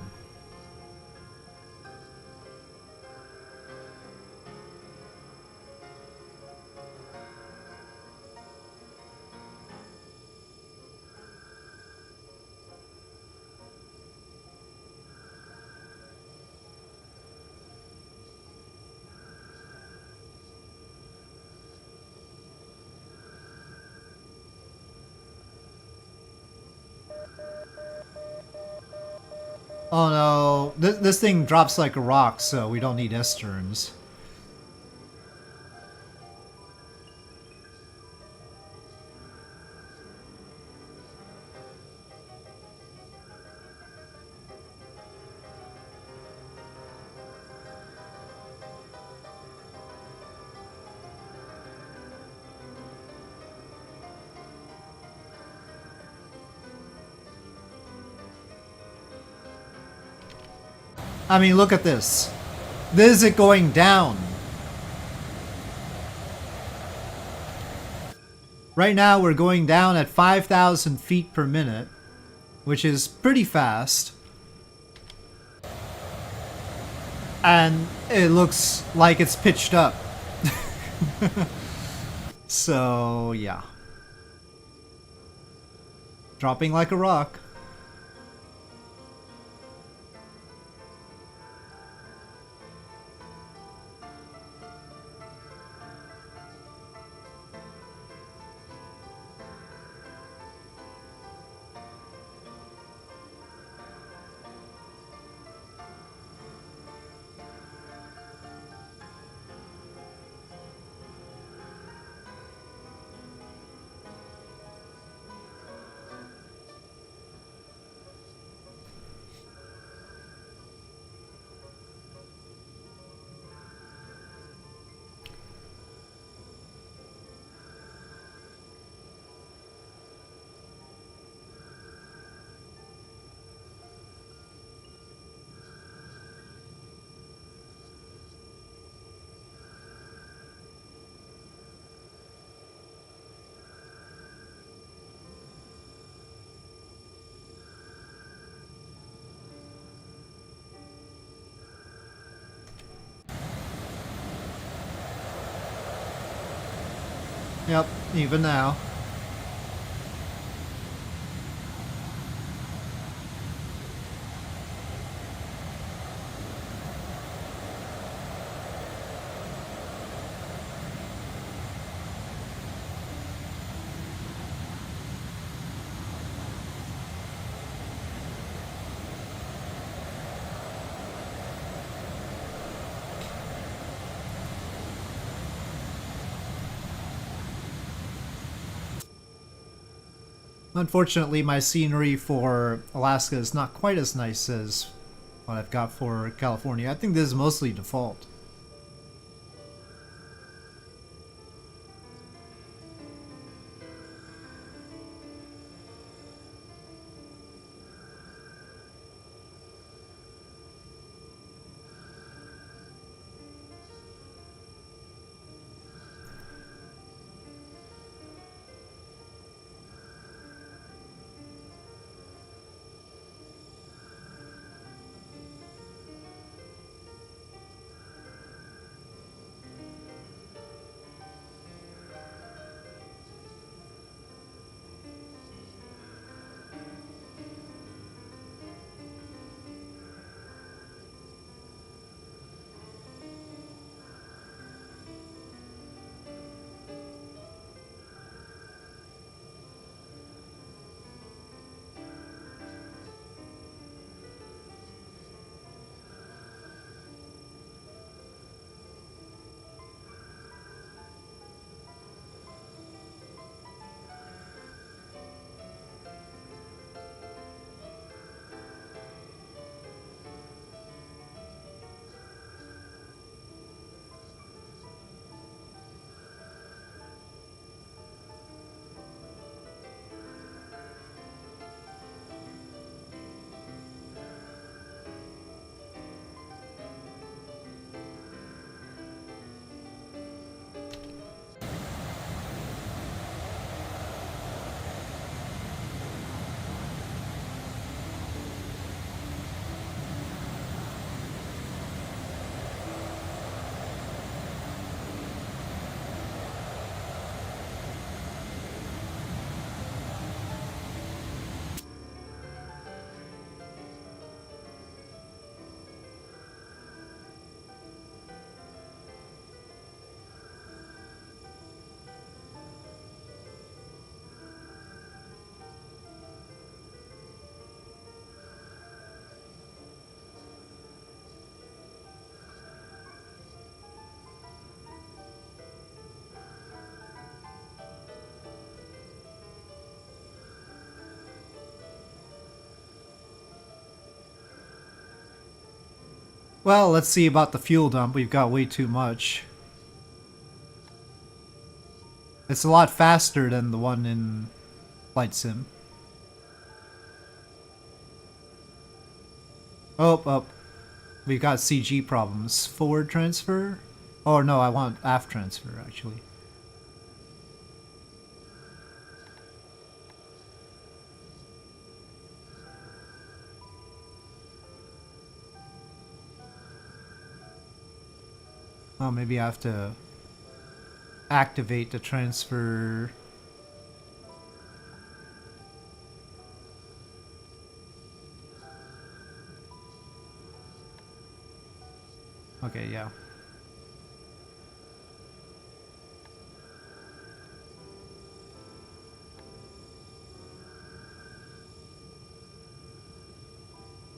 Oh no, this thing drops like a rock, so we don't need S-turns. I mean, look at this. This is it going down. Right now we're going down at 5,000 feet per minute, which is pretty fast. And it looks like it's pitched up. So, yeah. Dropping like a rock. Yep, even now. Unfortunately, my scenery for Alaska is not quite as nice as what I've got for California. I think this is mostly default. Well, let's see about the fuel dump. We've got way too much. It's a lot faster than the one in Flight Sim. Oh. We've got CG problems. Forward transfer? Oh no, I want aft transfer actually. Oh, maybe I have to activate the transfer. Okay, yeah.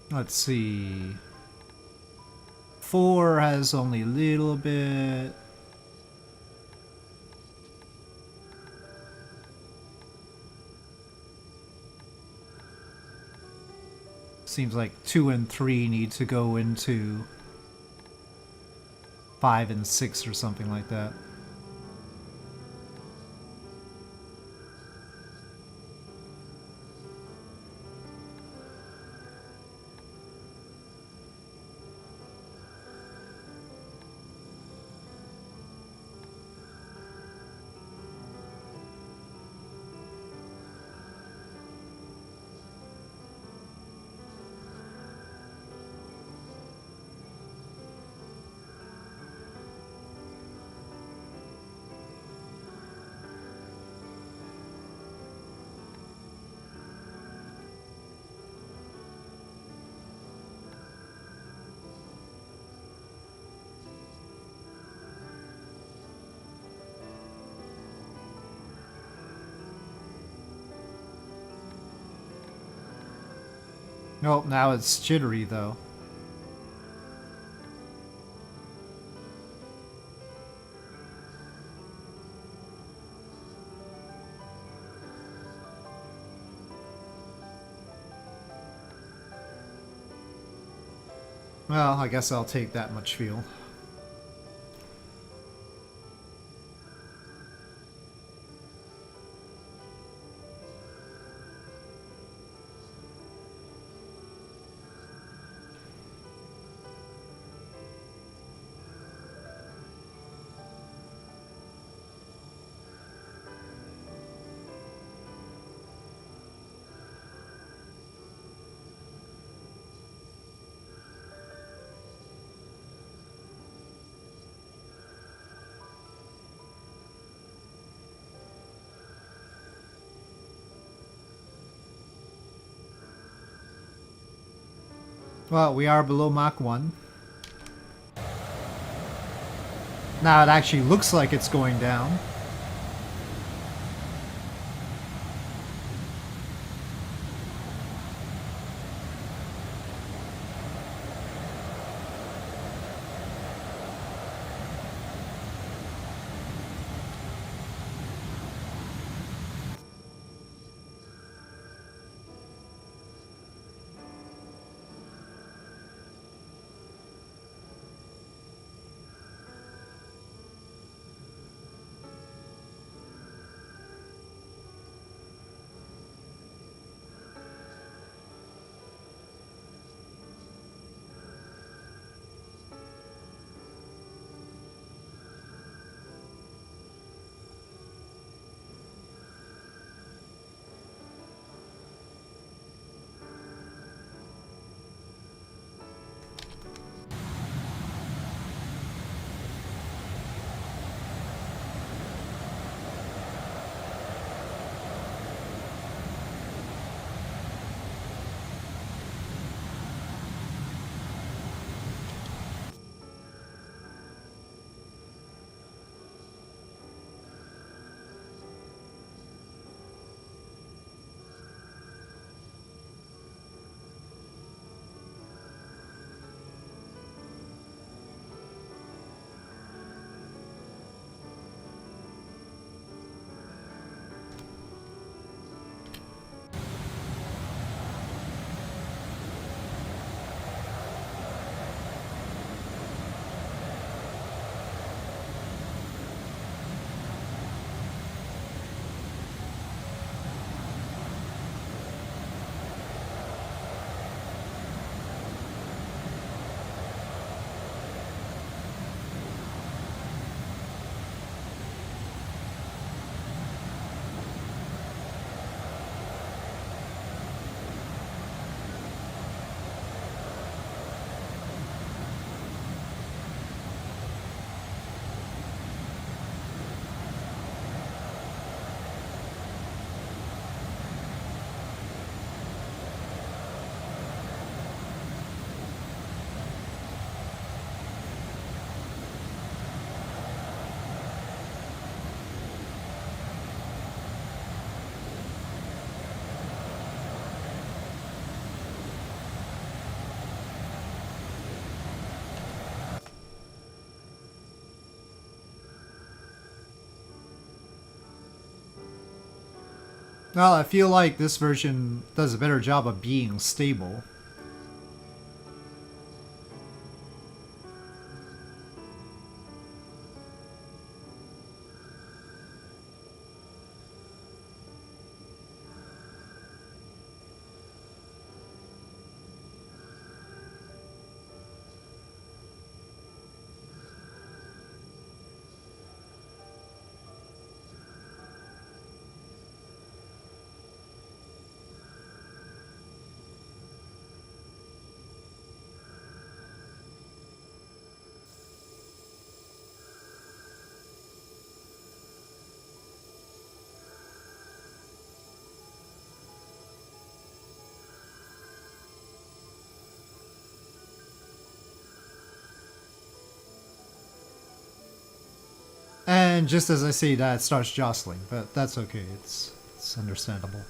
Let's see. 4 has only a little bit. Seems like 2 and 3 need to go into 5 and 6 or something like that. Nope, now it's jittery though. Well, I guess I'll take that much fuel. Well, we are below Mach 1. Now it actually looks like it's going down. Well, I feel like this version does a better job of being stable. And just as I say that, it starts jostling, but that's okay. It's understandable.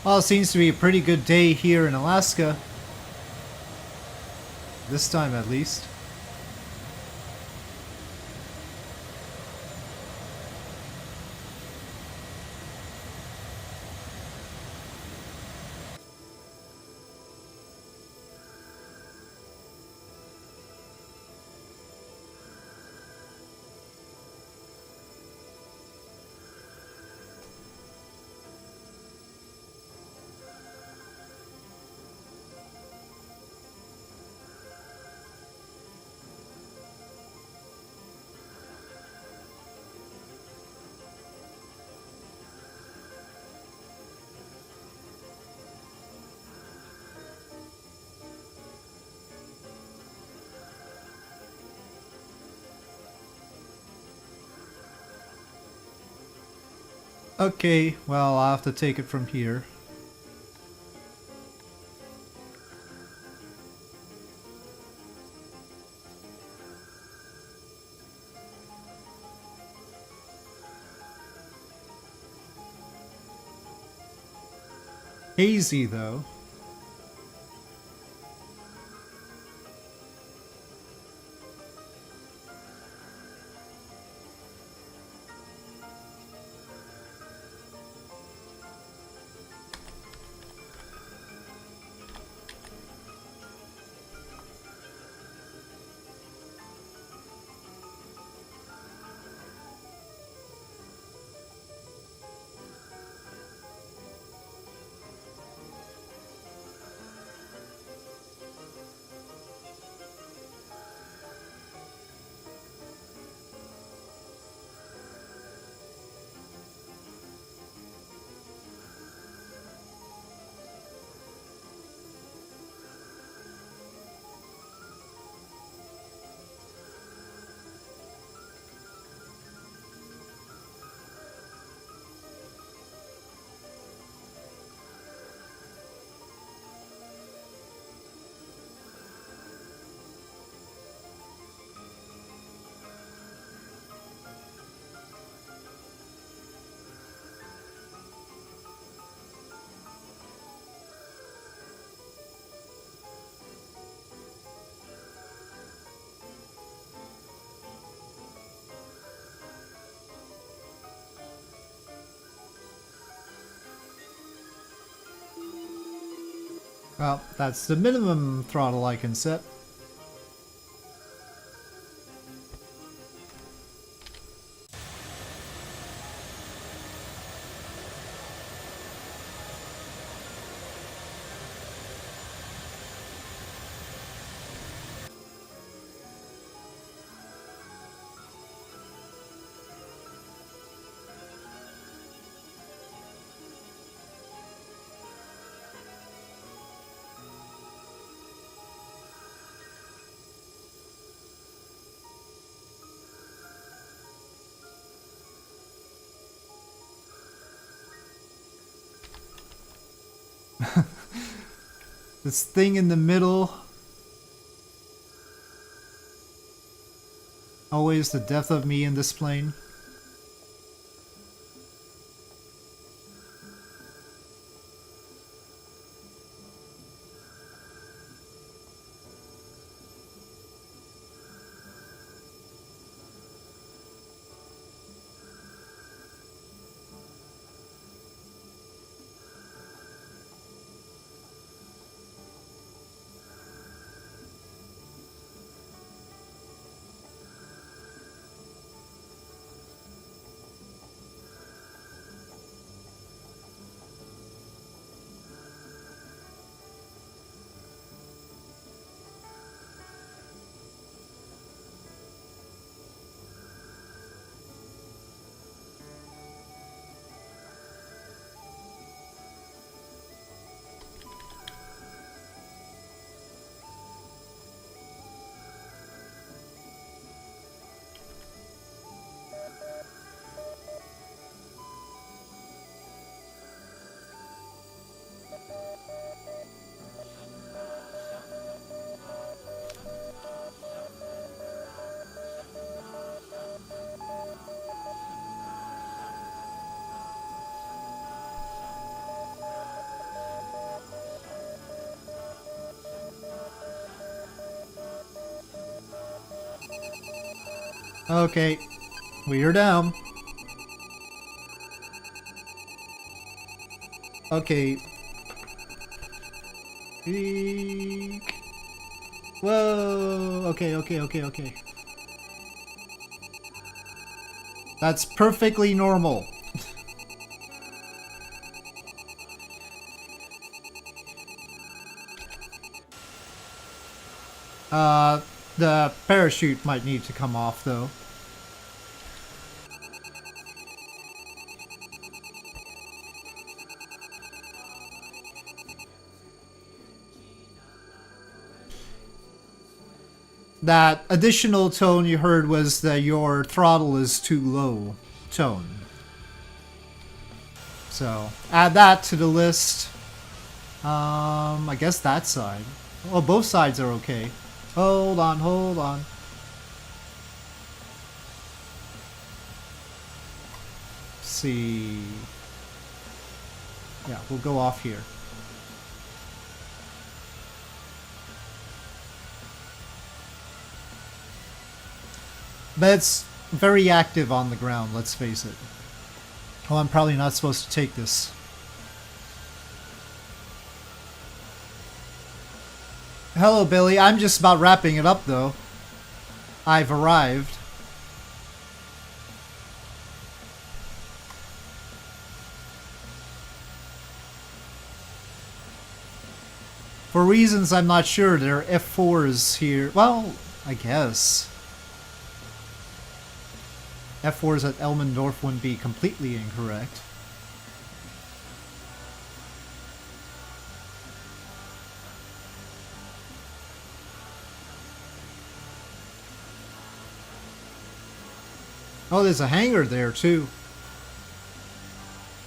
Well, it seems to be a pretty good day here in Alaska. This time at least. Okay, well, I'll have to take it from here. Hazy, though. Well, that's the minimum throttle I can set. This thing in the middle. Always the death of me in this plane. Okay, we are down. Okay. Eek. Whoa. Okay. That's perfectly normal. The parachute might need to come off though. That additional tone you heard was that your throttle is too low tone. So add that to the list. I guess that side. Well, both sides are okay. Hold on. See. Yeah, we'll go off here. But it's very active on the ground, let's face it. Oh, I'm probably not supposed to take this. Hello, Billy. I'm just about wrapping it up, though. I've arrived. For reasons I'm not sure, there are F4s here. Well, I guess. F4s at Elmendorf wouldn't be completely incorrect. Oh, there's a hangar there too.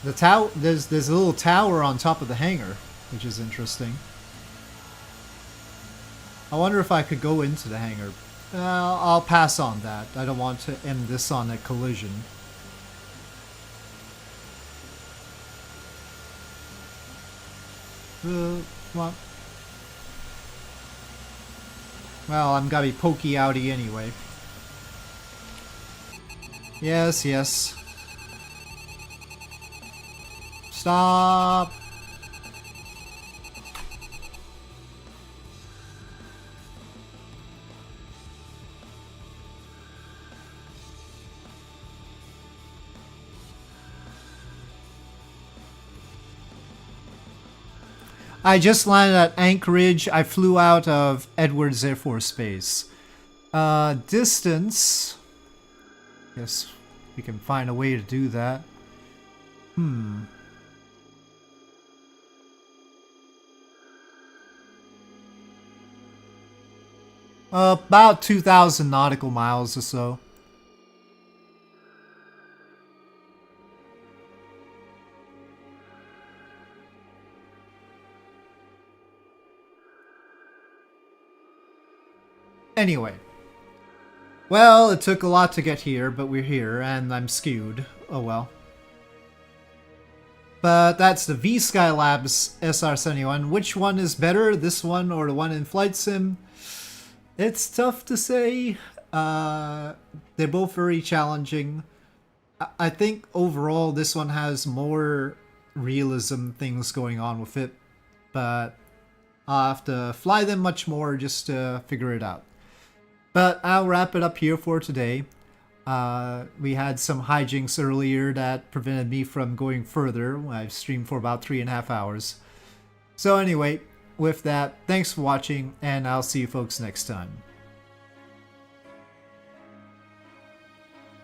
The tower, there's a little tower on top of the hangar, which is interesting. I wonder if I could go into the hangar. I'll pass on that. I don't want to end this on a collision. Come on. Well, I'm gotta be pokey outy anyway. Yes. Stop. I just landed at Anchorage. I flew out of Edwards Air Force Base. Distance. Guess we can find a way to do that. About 2,000 nautical miles or so. Anyway. Well, it took a lot to get here, but we're here, and I'm skewed. Oh well. But that's the VSKYLABS SR-71. Which one is better, this one or the one in Flight Sim? It's tough to say. They're both very challenging. I think overall this one has more realism things going on with it, but I'll have to fly them much more just to figure it out. But I'll wrap it up here for today. We had some hijinks earlier that prevented me from going further. I've streamed for about 3.5 hours. So anyway, with that, thanks for watching, and I'll see you folks next time.